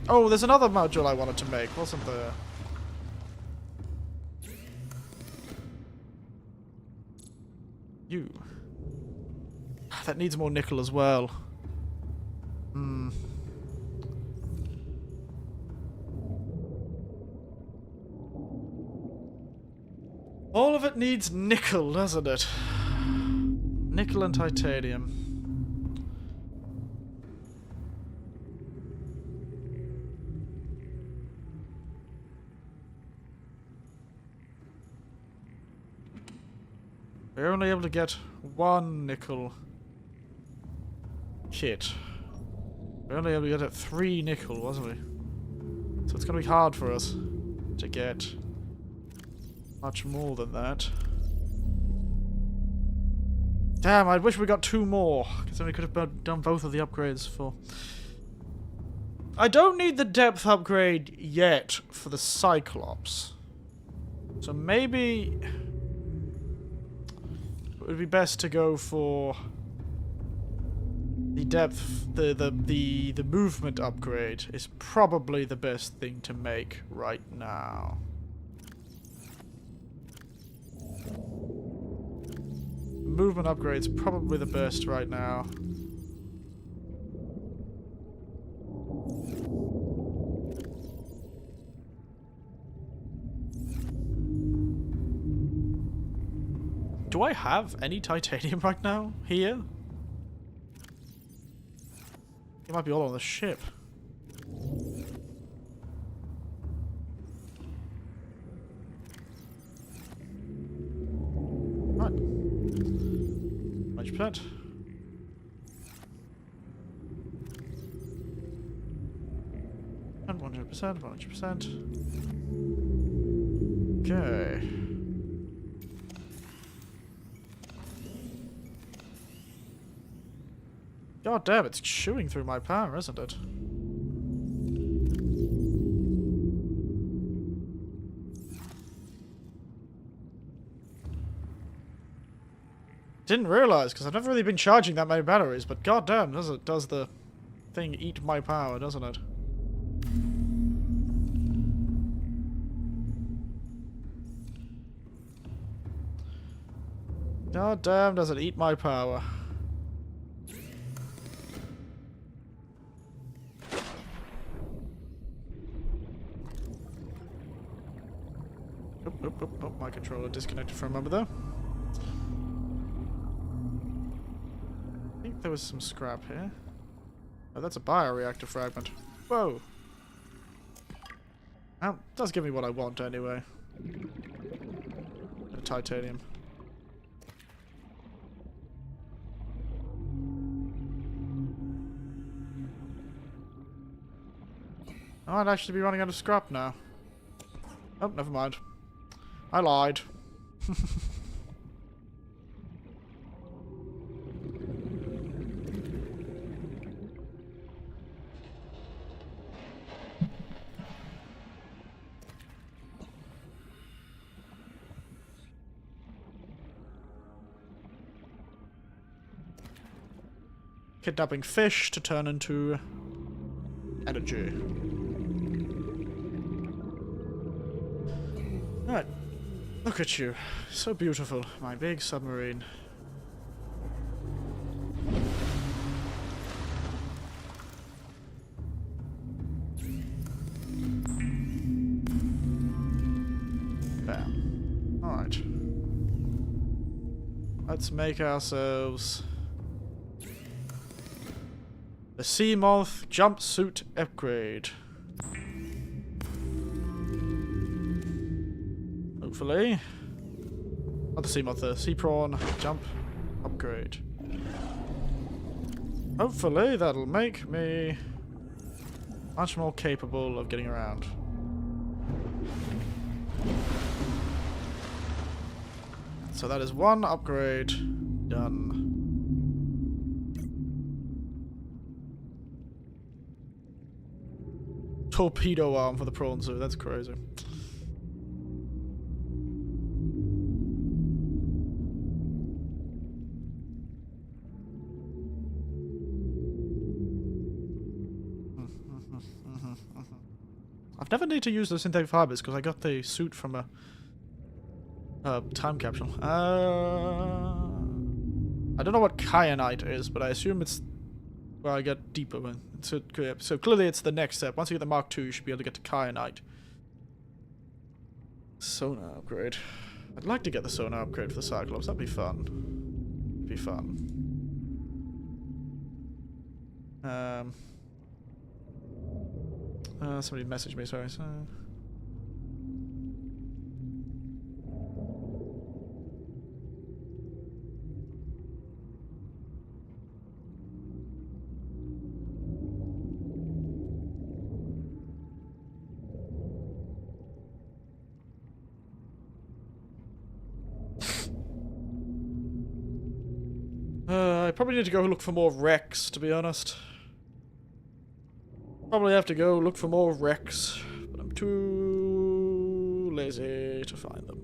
Oh, there's another module I wanted to make, wasn't there? You. That needs more nickel as well. Hmm. All of it needs nickel, doesn't it? Nickel and titanium. We're only able to get 1 nickel kit. We only able to get at 3 nickel, wasn't we? So it's gonna be hard for us to get much more than that. Damn, I wish we got 2 more, because then we could have done both of the upgrades for... I don't need the depth upgrade yet for the Cyclops. So maybe... it would be best to go for... the depth, the movement upgrade is probably the best thing to make right now. Movement upgrade's probably the best right now. Do I have any titanium right now? Here? It might be all on the ship. Right. 90%. And 100%, 100%. Okay. God damn, it's chewing through my power, isn't it? Didn't realize, because I've never really been charging that many batteries, but god damn, does the thing eat my power, doesn't it? God damn, does it eat my power. Oh, my controller disconnected for a moment there. I think there was some scrap here. Oh, that's a bioreactor fragment. Whoa! Well, does give me what I want anyway. Bit of titanium. I might actually be running out of scrap now. Oh, never mind. I lied. Kidnapping fish to turn into energy. Alright. Look at you. So beautiful. My big submarine. Bam. Alright. Let's make ourselves the Seamoth jumpsuit upgrade. Hopefully. Not the Seamoth, the Sea Prawn jump upgrade. Hopefully that'll make me much more capable of getting around. So that is 1 upgrade done. Torpedo arm for the prawn zoo, that's crazy. I've never needed to use the synthetic fibers because I got the suit from a time capsule. I don't know what kyanite is, but I assume it's where I get deeper. So clearly it's the next step. Once you get the Mark II, you should be able to get to kyanite. Sonar upgrade. I'd like to get the sonar upgrade for the Cyclops. That'd be fun. Be fun. Somebody messaged me, sorry. I probably need to go look for more wrecks, to be honest. Probably have to go look for more wrecks, but I'm too lazy to find them.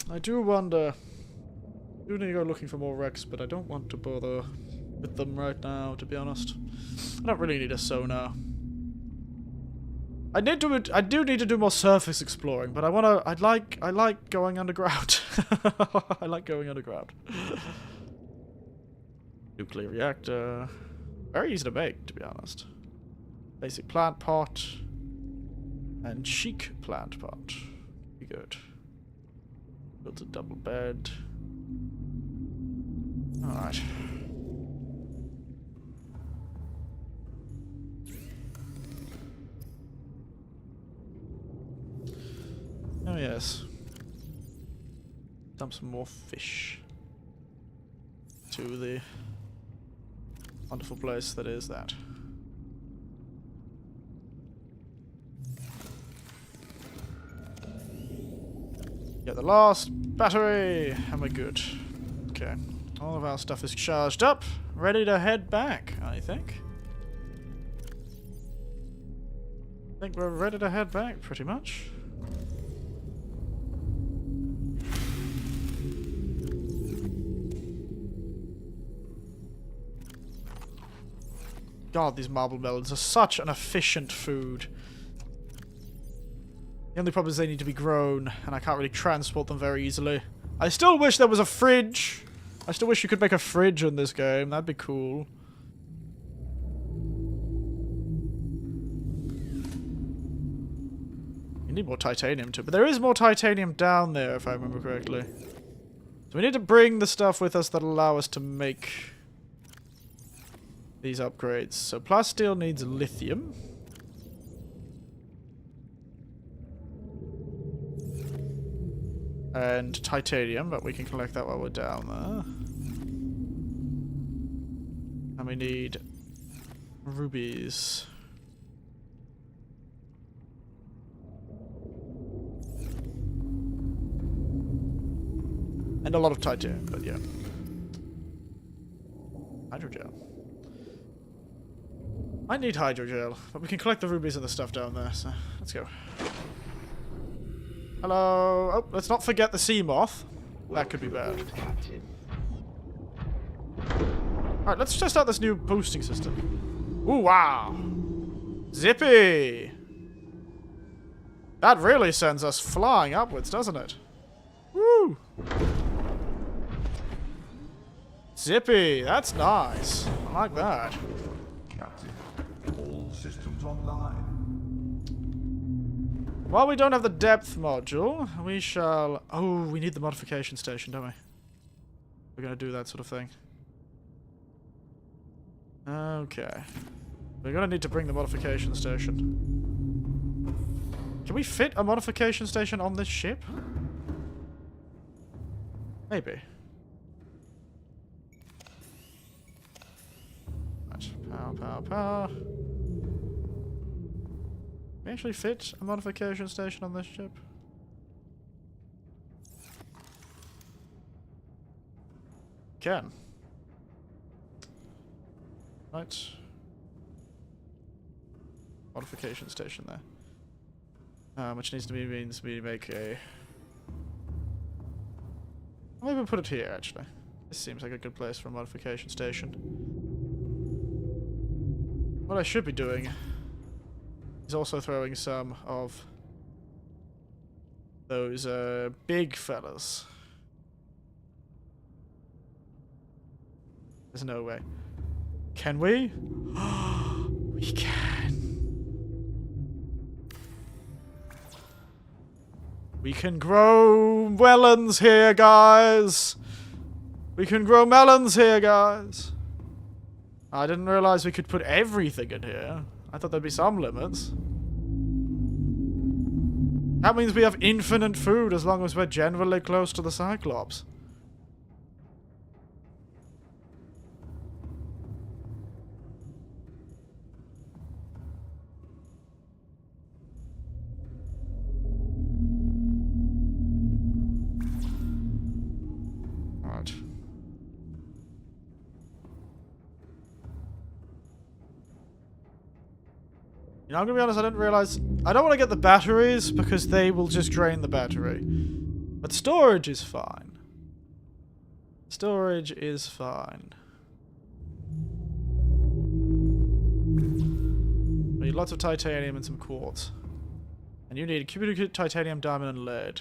I do wonder. I do need to go looking for more wrecks, but I don't want to bother with them right now, to be honest. I don't really need a sonar. I do need to do more surface exploring, but I like going underground. I like going underground. Nuclear reactor. Very easy to make, to be honest. Basic plant pot. And chic plant pot. Be good. Build a double bed. Alright. Oh yes. Dump some more fish to the wonderful place that is that. Get the last battery, and we're good. Okay, all of our stuff is charged up, ready to head back, I think. I think we're ready to head back, pretty much. God, these marble melons are such an efficient food. The only problem is they need to be grown, and I can't really transport them very easily. I still wish there was a fridge. I still wish you could make a fridge in this game. That'd be cool. You need more titanium too, but there is more titanium down there, if I remember correctly. So we need to bring the stuff with us that allow us to make these upgrades. So plasteel needs lithium. And titanium, but we can collect that while we're down there. And we need rubies. And a lot of titanium, but yeah. Hydrogel. I need hydrogel, but we can collect the rubies and the stuff down there, so let's go. Hello. Oh, let's not forget the sea moth. That could be bad. Captain. Alright, let's test out this new boosting system. Ooh, wow. Zippy. That really sends us flying upwards, doesn't it? Woo. Zippy. That's nice. I like that. Captain, all systems online. While we don't have the depth module, we shall... Oh, we need the modification station, don't we? We're going to do that sort of thing. Okay. We're going to need to bring the modification station. Can we fit a modification station on this ship? Maybe. Right. Power, power, power. Can we actually fit a modification station on this ship? Can. Right. Modification station there. Which needs to be means we make a... Maybe we'll put it here, actually. This seems like a good place for a modification station. What I should be doing is also throwing some of those big fellas. There's no way. Can we? We can. We can grow melons here, guys. We can grow melons here, guys. I didn't realize we could put everything in here. I thought there'd be some limits. That means we have infinite food as long as we're generally close to the Cyclops. You know, I'm gonna be honest, I didn't realize... I don't want to get the batteries because they will just drain the battery. But storage is fine. Storage is fine. We need lots of titanium and some quartz. And you need computer chip, titanium, diamond, and lead.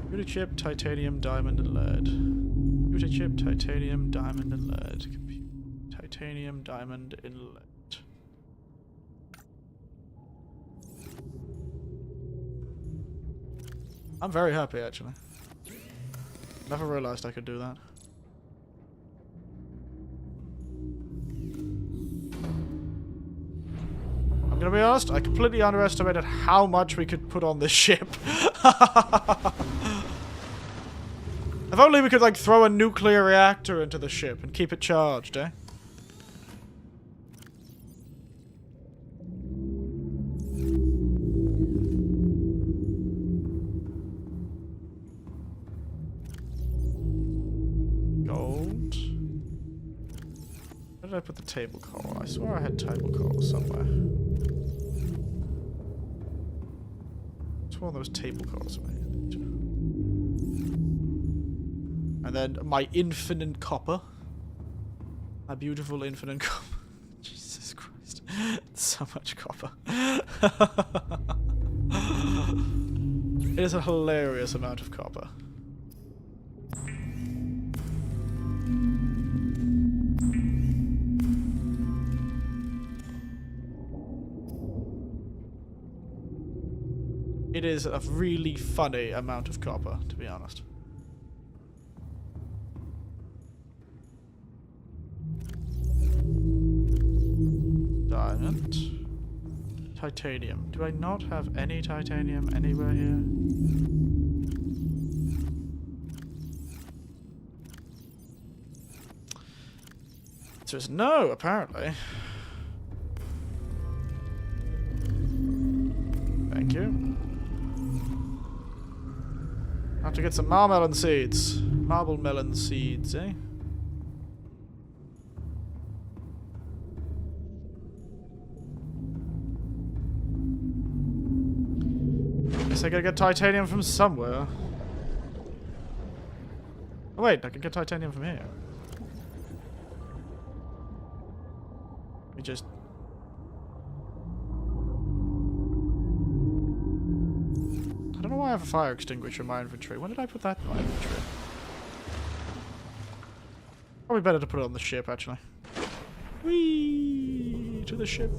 Computer chip, titanium, diamond, and lead. Computer chip, titanium, diamond, and lead. Titanium, diamond, and lead. I'm very happy, actually. Never realized I could do that. I'm gonna be honest, I completely underestimated how much we could put on this ship. If only we could, like, throw a nuclear reactor into the ship and keep it charged, eh? Gold. Where did I put the table coral? I swore I had table coral somewhere. It's one of those table corals. And then my infinite copper. My beautiful infinite copper. Jesus Christ. So much copper. It is a hilarious amount of copper. It is a really funny amount of copper, to be honest. Diamond. Titanium. Do I not have any titanium anywhere here? So it's no, apparently. Thank you. Have to get some marmelon seeds. Marble melon seeds, eh? Guess I gotta get titanium from somewhere. Oh wait, I can get titanium from here. Let me just... I don't know why I have a fire extinguisher in my inventory. When did I put that in my inventory? Probably better to put it on the ship, actually. Whee! To the ship.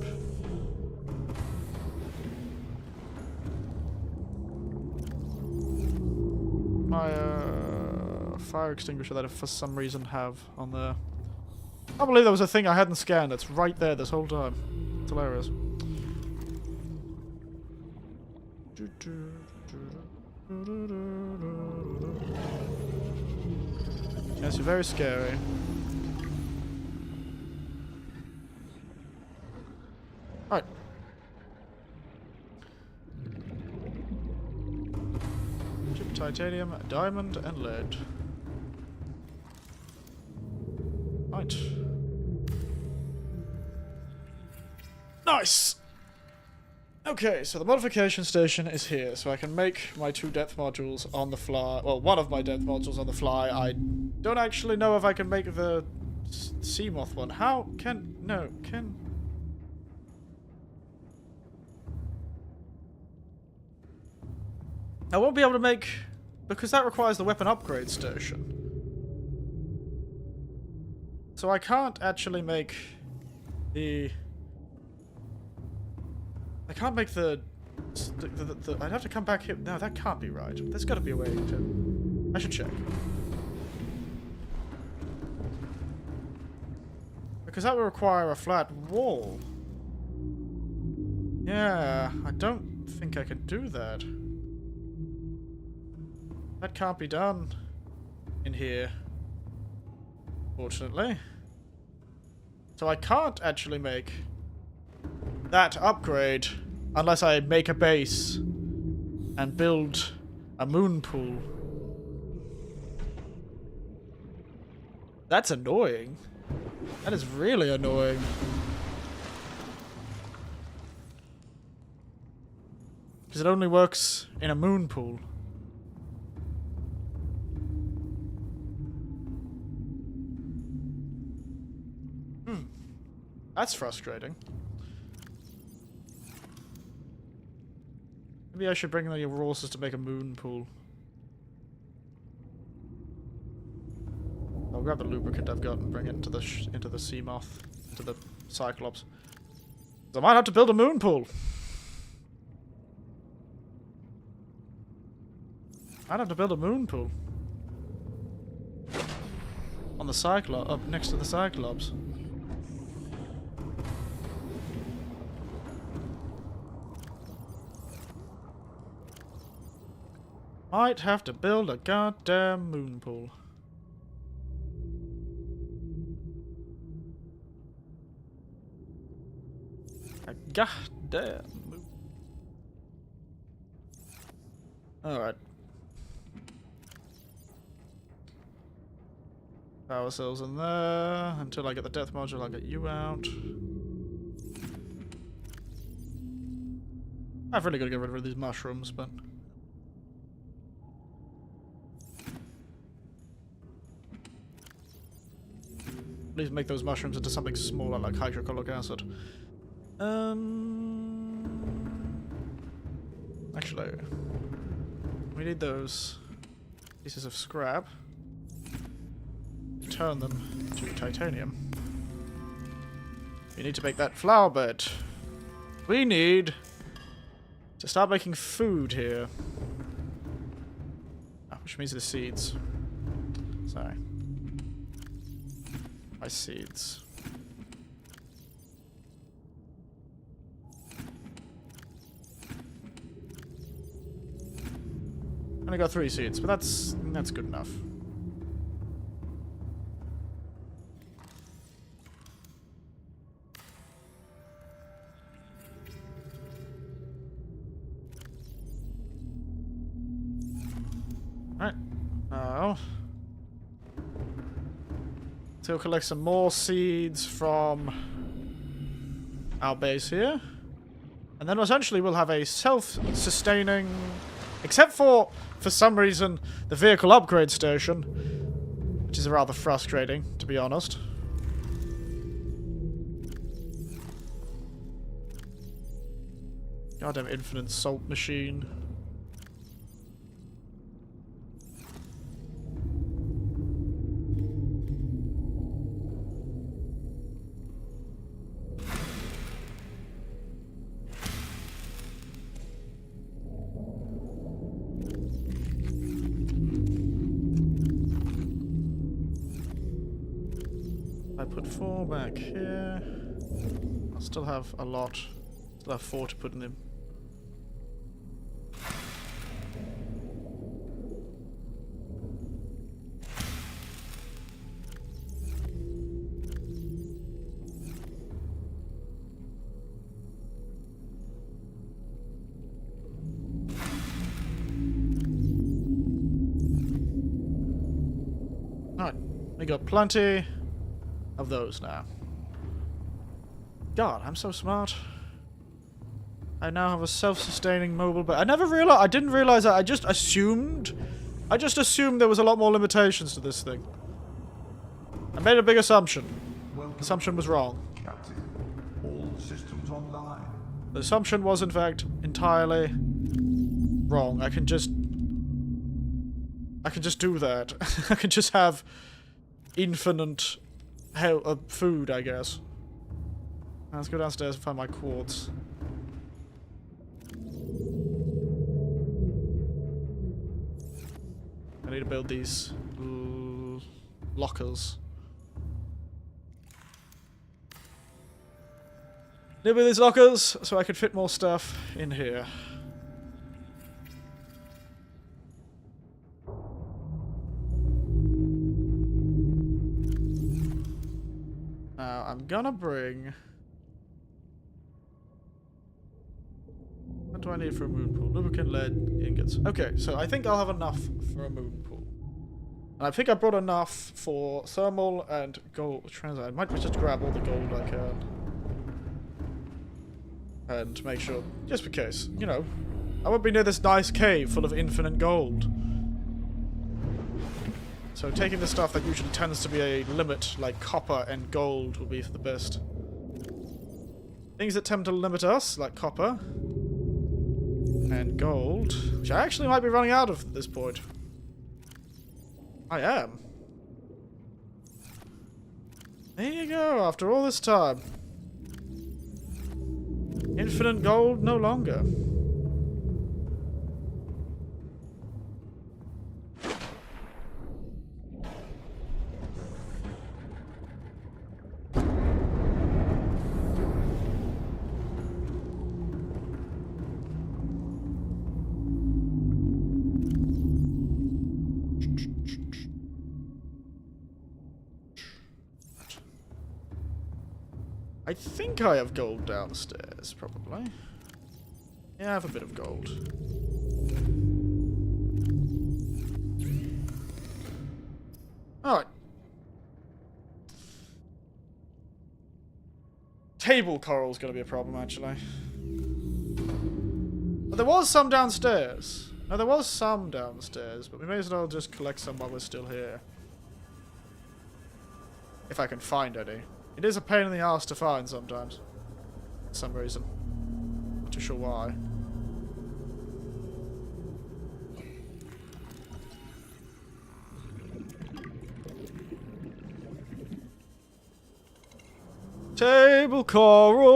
My fire extinguisher that I for some reason have on there. I believe there was a thing I hadn't scanned. It's right there this whole time. It's hilarious. Yes, you're very scary. Alright. Chip, titanium, diamond, and lead. Right. Nice! Okay, so the modification station is here, so I can make my 2 depth modules on the fly. Well, one of my depth modules on the fly. I don't actually know if I can make the sea moth one. How can... No, can... I won't be able to make... Because that requires the weapon upgrade station. So I can't actually make the... I can't make the I'd have to come back here. No, that can't be right. There's got to be a way to... I should check. Because that would require a flat wall. Yeah, I don't think I can do that. That can't be done in here, fortunately. So I can't actually make that upgrade unless I make a base and build a moon pool. That's annoying. That is really annoying. Because it only works in a moon pool. That's frustrating. Maybe I should bring the resources to make a moon pool. I'll grab the lubricant I've got and bring it into the sea moth, into the cyclops. So I might have to build a moon pool. I'd have to build a moon pool on the cyclops, up next to the cyclops. Might have to build a goddamn moon pool. A goddamn moon. Alright. Power cells in there. Until I get the death module, I'll get you out. I've really got to get rid of these mushrooms, but... please make those mushrooms into something smaller like hydrochloric acid. Actually, we need those pieces of scrap to turn them to titanium. We need to make that flower bed. We need to start making food here. Which means the seeds. Sorry. My seeds. Only got 3 seeds, but that's good enough. Alright. Now so we'll collect some more seeds from our base here. And then essentially we'll have a self-sustaining... except for some reason, the vehicle upgrade station. Which is rather frustrating, to be honest. Goddamn infinite salt machine. I put 4 back here. I'll still have a lot. Still have 4 to put in them. Alright, we got plenty of those now. God, I'm so smart. I now have a self-sustaining mobile, but I didn't realize that. I just assumed there was a lot more limitations to this thing. I made a big assumption. Welcome, Assumption was wrong. Captain. All systems online. The assumption was, in fact, entirely wrong. I can just do that. I can just have infinite food, I guess. Let's go downstairs and find my quartz. I need to build these lockers. Need to build these lockers so I can fit more stuff in here. Now I'm gonna bring... what do I need for a moon pool? Lubricant, lead, ingots. Okay, so I think I'll have enough for a moon pool. And I think I brought enough for thermal and gold transit. I might just grab all the gold I can. And make sure, just in case, you know, I would be near this nice cave full of infinite gold. So taking the stuff that usually tends to be a limit, like copper and gold, would be for the best. Things that tend to limit us, like copper and gold, which I actually might be running out of at this point. I am. There you go, after all this time. Infinite gold no longer. I think I have gold downstairs, probably. Yeah, I have a bit of gold. Alright. Table coral's gonna be a problem, actually. But there was some downstairs. No, there was some downstairs, but we may as well just collect some while we're still here. If I can find any. It is a pain in the ass to find sometimes. For some reason. Not too sure why. Table coral.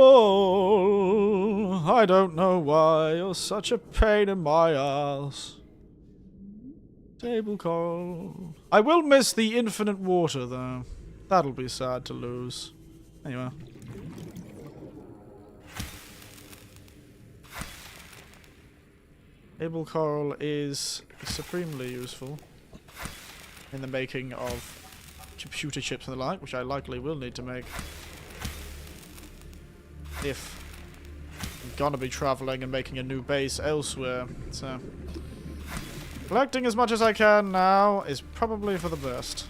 I don't know why you're such a pain in my ass. Table coral. I will miss the infinite water, though. That'll be sad to lose. Anyway. Table coral is supremely useful in the making of computer chips and the like, which I likely will need to make if I'm gonna be traveling and making a new base elsewhere. So collecting as much as I can now is probably for the best.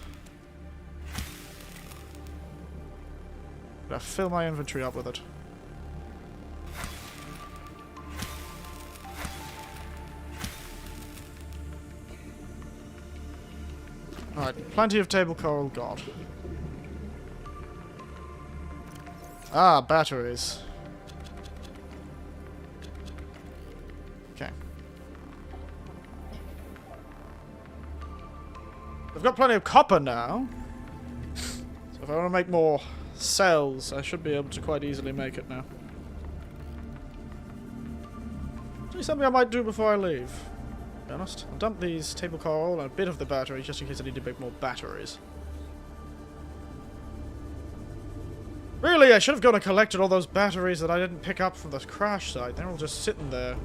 Gotta fill my inventory up with it. Alright, plenty of table coral, god. Ah, batteries. Okay. I've got plenty of copper now. So if I want to make more cells, I should be able to quite easily make it now. Actually, something I might do before I leave. To be honest, I'll dump these table coral and a bit of the battery just in case I need to make more batteries. Really, I should have gone and collected all those batteries that I didn't pick up from the crash site. They're all just sitting there.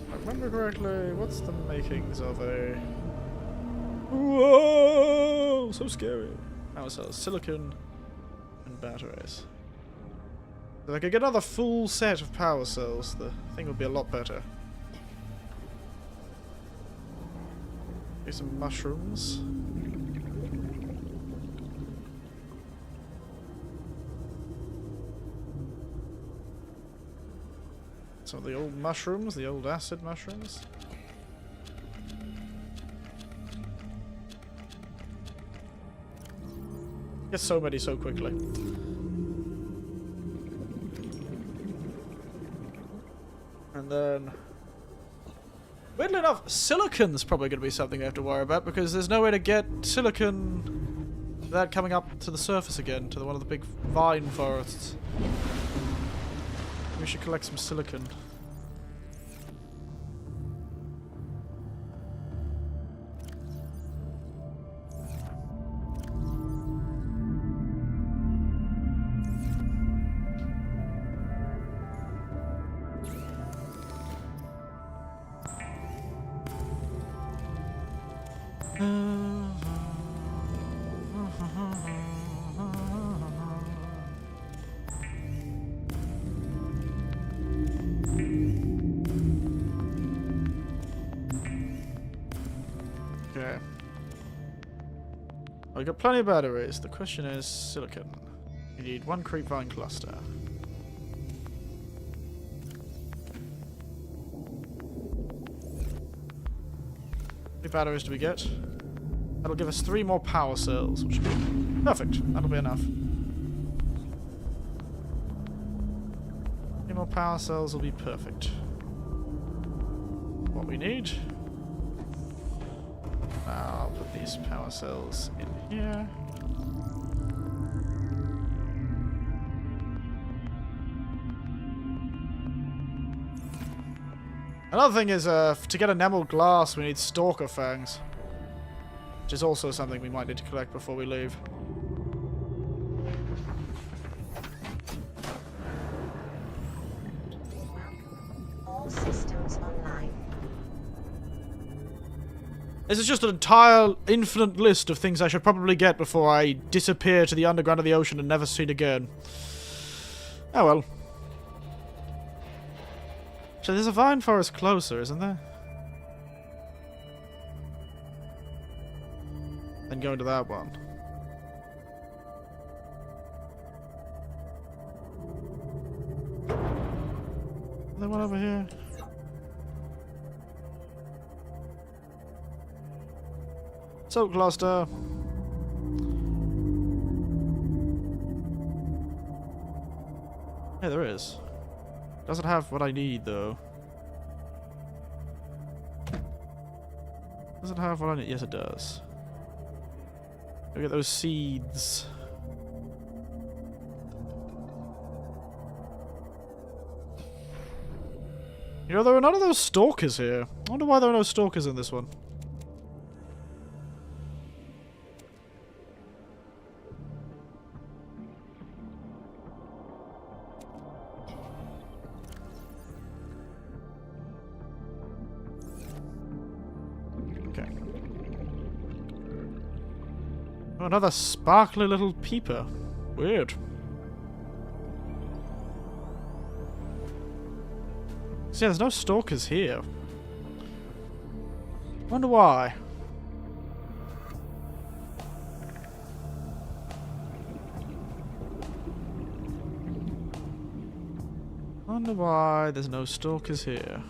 If I remember correctly, what's the makings of a... Whoa! So scary. Power cells, silicon, and batteries. If I could get another full set of power cells, the thing would be a lot better. Here's some mushrooms. Some of the old mushrooms, the old acid mushrooms. Get so many so quickly. And then... weirdly enough, silicon's probably going to be something I have to worry about because there's no way to get silicon without coming up to the surface again, to one of the big vine forests. We should collect some silicon. We've got plenty of batteries. The question is silicon. We need 1 creepvine cluster. How many batteries do we get? That'll give us 3 more power cells, which will be perfect. That'll be enough. 3 more power cells will be perfect. What we need. I'll put these power cells in here. Another thing is, to get enameled glass, we need stalker fangs. Which is also something we might need to collect before we leave. All systems online. This is just an entire infinite list of things I should probably get before I disappear to the underground of the ocean and never seen again. Oh well. So there's a vine forest closer, isn't there? Then going to that one. Is there one over here? Soap cluster. Yeah, there is. Doesn't have what I need though. Doesn't have what I need. Yes, it does. Go get those seeds. You know, there are none of those stalkers here. I wonder why there are no stalkers in this one. Okay. Oh, another sparkly little peeper. Weird. See, there's no stalkers here. Wonder why. Wonder why there's no stalkers here.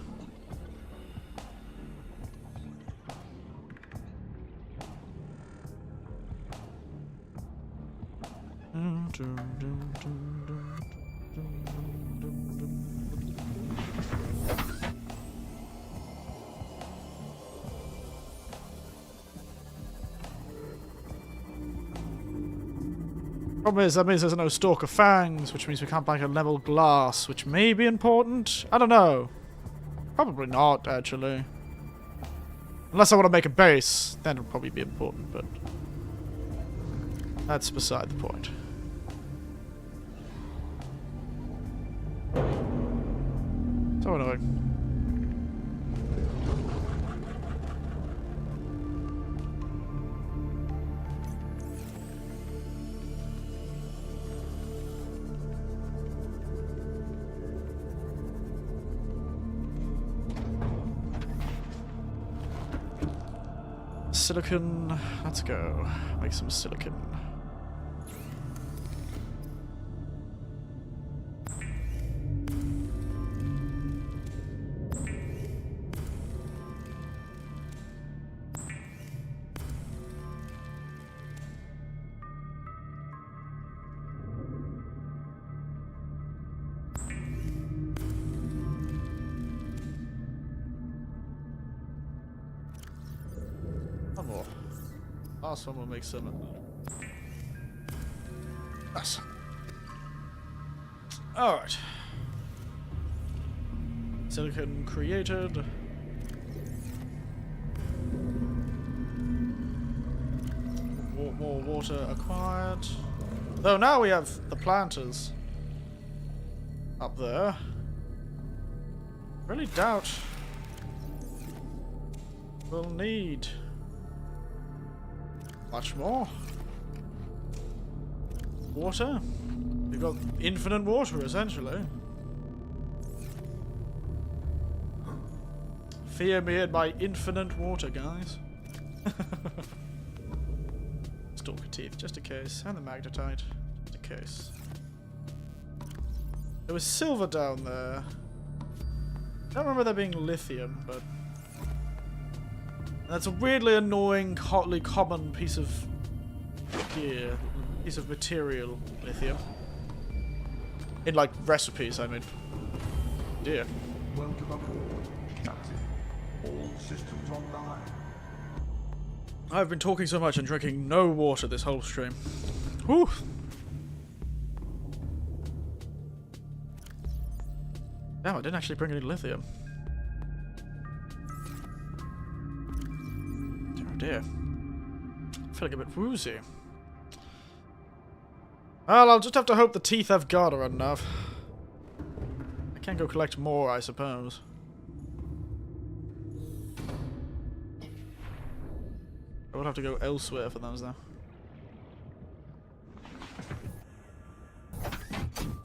Problem is, that means there's no stalker fangs, which means we can't buy a level glass, which may be important. I don't know. Probably not, actually. Unless I want to make a base, then it'll probably be important, but that's beside the point. So annoying. Silicon. Let's go. Make some silicon. One more. Last one will make some. Nice. Alright. Silicon created. More water acquired. Though now we have the planters up there. Really doubt we'll need much more water. We've got infinite water, essentially. Fear me and my infinite water, guys. Stalker. teeth, just in case. And the magnetite, just in case. There was silver down there. I don't remember there being lithium, but... That's a weirdly annoying, hotly common piece of gear. Piece of material, lithium. In, like, recipes, I mean. Dear. Welcome aboard, Captain. All systems online. I've been talking so much and drinking no water this whole stream. Whew. Damn, I didn't actually bring any lithium. Oh dear. I'm feeling a bit woozy. Well, I'll just have to hope the teeth I've got are enough. I can go collect more, I suppose. I will have to go elsewhere for those, though.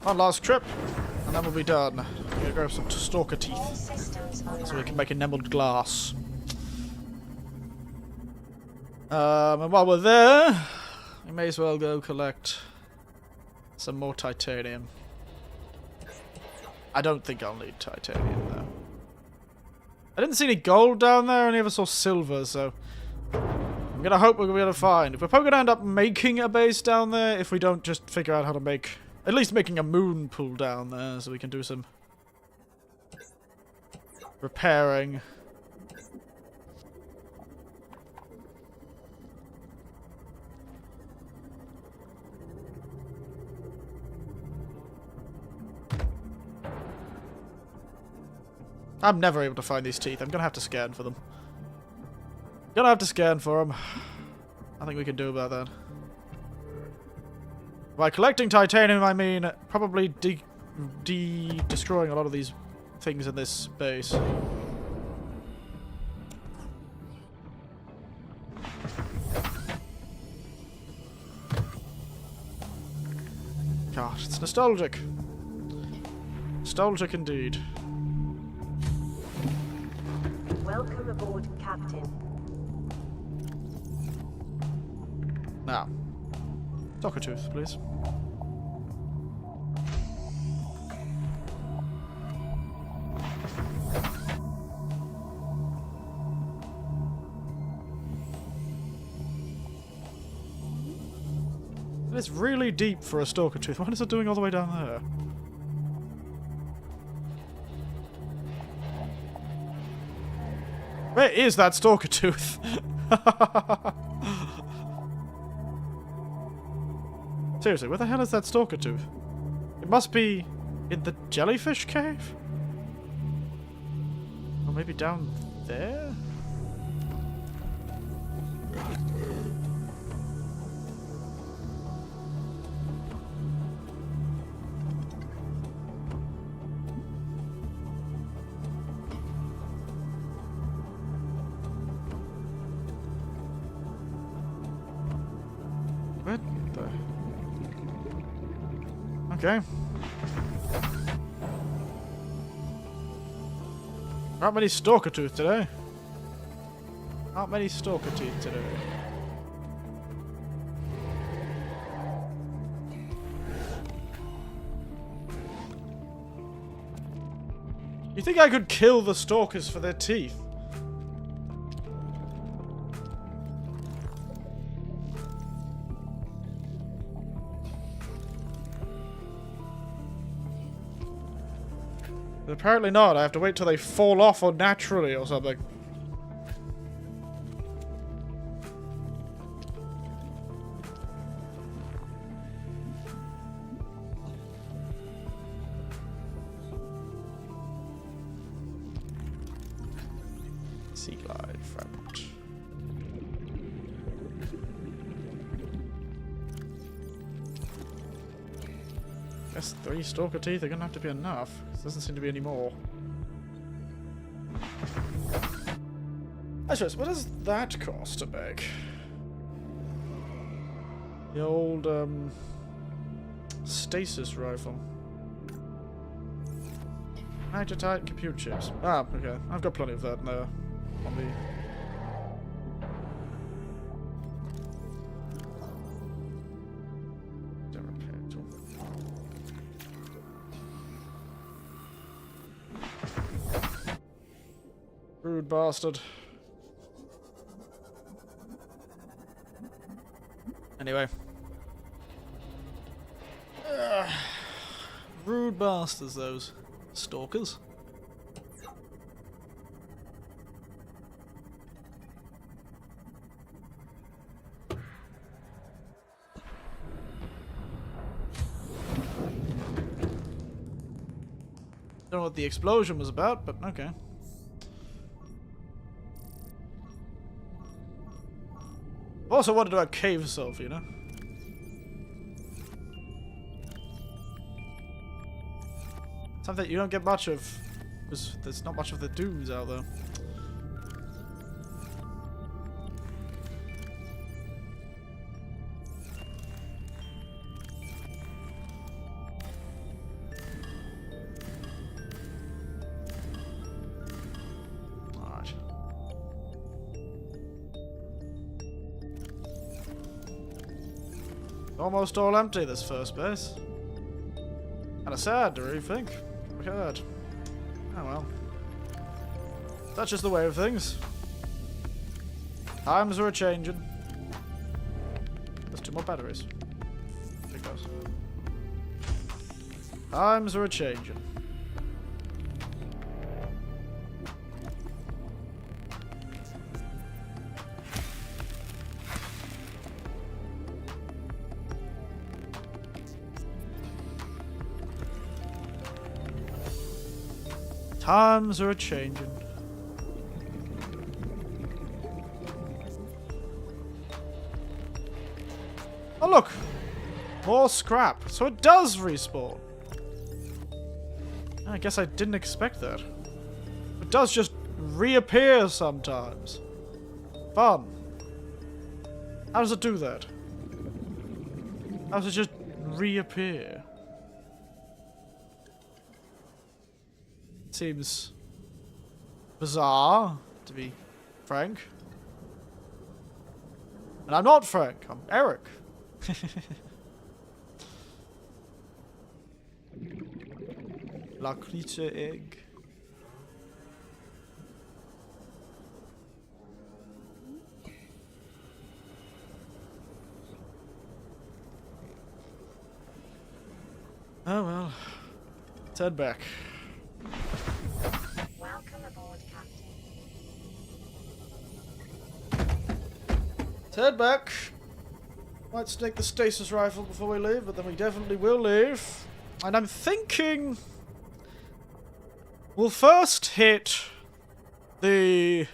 One last trip, and then we'll be done. I'm gonna grab some stalker All teeth, systems online. so we can make enameled glass. And while we're there, we may as well go collect some more titanium. I don't think I'll need titanium, though. I didn't see any gold down there, I only ever saw silver, so... I'm gonna hope we're gonna be able to find. We're probably gonna end up making a base down there if we don't just figure out how to make... At least making a moon pool down there so we can do some... repairing. I'm never able to find these teeth. I'm gonna have to scan for them. Gonna have to scan for them. Nothing we can do about that. By collecting titanium, I mean probably destroying a lot of these things in this base. God, it's nostalgic. Nostalgic indeed. Welcome aboard, Captain. Now, stalker tooth, please. It's really deep for a stalker tooth. What is it doing all the way down there? Where is that stalker tooth? Seriously, where the hell is that stalker tooth? It must be in the jellyfish cave? Or maybe down there? What the... Okay. Not many stalker tooth today. Not many stalker teeth today. You think I could kill the stalkers for their teeth? But apparently not. I have to wait till they fall off or naturally or something. Sea glide fragment. Guess 3 stalker teeth are gonna have to be enough. There doesn't seem to be any more. Actually, what does that cost to make? The old stasis rifle. Magnetite compute chips. Ah, okay. I've got plenty of that now. On the... Rude bastard. Anyway. Rude bastards, those stalkers. Don't know what the explosion was about, but okay. Also wanted about cave self, you know? Something you don't get much of, because there's not much of the dudes out there. Alright. Almost all empty, this first base. Kinda sad to rethink. God. Oh well. That's just the way of things. Times are a-changing. There's 2 more batteries. There it goes. Times are a-changing. Times are a-changing. Oh look! More scrap. So it does respawn. I guess I didn't expect that. It does just reappear sometimes. Fun. How does it do that? How does it just reappear? Seems bizarre, to be frank. And I'm not Frank, I'm Eric. Lakritze egg. Oh well. Let's head back. Welcome aboard, Captain. Let's head back. Might stake the stasis rifle before we leave, but then we definitely will leave. And I'm thinking we'll first hit the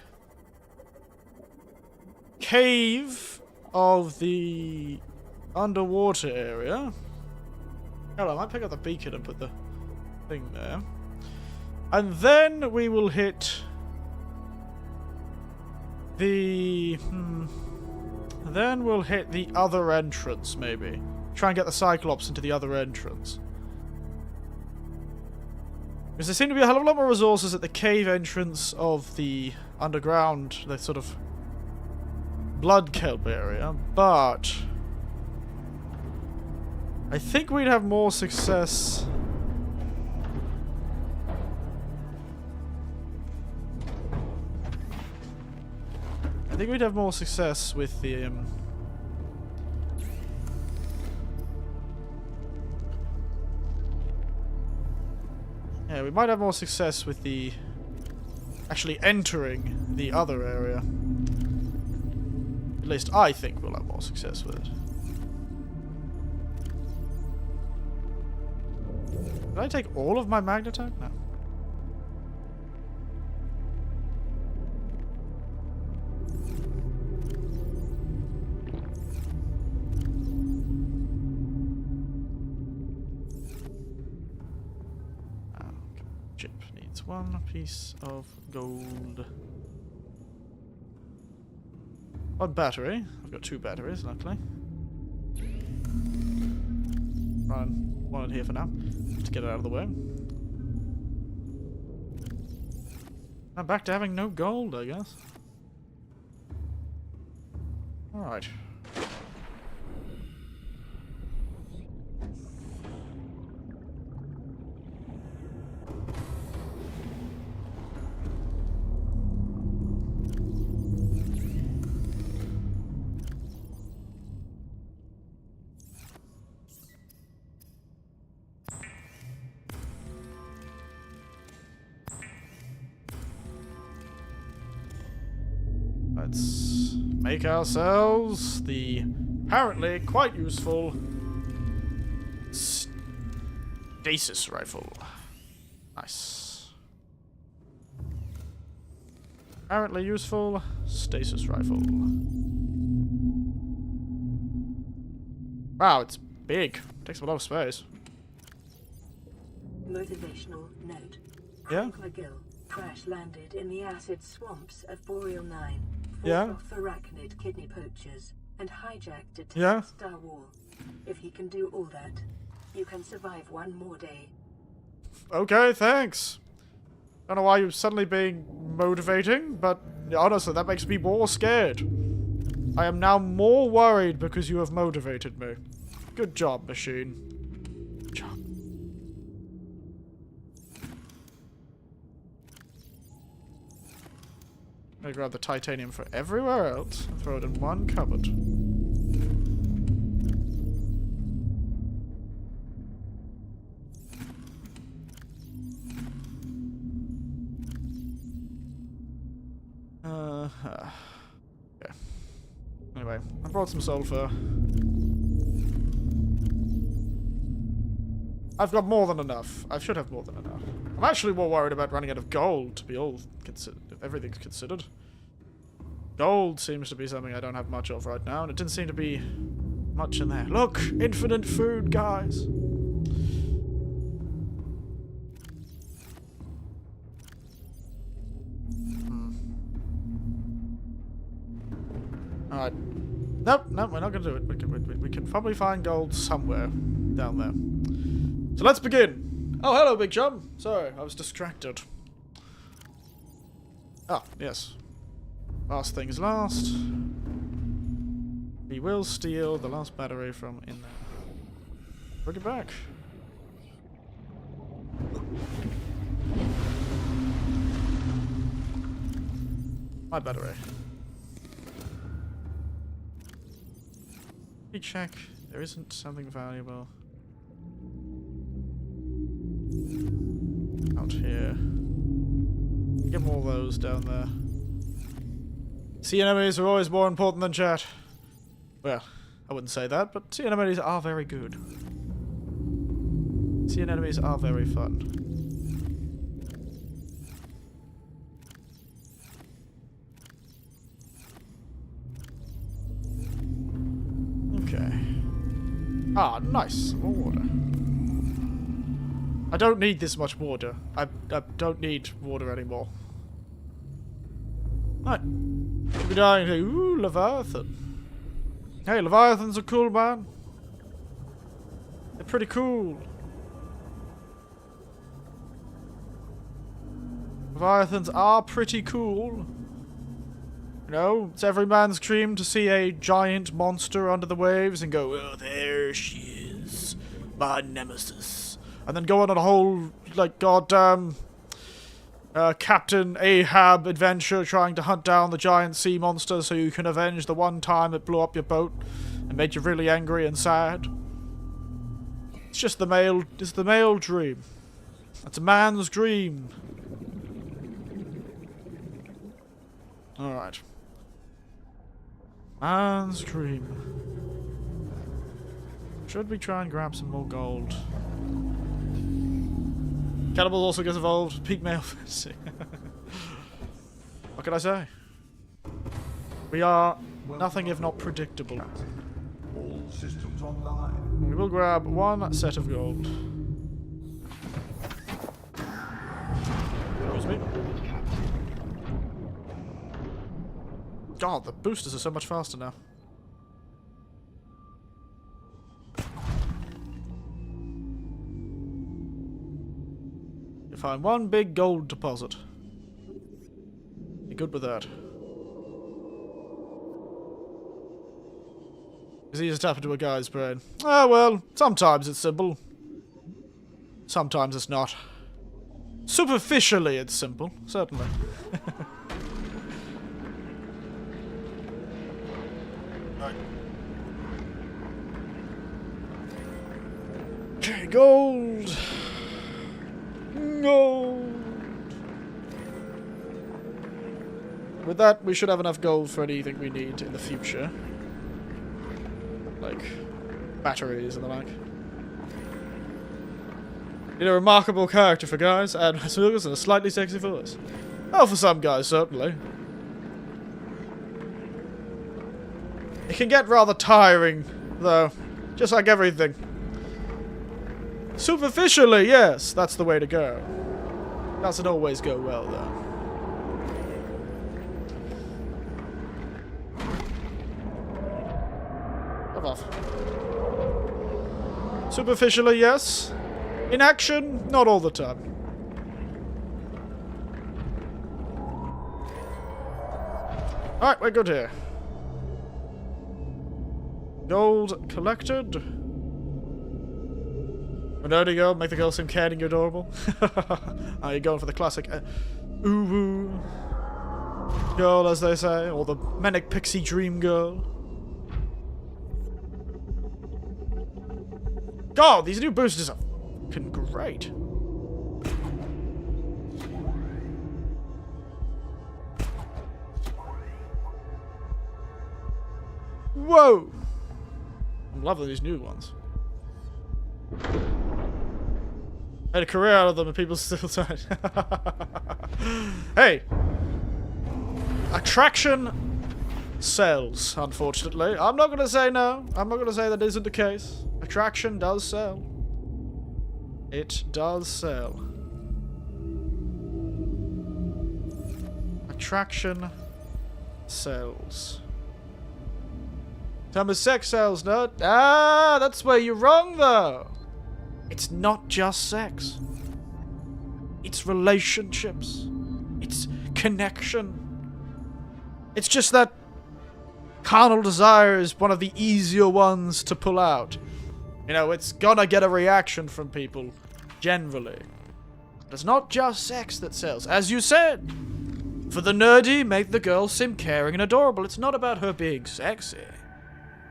cave of the underwater area. Hold on, I might pick up the beacon and put the thing there. And then we will hit the... Then we'll hit the other entrance, maybe. Try and get the Cyclops into the other entrance. Because there seem to be a hell of a lot more resources at the cave entrance of the underground, the sort of blood kelp area, but I think we'd have more success. I think we'd have more success with the yeah, we might have more success with the actually entering the other area. At least I think we'll have more success with it. Did I take all of my magnetite? No. Chip needs 1 piece of gold. 1 battery. I've got 2 batteries, luckily. Run 1 in here for now, to get it out of the way. I'm back to having no gold, I guess. Alright. Let's make ourselves the apparently quite useful stasis rifle. Nice. Apparently useful stasis rifle. Wow, it's big. Takes a lot of space. Motivational note. Yeah? Frank McGill crash landed in the acid swamps of Boreal 9, fought Yeah? off arachnid kidney poachers, and hijacked a test Yeah? Star Wall. If he can do all that, you can survive one more day. Okay, thanks. Don't know why you're suddenly being motivating, but honestly, that makes me more scared. I am now more worried because you have motivated me. Good job, machine. Good job. I grab the titanium for everywhere else and throw it in one cupboard. Okay. Anyway, I brought some sulfur. I've got more than enough. I should have more than enough. I'm actually more worried about running out of gold, to be all considered, if everything's considered. Gold seems to be something I don't have much of right now, and it didn't seem to be much in there. Look! Infinite food, guys! Alright. Nope, we're not gonna do it. We can probably find gold somewhere down there. So let's begin! Oh, hello, Big Chum! Sorry, I was distracted. Ah, yes. Last things last. We will steal the last battery from in there. Bring it back. My battery. Check. There isn't something valuable out here. Get more of those down there. Sea enemies are always more important than chat. Well, I wouldn't say that, but sea enemies are very good. Sea enemies are very fun. Okay. Ah, nice. More water. I don't need this much water. I don't need water anymore. Right. Should be dying here. Ooh, Leviathan. Hey, Leviathans are cool, man. They're pretty cool. Leviathans are pretty cool. You know, it's every man's dream to see a giant monster under the waves and go, oh, there she is, my nemesis. And then go on a whole, like, goddamn Captain Ahab adventure trying to hunt down the giant sea monster so you can avenge the one time it blew up your boat and made you really angry and sad. It's just the male dream. That's a man's dream. Alright. Man's dream. Should we try and grab some more gold? Cannibal also gets involved. Peak male fencing. What can I say? We are nothing if not predictable. All systems online. We will grab one set of gold. Excuse me. God, the boosters are so much faster now. You find one big gold deposit. Be good with that. It's easy to tap into a guy's brain. Ah, well, sometimes it's simple. Sometimes it's not. Superficially, it's simple, certainly. Right. Okay, gold. Gold. with that, we should have enough gold for anything we need in the future. Like, batteries and the like. Need a remarkable character for guys, and and a slightly sexy voice. Oh, for some guys, certainly. It can get rather tiring, though. Just like everything. Superficially, yes, that's the way to go. Doesn't always go well, though. Fuck off. Superficially, yes. In action, not all the time. Alright, we're good here. Gold collected. A nerdy girl, make the girl seem caring and adorable. Are you going for the classic ooh-woo girl, as they say, or the manic pixie dream girl? God, these new boosters are fucking great. Whoa! I'm loving these new ones. Made a career out of them and people still don't. Hey! Attraction sells, unfortunately. I'm not going to say no. I'm not going to say that isn't the case. Attraction does sell. It does sell. Attraction sells. Time of sex sells, no? Ah, that's where you're wrong, though. It's not just sex. It's relationships. It's connection. It's just that carnal desire is one of the easier ones to pull out. You know, it's gonna get a reaction from people, generally. But it's not just sex that sells. As you said, for the nerdy, make the girl seem caring and adorable. It's not about her being sexy.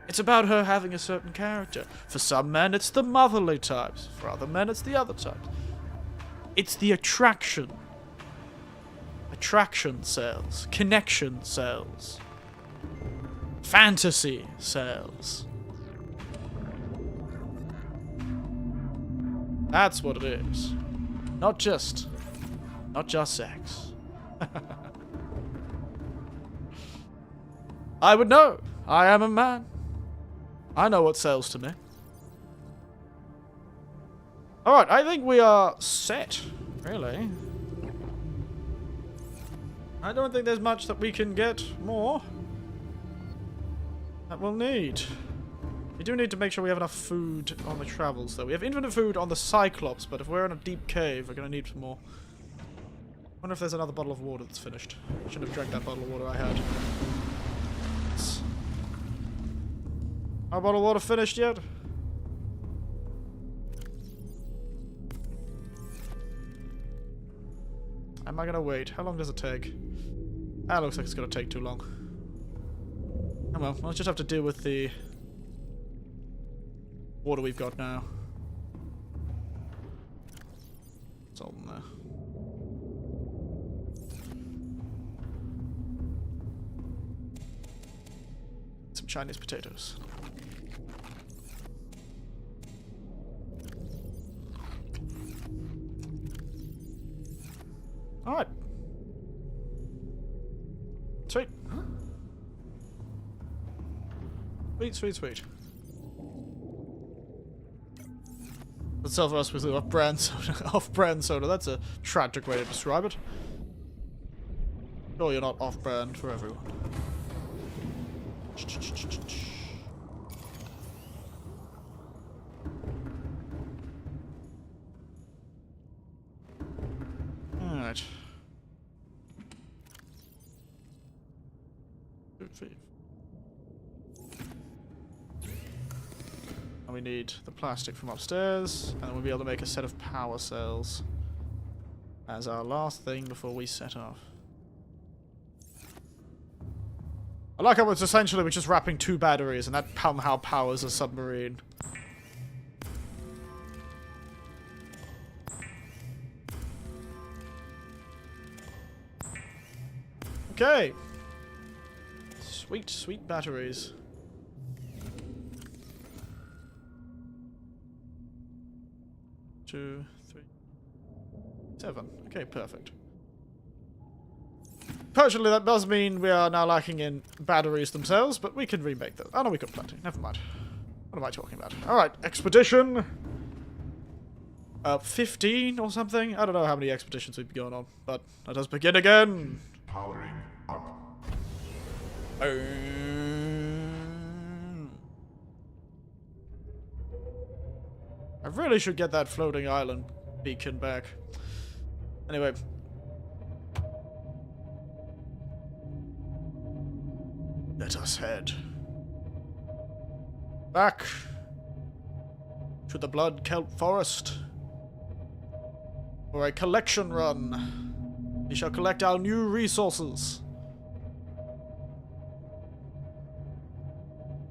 It's about her having a certain character. For some men, it's the motherly types. For other men, it's the other types. It's the attraction. Attraction sells. Connection sells. Fantasy sells. That's what it is. Not just sex. I would know. I am a man. I know what sells to me. Alright, I think we are set, really. I don't think there's much that we can get more that we'll need. We do need to make sure we have enough food on the travels, though. We have infinite food on the Cyclops, but if we're in a deep cave, we're going to need some more. I wonder if there's another bottle of water that's finished. I shouldn't have drank that bottle of water I had. Our bottle of water finished yet? Am I gonna wait? How long does it take? Ah, looks like it's gonna take too long. Oh well, we'll just have to deal with the water we've got now. It's all in there. Some Chinese potatoes. Alright. Sweet. Sweet, sweet, sweet. Let's sell for us with off-brand soda. Off-brand soda. That's a tragic way to describe it. Sure, you're not off-brand for everyone. Alright. And we need the plastic from upstairs, and then we'll be able to make a set of power cells as our last thing before we set off. I like how it's essentially we're just wrapping 2 batteries, and that somehow powers a submarine. Okay, Sweet, sweet batteries. Two, three, 7. Okay, perfect. Fortunately, that does mean we are now lacking in batteries themselves, but we can remake them. Oh no, we got plenty. Never mind. What am I talking about? Alright, expedition. 15 or something? I don't know how many expeditions we've been going on, but let us begin again. Powering up. I really should get that floating island beacon back. Anyway. Let us head back to the Blood Kelp Forest for a collection run. We shall collect our new resources.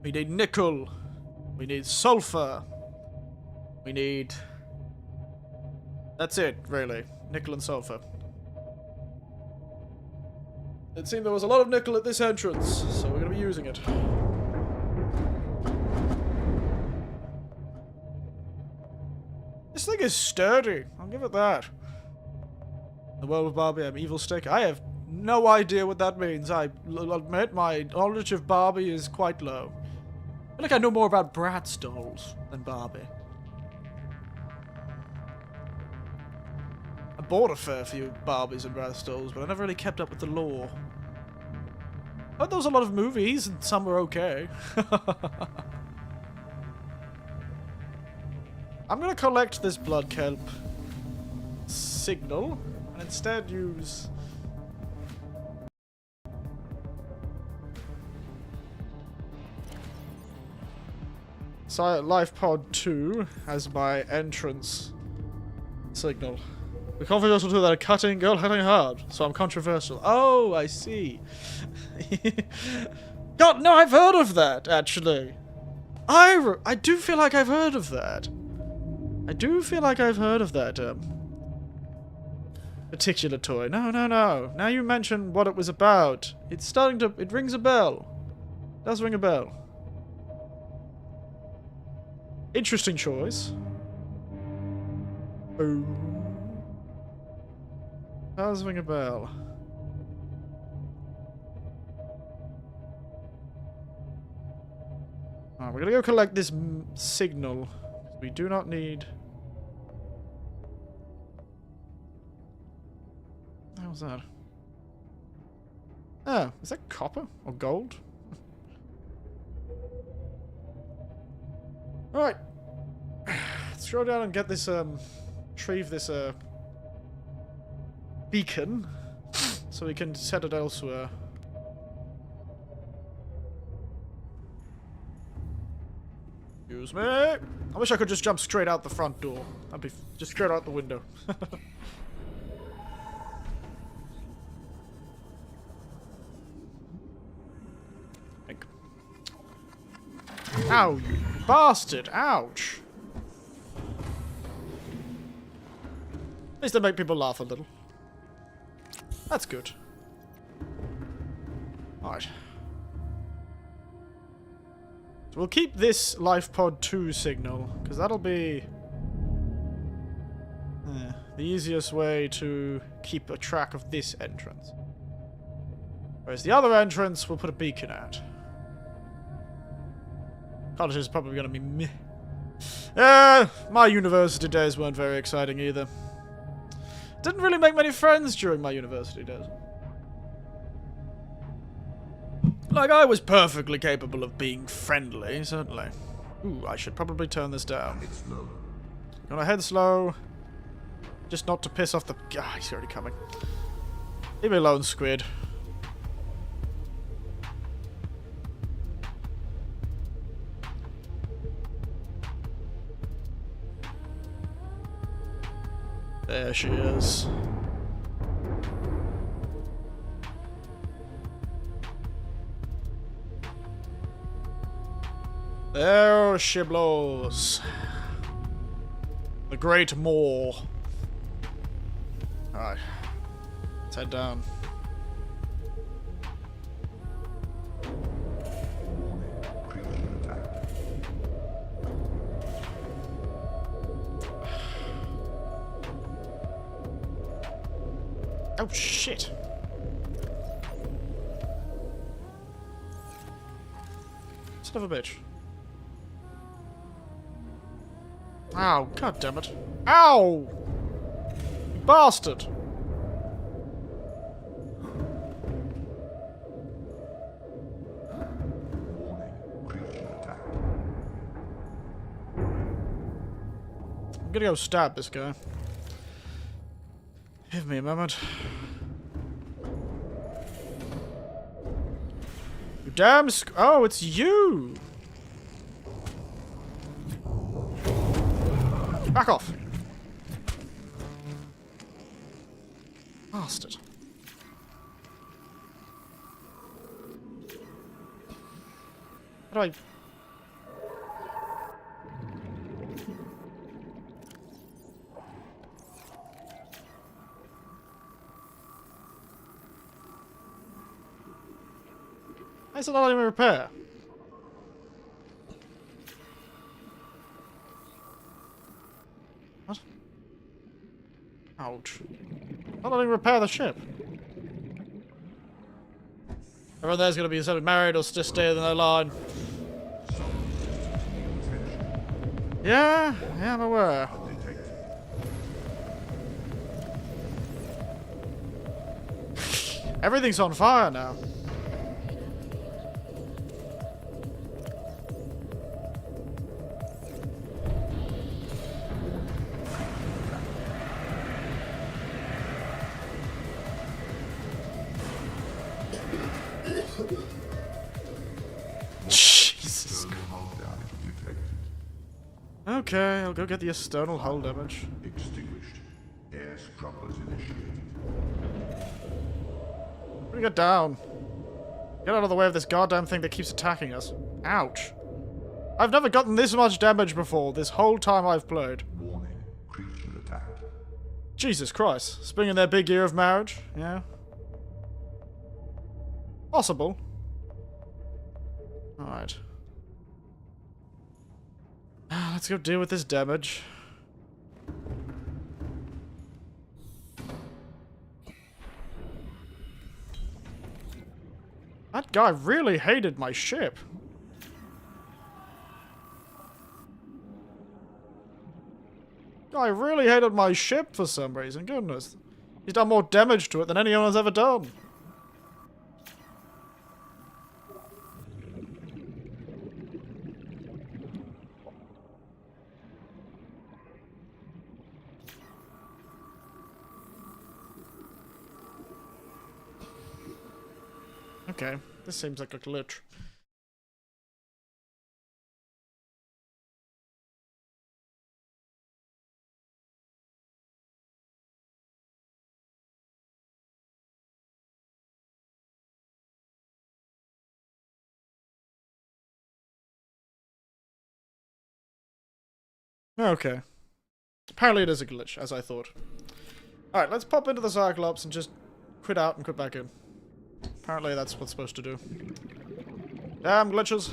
We need nickel. We need sulfur. We need... That's it, really. Nickel and sulfur. It seemed there was a lot of nickel at this entrance, so we're going to be using it. This thing is sturdy. I'll give it that. The world of Barbie, I'm evil stick. I have no idea what that means. I'll admit my knowledge of Barbie is quite low. I feel like I know more about Bratz dolls than Barbie. I bought a fair few Barbies and Bratz dolls, but I never really kept up with the lore. I heard there was a lot of movies, and some were okay. I'm gonna collect this blood kelp signal, and instead use... LifePod 2 as my entrance signal. The controversial tool that are cutting, girl hitting hard, so I'm controversial. Oh, I see. God, no, I've heard of that, actually. I do feel like I've heard of that. I do feel like I've heard of that, particular toy. No. Now you mention what it was about. It's starting to... It rings a bell. It does ring a bell. Interesting choice. Oh. Does ring a bell. Alright, we're gonna go collect this signal. We do not need... What the hell was that? Oh, is that copper or gold? Alright. Let's go down and get this, retrieve this, beacon, so we can set it elsewhere. Excuse me. I wish I could just jump straight out the front door. I'd be just straight out the window. Ow, you bastard! Ouch! At least they make people laugh a little. That's good. Alright. So we'll keep this LifePod 2 signal, because that'll be the easiest way to keep a track of this entrance. Whereas the other entrance, we'll put a beacon at. College is probably going to be meh. My university days weren't very exciting either. Didn't really make many friends during my university days. Like, I was perfectly capable of being friendly, certainly. Ooh, I should probably turn this down. It's low. Gonna head slow. Just not to piss off the... Ah, he's already coming. Leave me alone, squid. There she is. There she blows. The Great Maw. Alright. Let's head down. Oh, shit. Son of a bitch. Ow, god damn it. Ow! You bastard! Warning, creature attack. I'm gonna go stab this guy. Give me a moment. You damn oh, it's you! Back off! Bastard. How do I... Why is it not letting me repair? What? Ouch. Not letting me repair the ship. Everyone there's gonna be something married or just stay in their line. Yeah, I'm aware. Everything's on fire now. Jesus Christ. Okay, I'll go get the external hull damage. Extinguished. Air scrubbers initiated. Bring it down. Get out of the way of this goddamn thing that keeps attacking us. Ouch. I've never gotten this much damage before, this whole time I've played. Warning, creature attack. Jesus Christ. Springing their big year of marriage, yeah. Possible. Alright. Let's go deal with this damage. That guy really hated my ship. Guy really hated my ship for some reason, goodness. He's done more damage to it than anyone has ever done. Okay, this seems like a glitch. Okay. Apparently it is a glitch, as I thought. Alright, let's pop into the Cyclops and just quit out and quit back in. Apparently that's what's supposed to do. Damn glitches.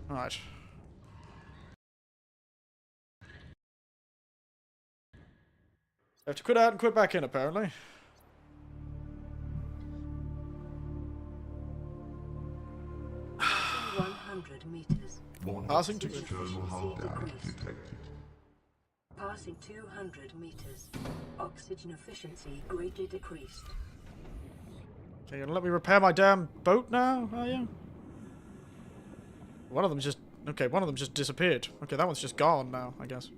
Alright. I have to quit out and quit back in, apparently. Passing 100 meters. Warning, Passing to external hull damage detected. Passing 200 meters. Oxygen efficiency greatly decreased. Okay, you're gonna let me repair my damn boat now, are you? One of them just... Okay, one of them just disappeared. Okay, that one's just gone now, I guess.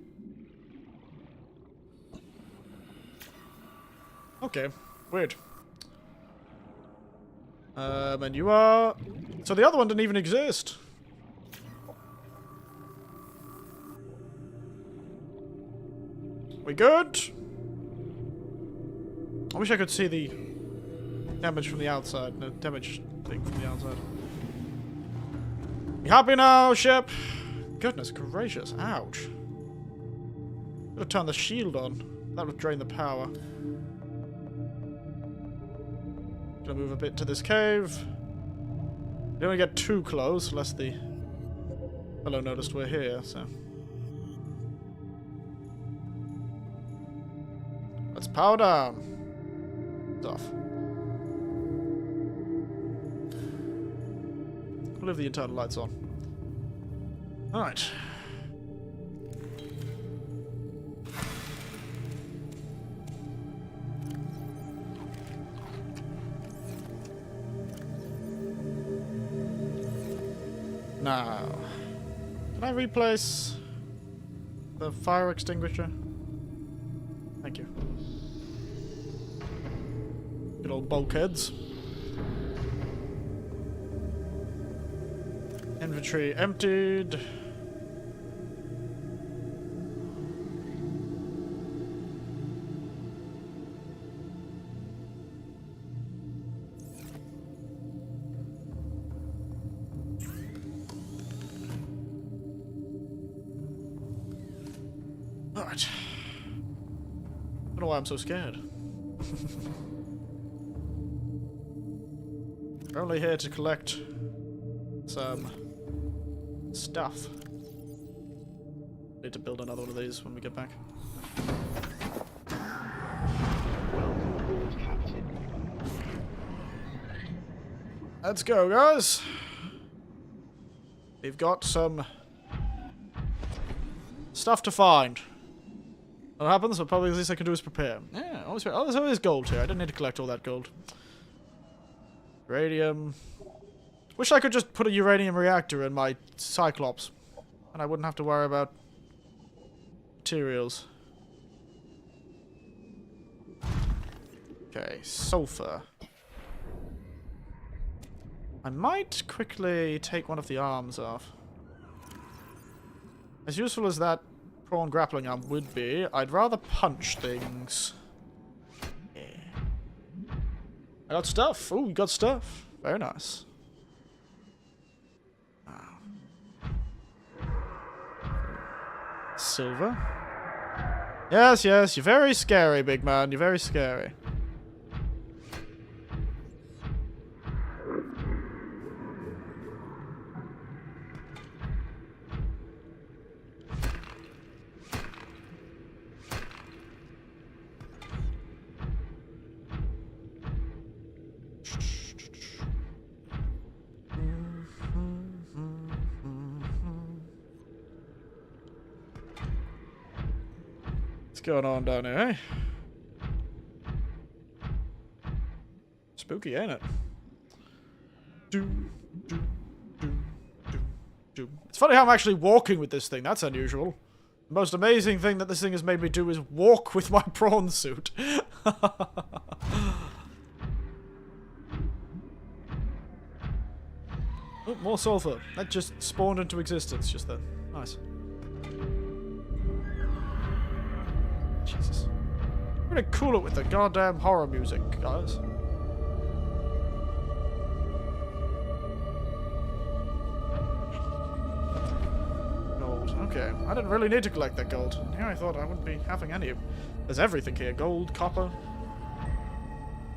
Okay, weird. And you are... So the other one didn't even exist. We good? I wish I could see the damage from the outside. No, damage thing from the outside. You happy now, ship? Goodness gracious, ouch. Could have turned the shield on. That would drain the power. Gonna move a bit to this cave. Don't want to get too close, lest the fellow noticed we're here, so. Let's power down. Stuff. We'll leave the internal lights on. Alright. Now, can I replace the fire extinguisher? Thank you. Good old bulkheads. Inventory emptied. Alright. I don't know why I'm so scared. We're only here to collect some stuff. Need to build another one of these when we get back. Welcome aboard, Captain. Let's go, guys. We've got some stuff to find. What happens? Well, probably the least I can do is prepare. Yeah, always. Oh, there's always gold here. I didn't need to collect all that gold. Radium. Wish I could just put a uranium reactor in my Cyclops, and I wouldn't have to worry about materials. Okay, sulfur. I might quickly take one of the arms off. As useful as that prawn grappling arm would be, I'd rather punch things. Yeah. I got stuff. Ooh, we got stuff. Very nice. Silver. Yes, yes, you're very scary, big man. You're very scary. What's going on down here, eh? Spooky, ain't it? It's funny how I'm actually walking with this thing. That's unusual. The most amazing thing that this thing has made me do is walk with my prawn suit. Oh, more sulfur. That just spawned into existence just then. Nice. Jesus. I'm gonna cool it with the goddamn horror music, guys. Gold. Okay. I didn't really need to collect that gold. Here I thought I wouldn't be having any of... There's everything here. Gold, copper.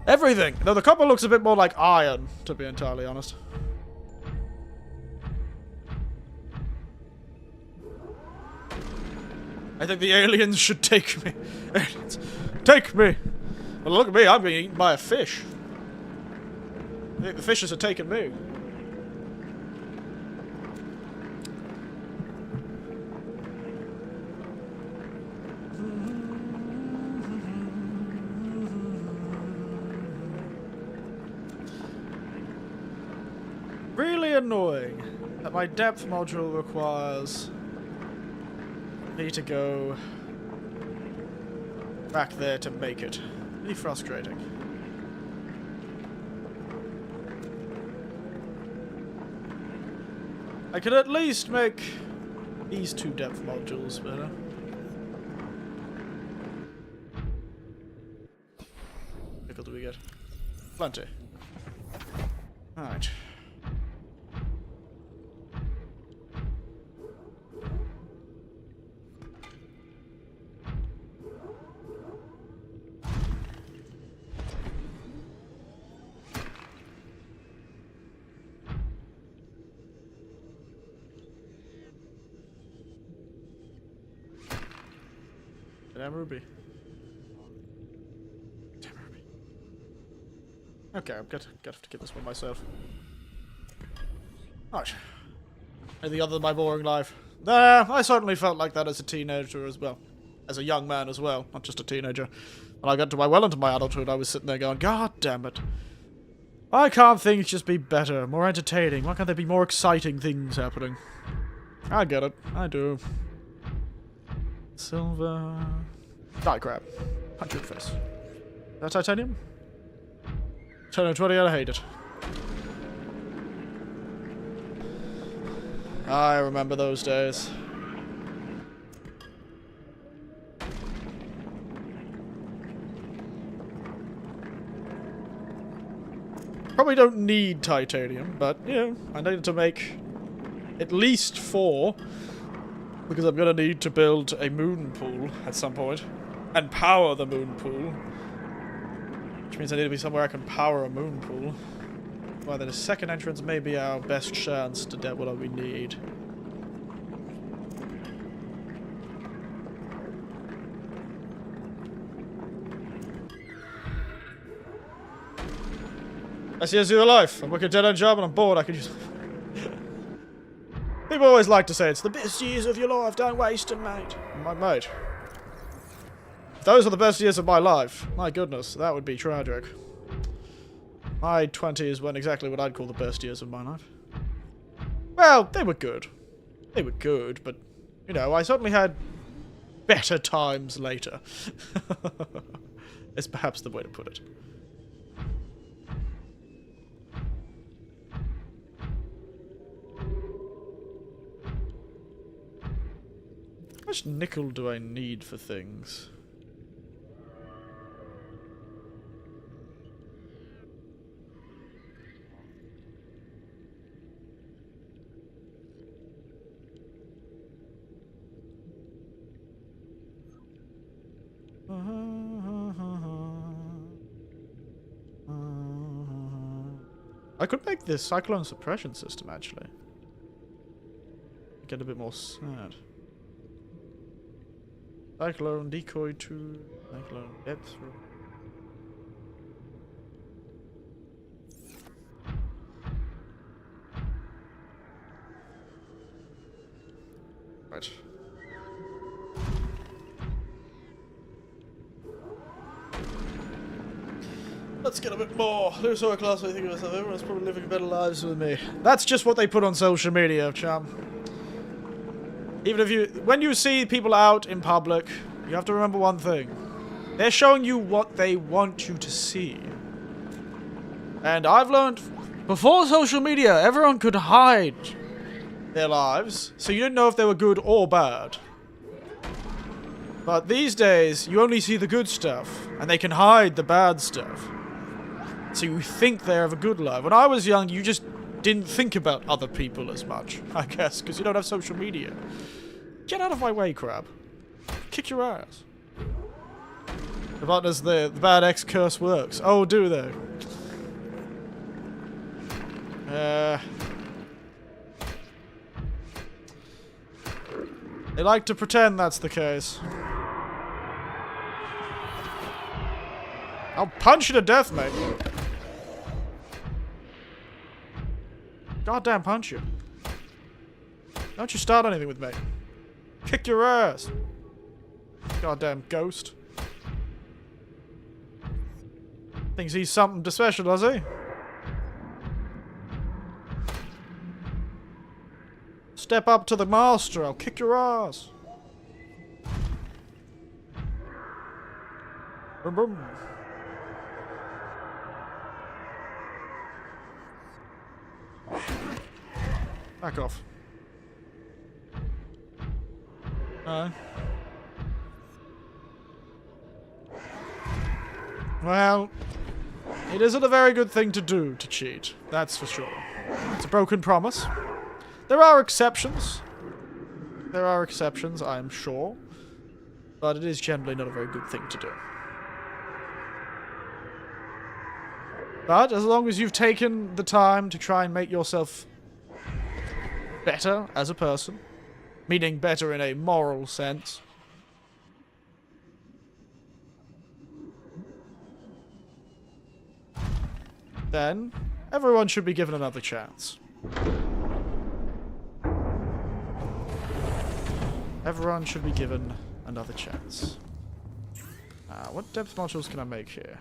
Everything! Though the copper looks a bit more like iron, to be entirely honest. I think the aliens should take me. Aliens, take me! Well, look at me, I'm being eaten by a fish. I think the fishes are taking me. Really annoying that my depth module requires me to go back there to make it. Really frustrating. I could at least make these two depth modules better. Nickel do we get? Plenty. Alright. Ruby. Okay, I'm gonna have to get this one myself. Right. Anything other than my boring life? I certainly felt like that as a teenager as well. As a young man as well, not just a teenager. When I got to well into my adulthood, I was sitting there going, God damn it. Why can't things just be better, more entertaining? Why can't there be more exciting things happening? I get it. I do. Silver... Die crap. Punch your face. Is that titanium? Titanium 20, I hate it. I remember those days. Probably don't need titanium, but, you know, I needed to make at least 4. Because I'm gonna need to build a moon pool at some point. And power the moon pool. Which means I need to be somewhere I can power a moon pool. Well, then a second entrance may be our best chance to get what we need. Best years of your life. I'm working a dead-end job and I'm bored. I could use... People always like to say it's the best years of your life. Don't waste them, mate. My mate. If those are the best years of my life, my goodness, that would be tragic. My 20s weren't exactly what I'd call the best years of my life. Well, they were good. They were good, but, you know, I certainly had better times later. Is perhaps the way to put it. How much nickel do I need for things? I could make this cyclone suppression system, actually. Get a bit more sad. Cyclone decoy 2, cyclone depth. Right. Let's get a bit more. Lose our class, I think of myself. Everyone's probably living better lives with me. That's just what they put on social media, chum. Even if you... When you see people out in public, you have to remember one thing. They're showing you what they want you to see. And I've learned... Before social media, everyone could hide their lives, so you didn't know if they were good or bad. But these days, you only see the good stuff, and they can hide the bad stuff. So you think they have a good life. When I was young, you just didn't think about other people as much, I guess, because you don't have social media. Get out of my way, crab. Kick your ass. The buttons, the bad X curse works. Oh, do they? They like to pretend that's the case. I'll punch you to death, mate. Goddamn punch you. Don't you start anything with me. Kick your ass. Goddamn ghost. Thinks he's something special, does he? Step up to the master, I'll kick your ass. Boom boom. Back off. Well, it isn't a very good thing to do, to cheat. That's for sure. It's a broken promise. There are exceptions. There are exceptions, I'm sure. But it is generally not a very good thing to do. But as long as you've taken the time to try and make yourself better as a person, meaning better in a moral sense, then everyone should be given another chance. Everyone should be given another chance. What depth modules can I make here?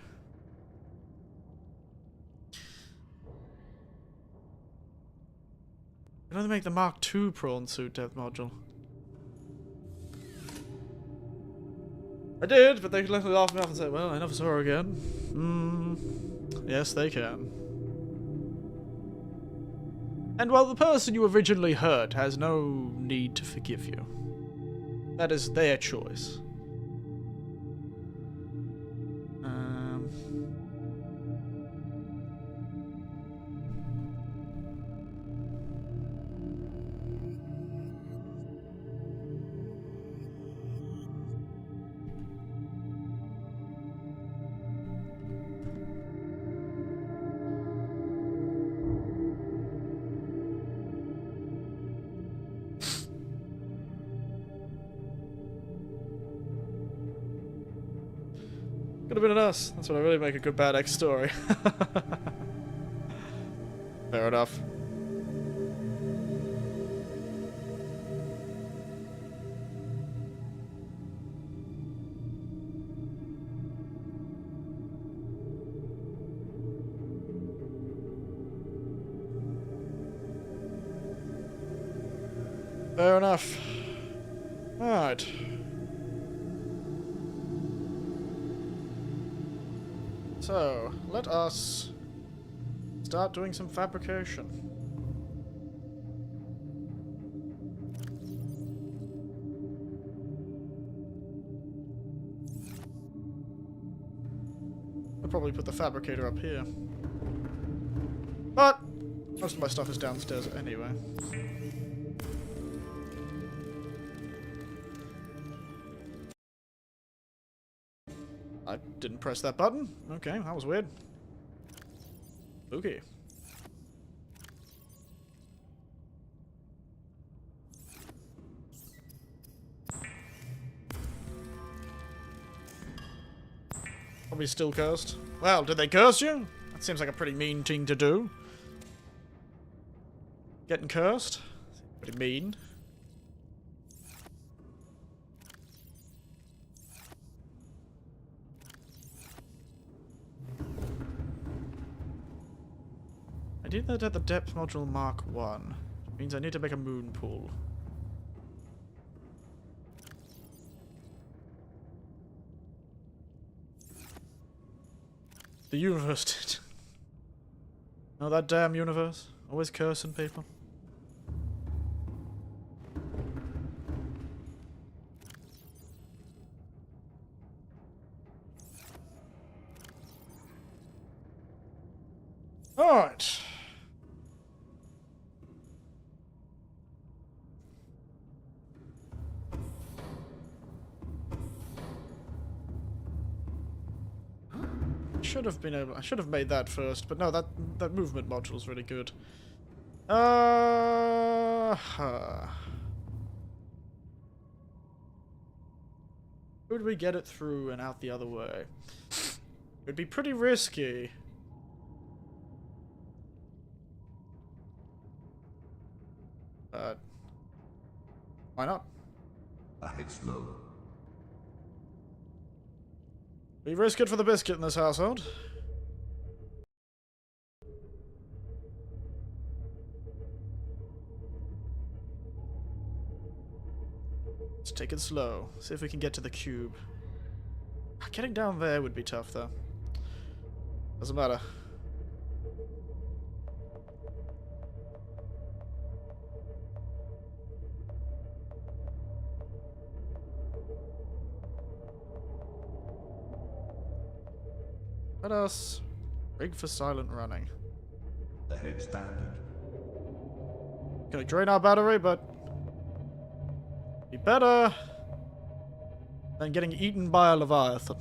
I can only make the Mark II prawn suit depth module. I did, but they laughed me off and said, well, I never saw her again. Yes, they can. And while the person you originally hurt has no need to forgive you, that is their choice. Could have been an us. That's what I really make a good bad X story. Fair enough. Fair enough. Alright. So, let us start doing some fabrication. I'll probably put the fabricator up here. But most of my stuff is downstairs anyway. I didn't press that button. Okay, that was weird. Okay. Probably still cursed. Well, did they curse you? That seems like a pretty mean thing to do. Getting cursed? Pretty mean. I did that at the depth module Mark 1. Which means I need to make a moon pool. The universe did. Oh, that damn universe. Always cursing people. Alright. I should have made that first, but no, that movement module is really good. Could we get it through and out the other way? It would be pretty risky. Why not? Ahead slow. We risk it for the biscuit in this household. Let's take it slow. See if we can get to the cube. Getting down there would be tough, though. Doesn't matter. Let us rig for silent running. Ahead standard. Gonna drain our battery, but be better than getting eaten by a Leviathan.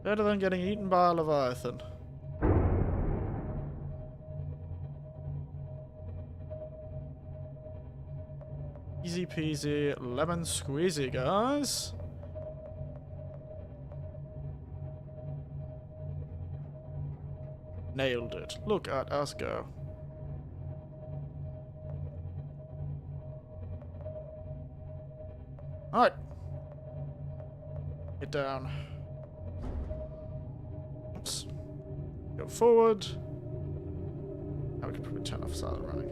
Better than getting eaten by a Leviathan. Easy peasy, lemon squeezy, guys. Nailed it. Look at us go. Alright. Get down. Oops. Go forward. Now we can probably turn off silent running.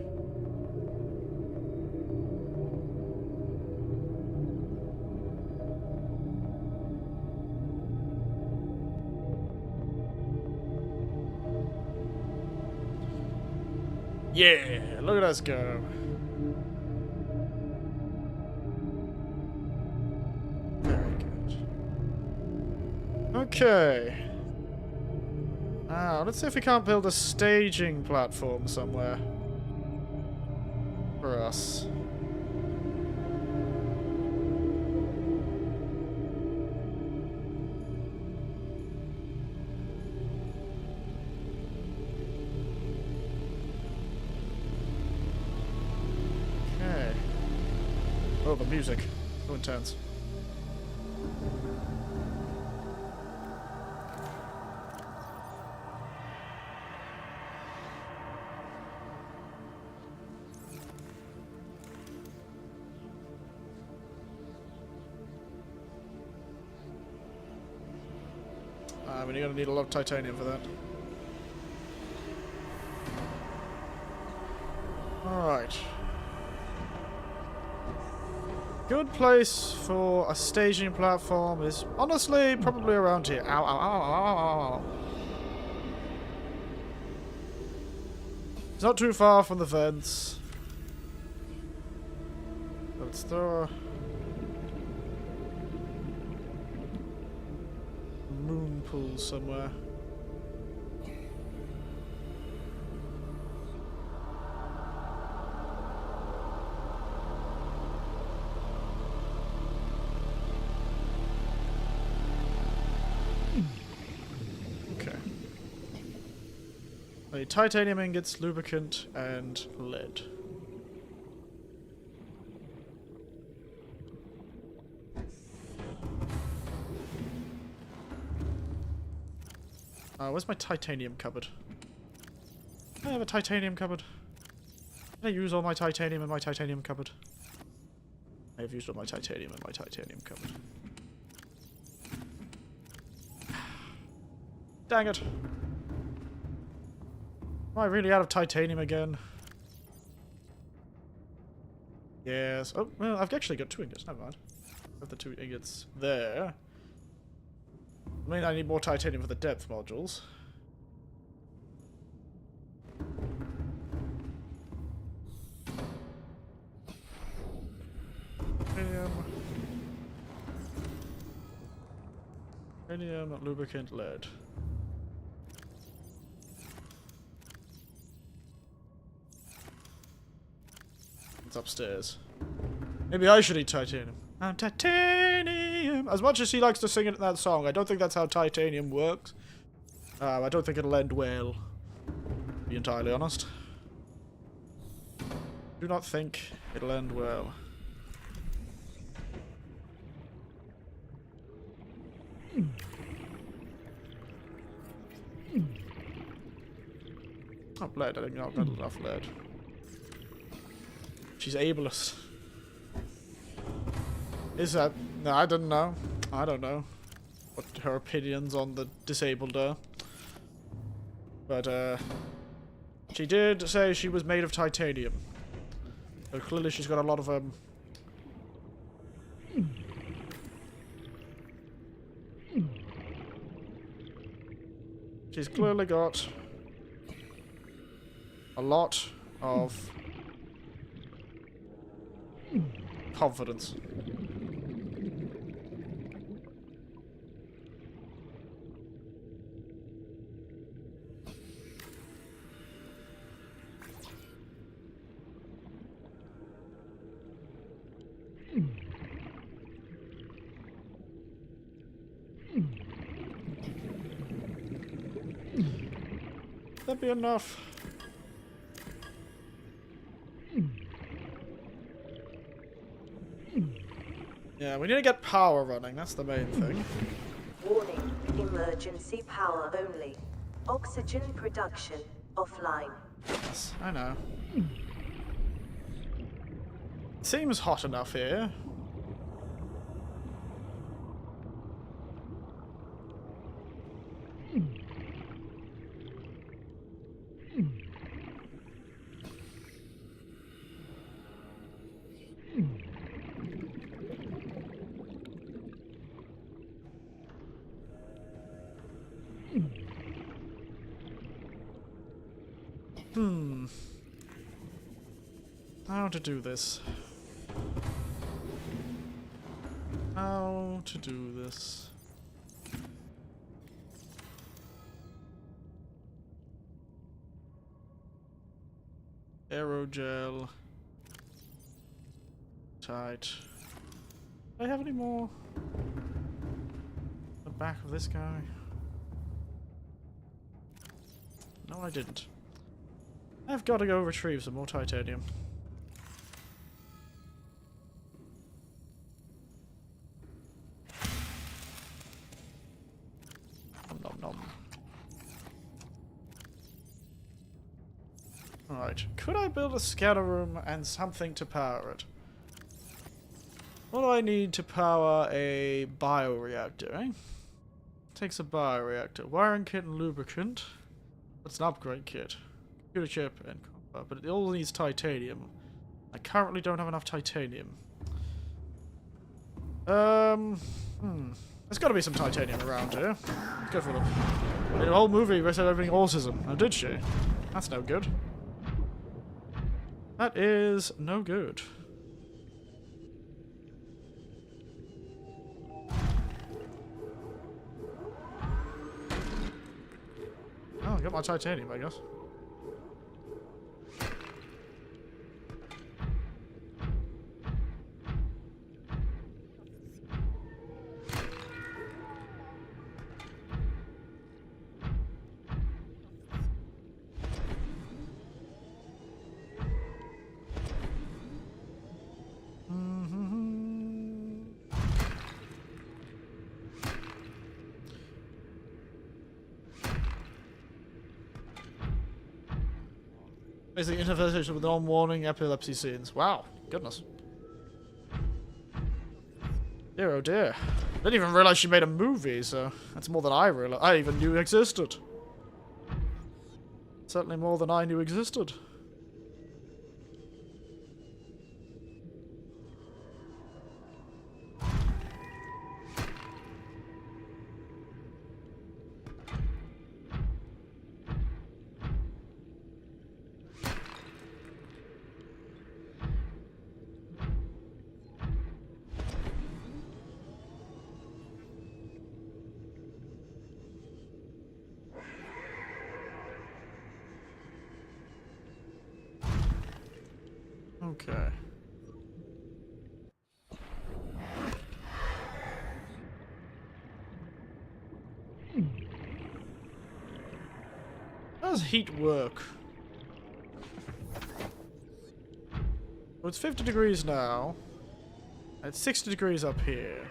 Yeah, look at us go. Very good. Okay. Now, let's see if we can't build a staging platform somewhere. For us. Okay. Oh, the music. So intense. I mean, you're gonna need a lot of titanium for that. Alright. Good place for a staging platform is honestly probably around here. Ow, ow, ow, ow, ow, ow. It's not too far from the vents. Let's throw a moon pool somewhere. Okay. A titanium ingots, lubricant, and lead. Where's my titanium cupboard? I have a titanium cupboard. Did I use all my titanium in my titanium cupboard? I have used all my titanium in my titanium cupboard. Dang it. Am I really out of titanium again? Yes. Oh, well, I've actually got 2 ingots. Never mind. I have the 2 ingots there. I mean, I need more titanium for the depth modules. Titanium, lubricant, lead. It's upstairs. Maybe I should eat titanium. I'm titanium! As much as he likes to sing it in that song, I don't think that's how titanium works. I don't think it'll end well. To be entirely honest. Do not think it'll end well. Oh, lead. I think I've got enough lead. She's ableist. Is that... No, I don't know. I don't know what her opinions on the disabled are. But, she did say she was made of titanium. So clearly she's got a lot of, she's clearly got a lot of confidence. That'd be enough. Yeah, we need to get power running. That's the main thing. Warning, emergency power only. Oxygen production offline. Yes, I know. Seems hot enough here. How to do this? How to do this? Aerogel. Tight. Do I have any more? The back of this guy? No, I didn't. I've got to go retrieve some more titanium. Nom nom nom. Alright, could I build a scanner room and something to power it? What do I need to power a bioreactor, eh? Takes a bioreactor. Wiring kit and lubricant. That's an upgrade kit. Computer chip and copper, but it all needs titanium. I currently don't have enough titanium. There's got to be some titanium around here. Let's go for them. In the whole movie, they said everything autism. Now, did she? That's no good. That is no good. Oh, I got my titanium, I guess. Basically, interpretation with non-warning epilepsy scenes. Wow, goodness. Dear oh dear. Didn't even realize she made a movie, so that's more than I realized. I even knew existed. Certainly more than I knew existed. Okay. How does heat work? Well, it's 50 degrees now. It's 60 degrees up here.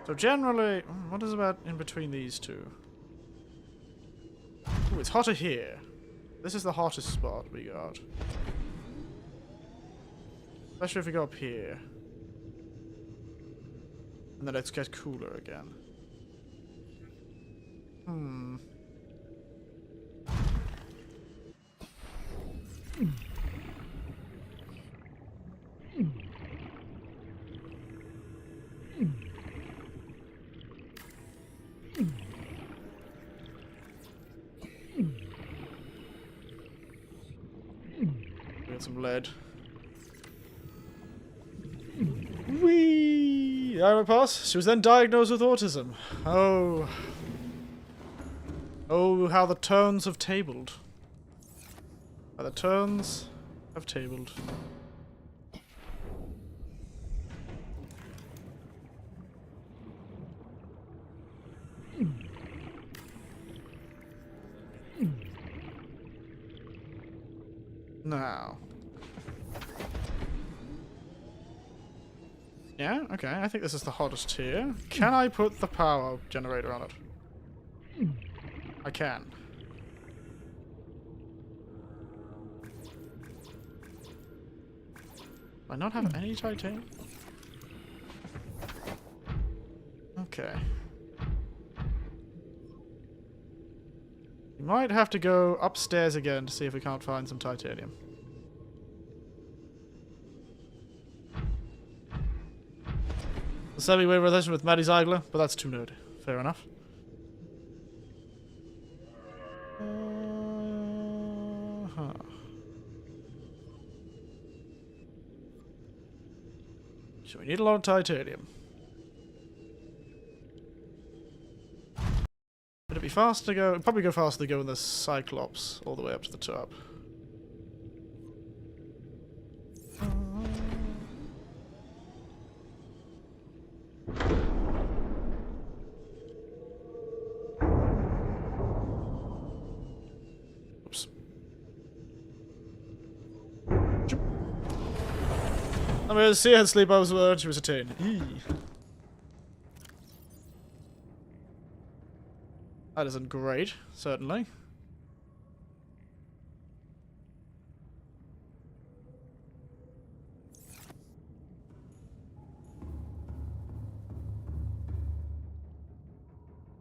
So generally, what is about in between these two? Ooh, it's hotter here. This is the hottest spot we got. Especially if we go up here. And then it gets cooler again. Get some lead. Whee! Iron pass. She was then diagnosed with autism. Oh. Oh, how the turns have tabled. How the turns have tabled. Now. Yeah, okay. I think this is the hottest here. Can I put the power generator on it? I can. Do I not have any titanium? Okay. We might have to go upstairs again to see if we can't find some titanium. The semi-way relation with Maddie Ziegler, but that's too nerdy. Fair enough. Huh. So we need a lot of titanium. Would it be faster to go? It'd probably go faster to go in the Cyclops all the way up to the top. Oops. I mean, see her sleep over when she was a teen. Eee. That isn't great, certainly.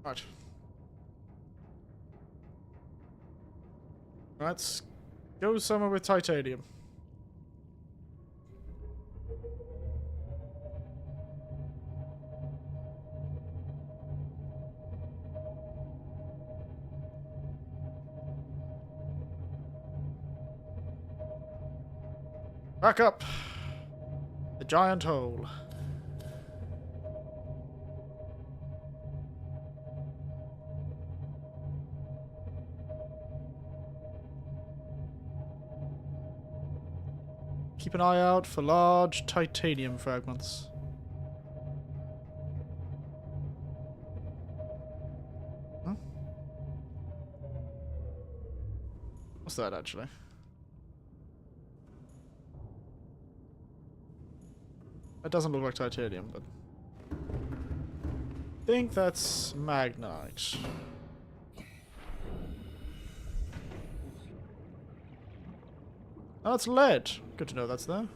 Right. Let's go somewhere with titanium. Back up! The giant hole. Keep an eye out for large titanium fragments. Huh? What's that actually? That doesn't look like titanium, but I think that's magnite. Oh, it's lead. Good to know that's there.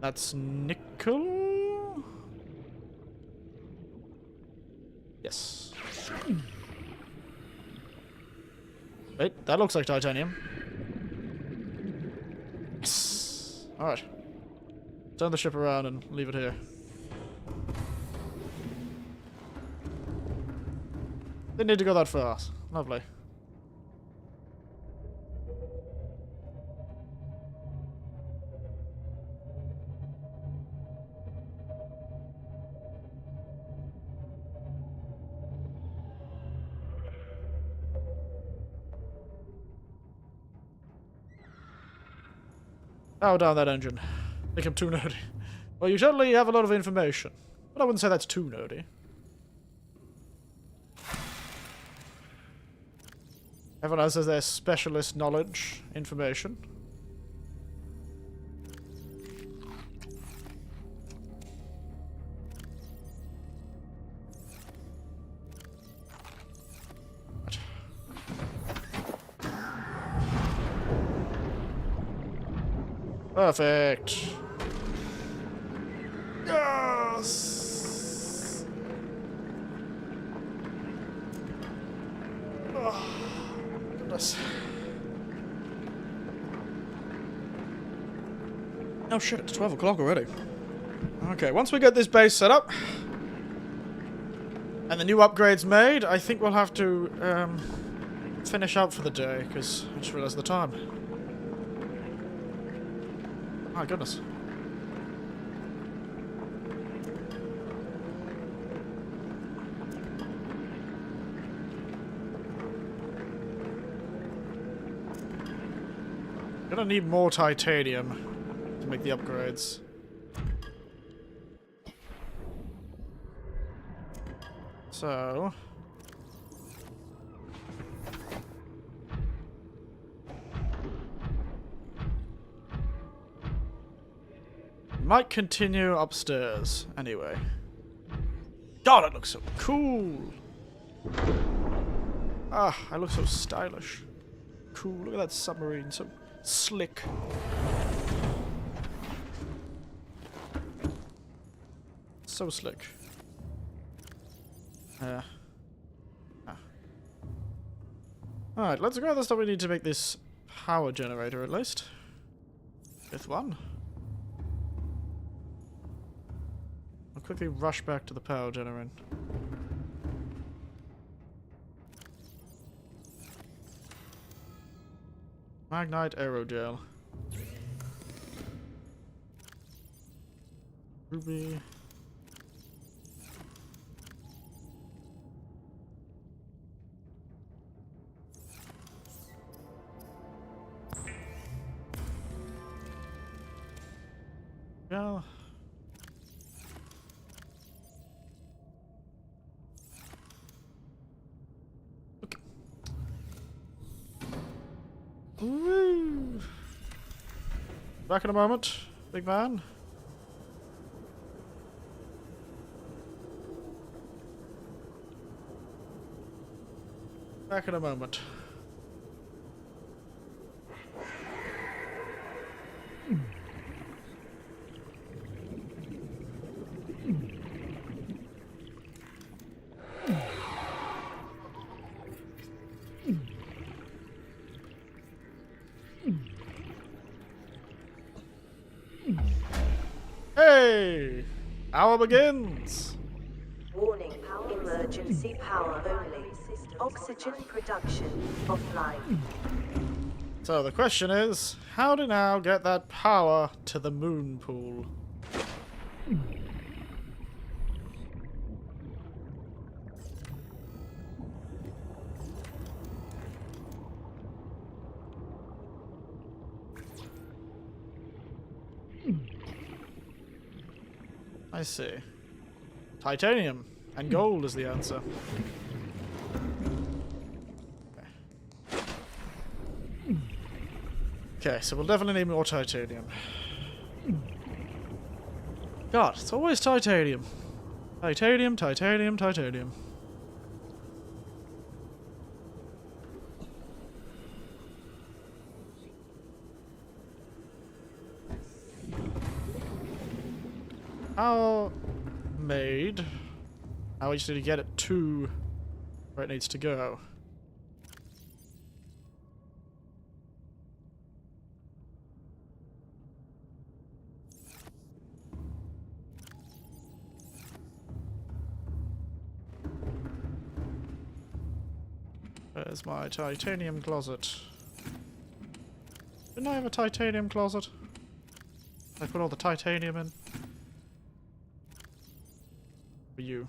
That's nickel? Yes. Wait, that looks like titanium. Yes. Alright. Turn the ship around and leave it here. Didn't need to go that fast. Lovely. Power down that engine. Think I'm too nerdy. Well, you certainly have a lot of information. But I wouldn't say that's too nerdy. Everyone else has their specialist knowledge, information. Perfect. Yes. Oh, goodness. Oh shit, it's 12 o'clock already. Okay, once we get this base set up and the new upgrades made, I think we'll have to finish up for the day, because I just realized the time. My goodness. Gonna need more titanium to make the upgrades. So... might continue upstairs anyway. God, it looks so cool. Ah, I look so stylish. Cool, look at that submarine, so slick. So slick. Alright, let's grab the stuff we need to make this power generator at least. Fifth one. I'll quickly rush back to the power generator. Magnite aerogel. Ruby. Yeah. Okay. Woo. Back in a moment, big man. Back in a moment. Hey! Hour begins! Warning, emergency power only. Oxygen production offline. So the question is, how to now get that power to the moon pool? I see. Titanium and gold is the answer. Okay, so we'll definitely need more titanium. God, it's always titanium. Titanium, titanium, titanium. How made? Now we just need to get it to where it needs to go. Where's my titanium closet? Didn't I have a titanium closet? I put all the titanium in. For you.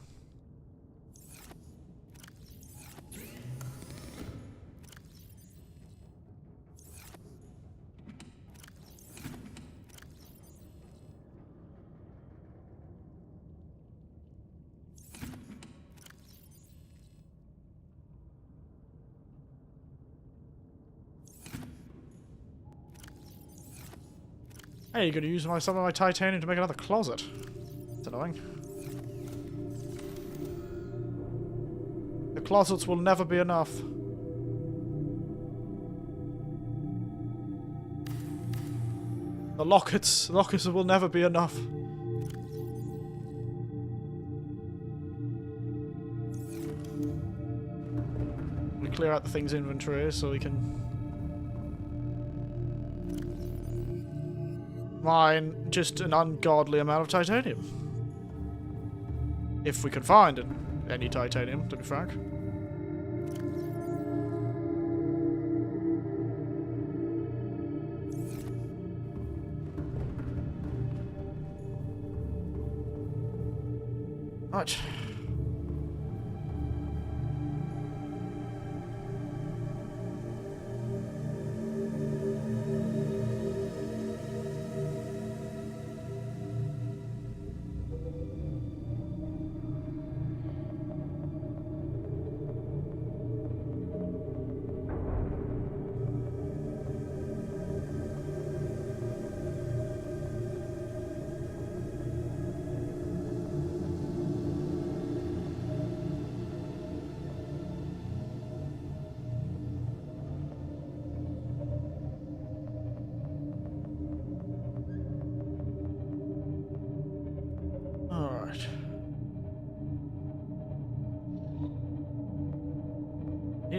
Hey, you're gonna use some of my titanium to make another closet. That's annoying. The closets will never be enough. The lockets will never be enough. We clear out the thing's inventory so we can mine just an ungodly amount of titanium. If we can find any titanium, to be frank. Right.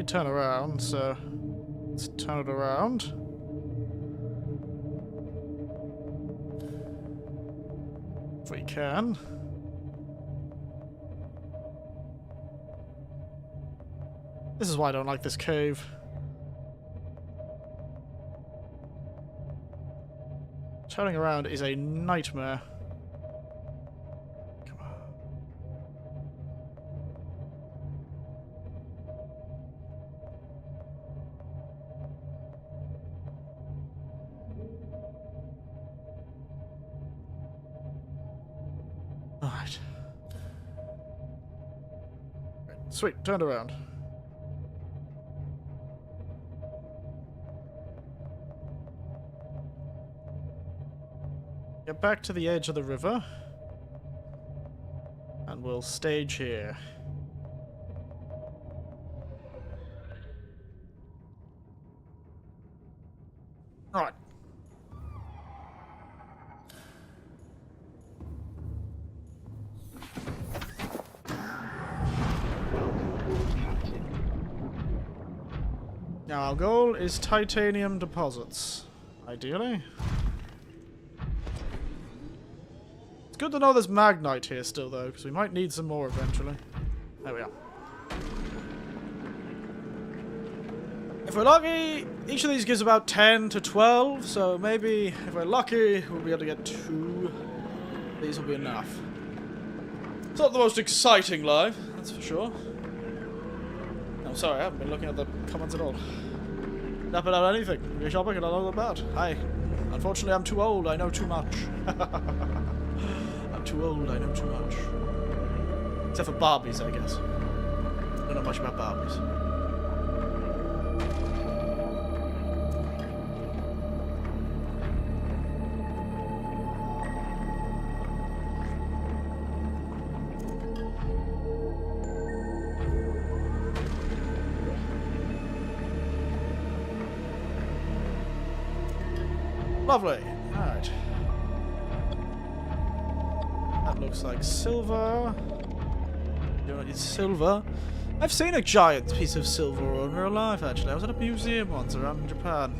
need to turn around, so let's turn it around. If we can. This is why I don't like this cave. Turning around is a nightmare. Come on. Alright. Sweet, turned around. Get back to the edge of the river. And we'll stage here. Alright. Now our goal is titanium deposits, ideally. It's good to know there's magnite here still though, because we might need some more eventually. There we are. If we're lucky, each of these gives about 10 to 12, so maybe if we're lucky, we'll be able to get 2. These will be enough. It's not the most exciting live, that's for sure. I'm sorry, I haven't been looking at the comments at all. Not about anything. You're shopping and I know about. Hi. Unfortunately, I'm too old. I know too much. I'm too old. I know too much. Except for Barbies, I guess. I don't know much about Barbies. Lovely. Alright. That looks like silver. You know, it's silver. I've seen a giant piece of silver in real life, actually. I was at a museum once around in Japan.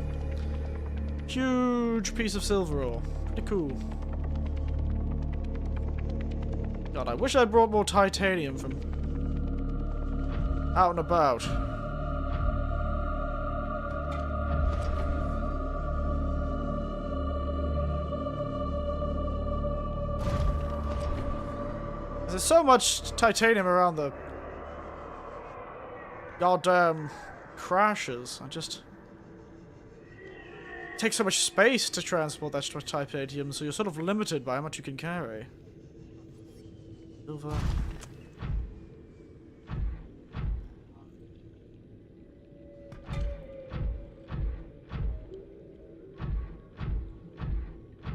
Huge piece of silver ore. Pretty cool. God, I wish I brought more titanium from out and about. There's so much titanium around the goddamn crashes. It takes so much space to transport that titanium, so you're sort of limited by how much you can carry. Silver.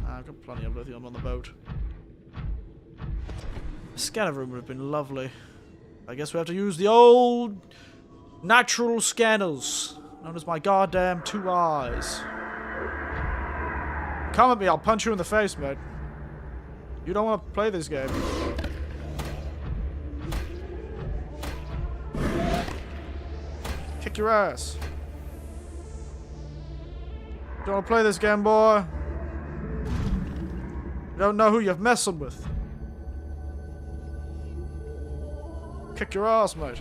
I've got plenty of lithium on the boat. A scanner room would have been lovely. I guess we have to use the old natural scanners, known as my goddamn 2 eyes. Come at me, I'll punch you in the face, mate. You don't want to play this game. Kick your ass. You don't want to play this game, boy. You don't know who you're messing with. Kick your ass, mate.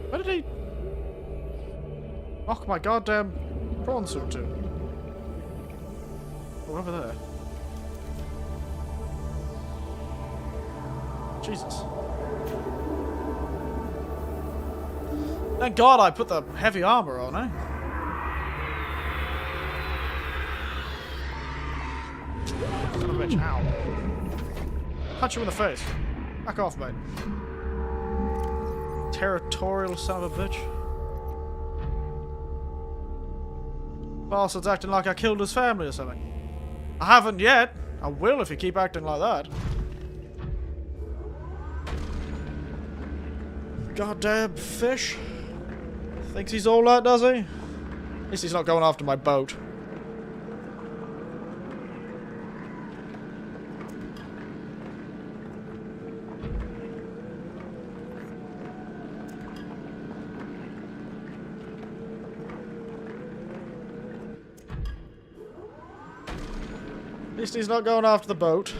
Where did he knock my goddamn prawn suit to? Oh, over there. Jesus. Thank God I put the heavy armor on, eh? Son of a bitch, ow. Punch you in the face. Back off, mate. Territorial son of a bitch. Bastard's acting like I killed his family or something. I haven't yet. I will if you keep acting like that. Goddamn fish. Thinks he's all that, does he? At least he's not going after my boat. At least he's not going after the boat.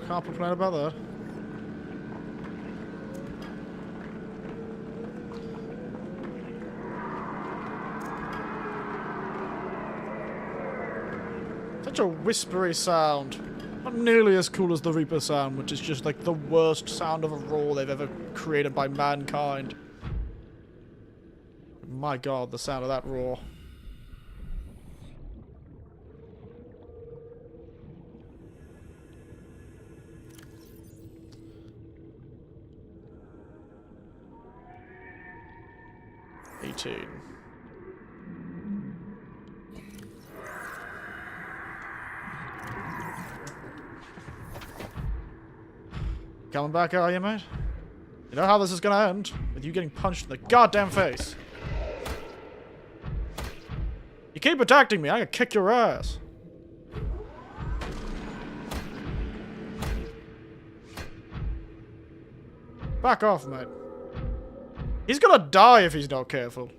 Can't complain about that. Such a whispery sound. Not nearly as cool as the Reaper sound, which is just like the worst sound of a roar they've ever created by mankind. My god, the sound of that roar. Coming back, are you, mate? You know how this is gonna end? With you getting punched in the goddamn face. You keep attacking me, I'm gonna kick your ass. Back off, mate. He's gonna die if he's not careful.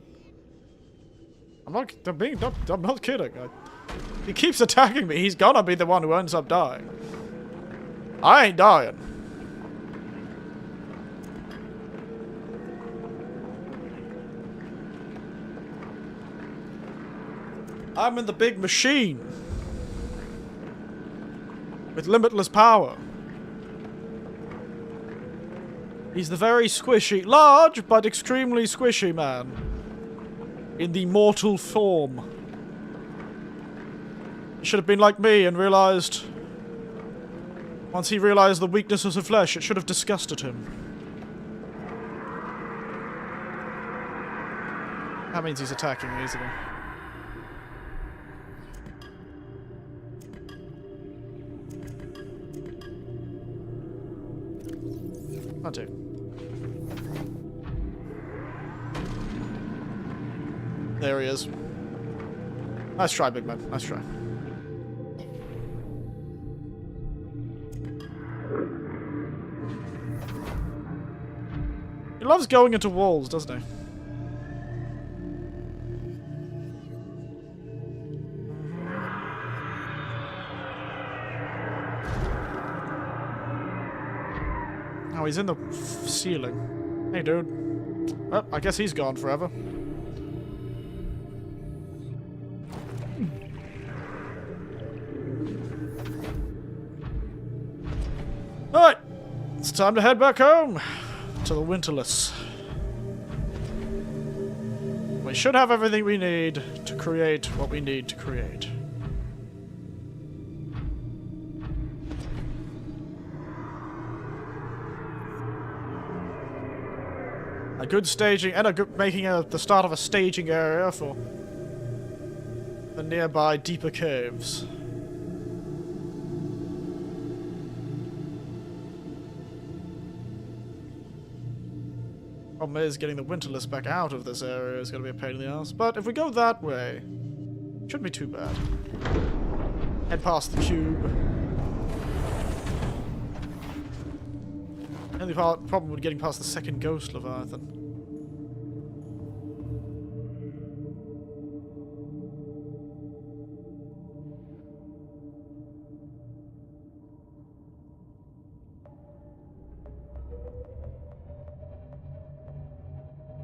I'm not kidding. He keeps attacking me. He's gonna be the one who ends up dying. I ain't dying. I'm in the big machine. With limitless power. He's the very squishy, large but extremely squishy man. In the mortal form. He should have been like me and realized... Once he realized the weaknesses of flesh, it should have disgusted him. That means he's attacking me, isn't he? I'll do. There he is. Nice try, big man. Nice try. He loves going into walls, doesn't he? Oh, he's in the ceiling. Hey, dude. Well, I guess he's gone forever. Alright. It's time to head back home. To the Winterless. We should have everything we need to create what we need to create. A good staging, and a good making the start of a staging area for the nearby deeper caves. Problem is, getting the Winterless back out of this area is going to be a pain in the ass. But if we go that way, it shouldn't be too bad. Head past the cube. The only problem with getting past the second ghost Leviathan.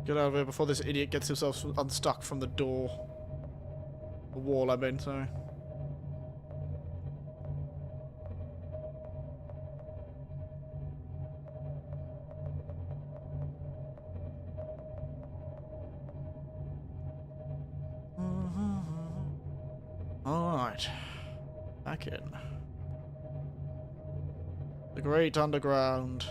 Get out of here before this idiot gets himself unstuck from the door. The wall, I mean, sorry. Alright. Back in. The Great Underground.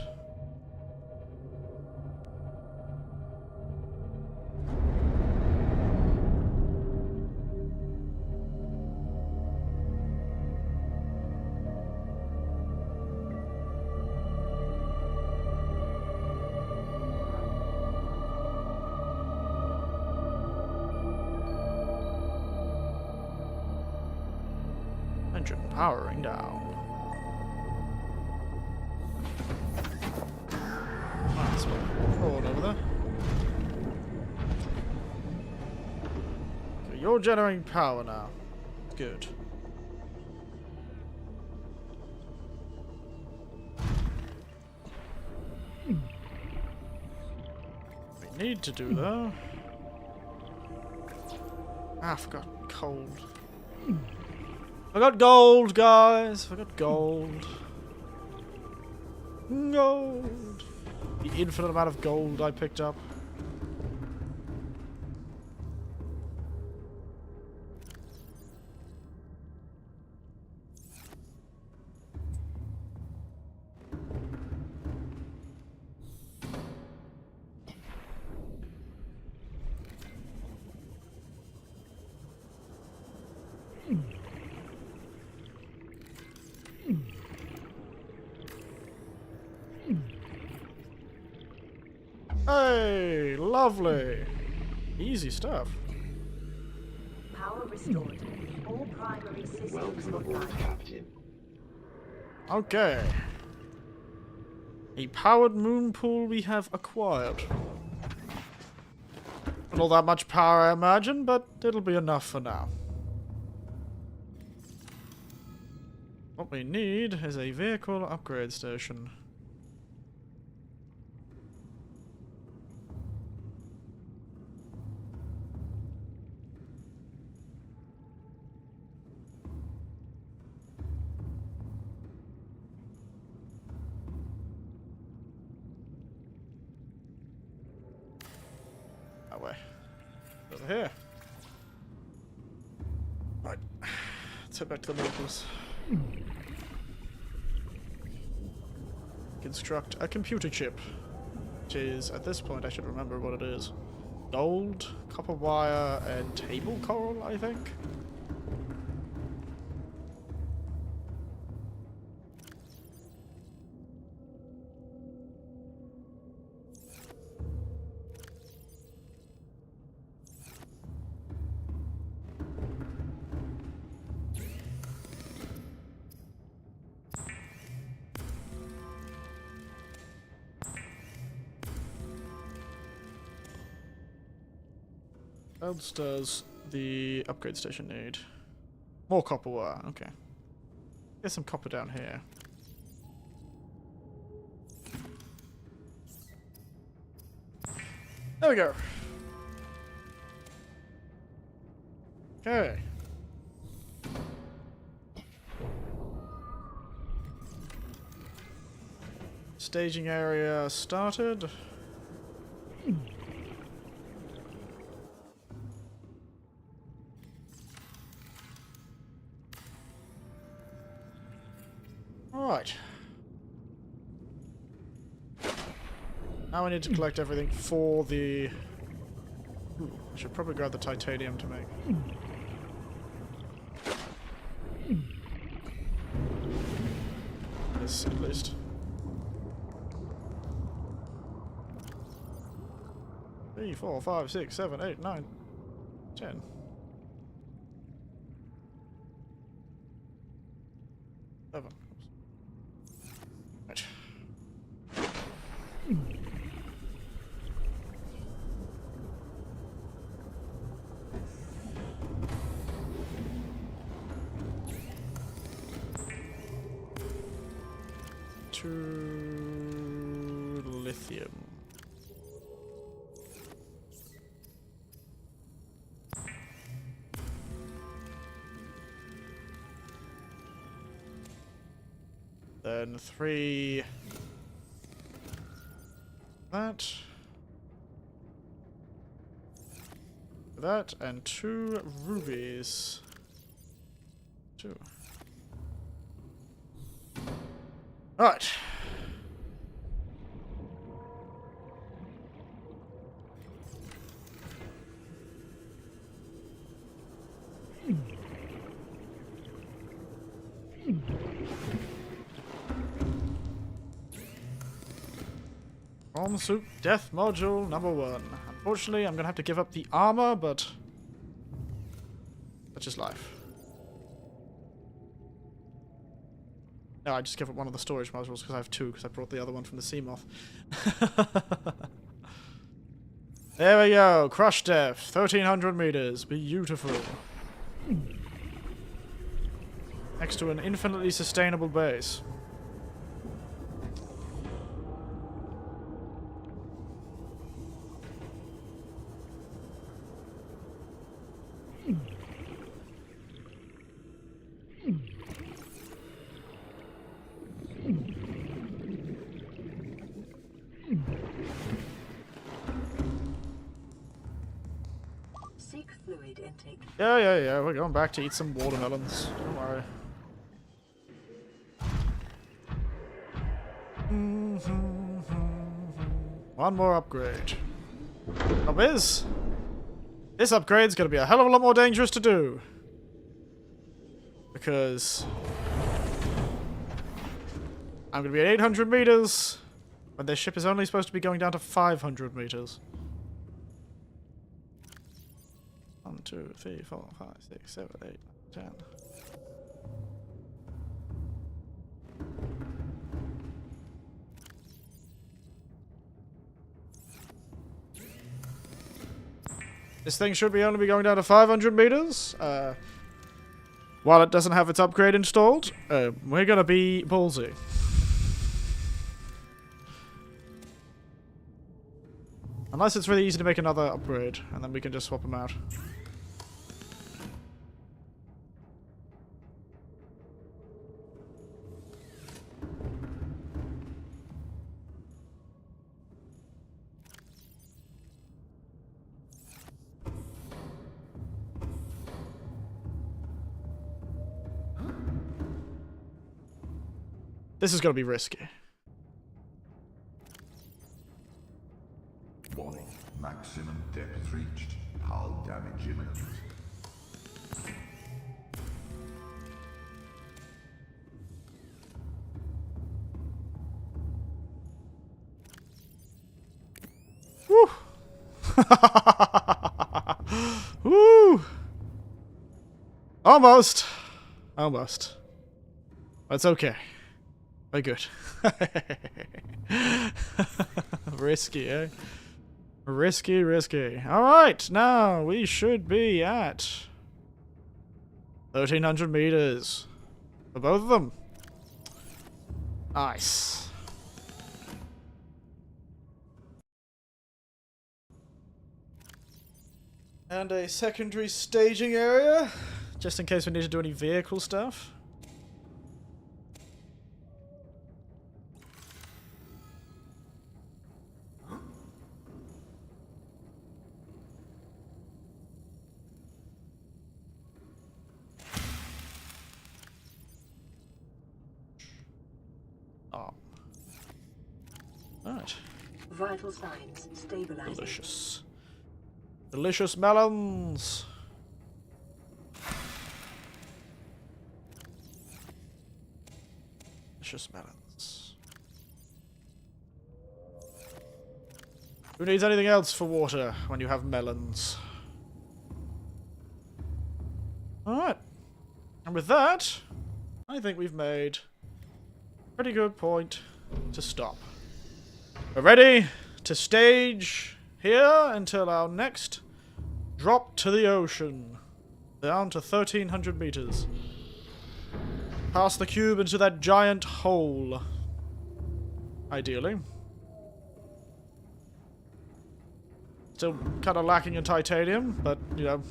Engine powering down. That's one over there. So you're generating power now. Good. We need to do though. Ah, I forgot cold. I got gold, guys. I got gold. Gold. The infinite amount of gold I picked up. Hey, lovely. Easy stuff. Power restored. All primary systems Welcome aboard, online. Captain. Okay. A powered moon pool we have acquired. Not all that much power, I imagine, but it'll be enough for now. What we need is a vehicle upgrade station. That way. Over here. Right. Let's head back to the locals. Construct a computer chip. Which is, at this point, I should remember what it is. Gold, copper wire, and table coral, I think. What else does the upgrade station need? More copper wire, okay. Get some copper down here. There we go. Okay. Staging area started. Alright. Now I need to collect everything for the... Ooh, I should probably grab the titanium to make. This, at least. Three, 4, 5, 6, 7, 8, 9, 10. Seven. Right. To lithium. Then 3. That and 2 rubies. 2. Alright. Bomb suit death module number 1. Unfortunately, I'm gonna have to give up the armor, but that's just life. No, I just give up one of the storage modules because I have 2, because I brought the other one from the Seamoth. There we go. Crush depth. 1,300 meters. Beautiful. Next to an infinitely sustainable base. Seek fluid intake. Yeah. We're going back to eat some watermelons. Don't worry. One more upgrade. Problem is, this upgrade's gonna be a hell of a lot more dangerous to do. Because I'm gonna be at 800 meters when this ship is only supposed to be going down to 500 meters. 1, 2, 3, 4, 5, 6, 7, 8, 10. This thing should be only going down to 500 meters. While it doesn't have its upgrade installed, we're gonna be ballsy. Unless it's really easy to make another upgrade, and then we can just swap them out. This is gonna be risky. Warning. Maximum depth reached. Hull damage imminent. Woo! Woo! Almost. Almost. That's okay. Very good. Risky, eh? Risky, risky. Alright, now we should be at 1,300 meters. For both of them. Nice. And a secondary staging area, just in case we need to do any vehicle stuff. Oh. Alright. Vital signs stabilizing. Delicious. Delicious melons! Delicious melons. Who needs anything else for water when you have melons? Alright. And with that, I think we've made a pretty good point to stop. We're ready to stage here until our next drop to the ocean. Down to 1,300 meters. Past the cube into that giant hole. Ideally. Still kind of lacking in titanium, but, you know,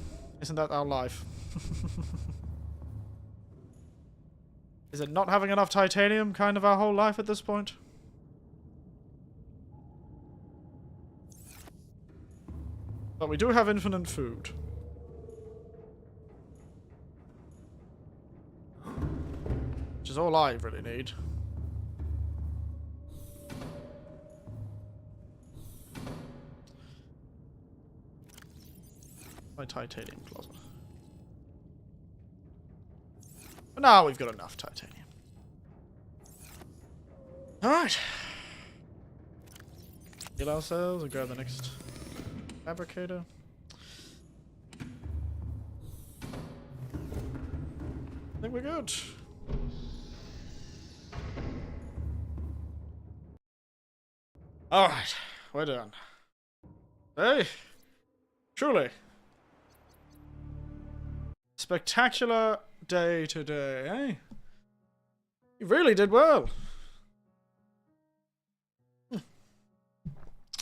isn't that our life? Is it not having enough titanium kind of our whole life at this point? But we do have infinite food. Which is all I really need. My titanium closet. But now we've got enough titanium. Alright. Heal ourselves and grab the next fabricator. I think we're good. Alright, we're done. Hey, truly. Spectacular day today, eh? You really did well.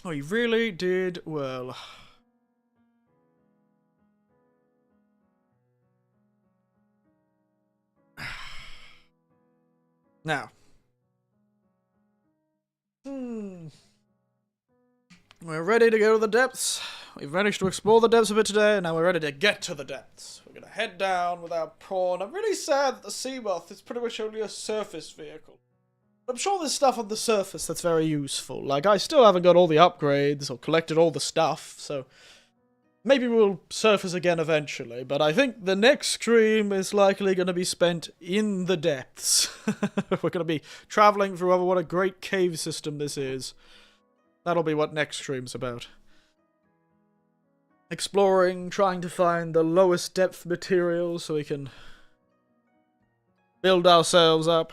Oh, you really did well. Now. We're ready to go to the depths. We've managed to explore the depths a bit today, and now we're ready to get to the depths. We're gonna head down with our prawn. I'm really sad that the Seamoth is pretty much only a surface vehicle. I'm sure there's stuff on the surface that's very useful. Like, I still haven't got all the upgrades or collected all the stuff, so maybe we'll surface again eventually, but I think the next stream is likely going to be spent in the depths. We're going to be traveling through what a great cave system this is. That'll be what next stream's about. Exploring, trying to find the lowest depth materials so we can build ourselves up.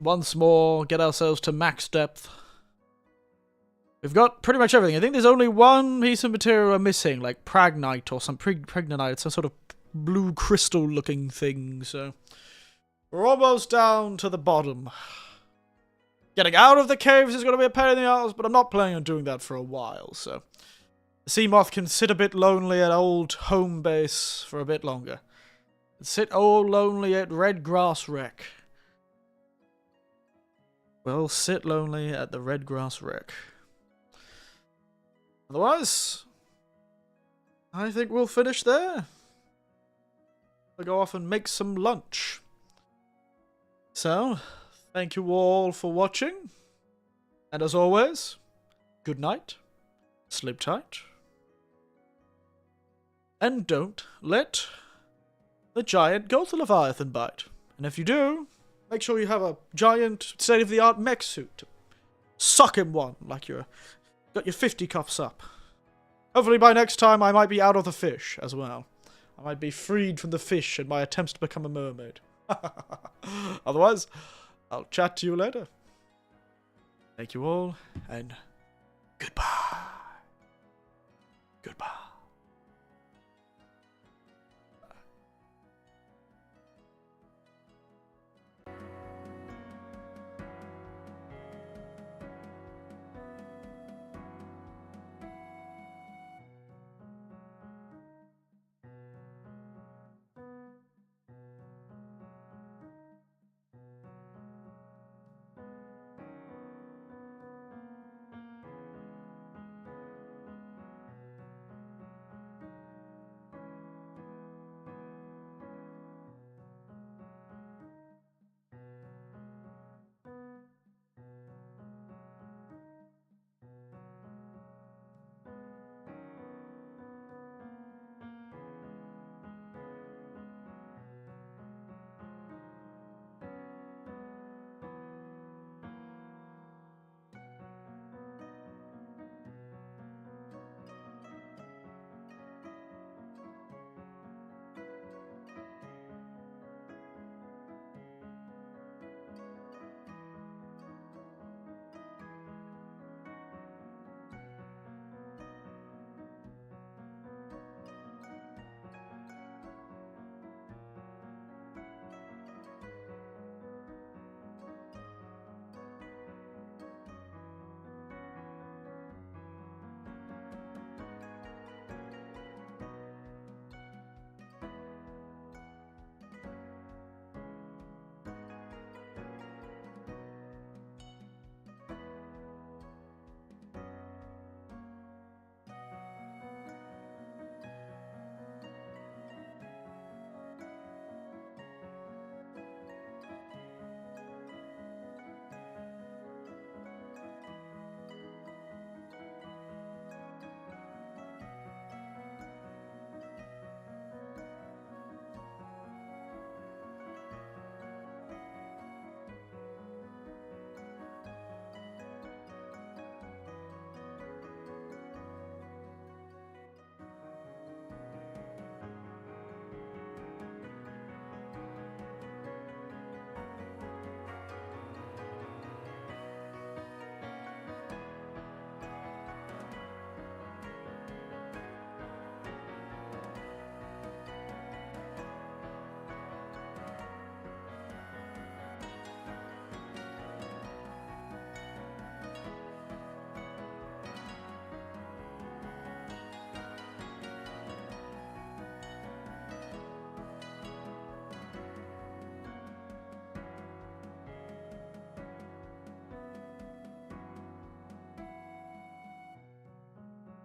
Once more, get ourselves to max depth. We've got pretty much everything. I think there's only one piece of material we're missing, like pragnite or some pregnanite, some sort of blue crystal looking thing, so we're almost down to the bottom. Getting out of the caves is going to be a pain in the ass, but I'm not planning on doing that for a while, so the Seamoth can sit a bit lonely at old home base for a bit longer. Sit all lonely at Red Grass Wreck. Well, sit lonely at the Red Grass Wreck. Otherwise, I think we'll finish there. We'll go off and make some lunch. So, thank you all for watching. And as always, good night, sleep tight, and don't let the giant go to Leviathan bite. And if you do, make sure you have a giant state-of-the-art mech suit to suck him one like you're got your 50 cups up. Hopefully by next time I might be out of the fish as well. I might be freed from the fish in my attempts to become a mermaid. Otherwise, I'll chat to you later. Thank you all, and goodbye. Goodbye.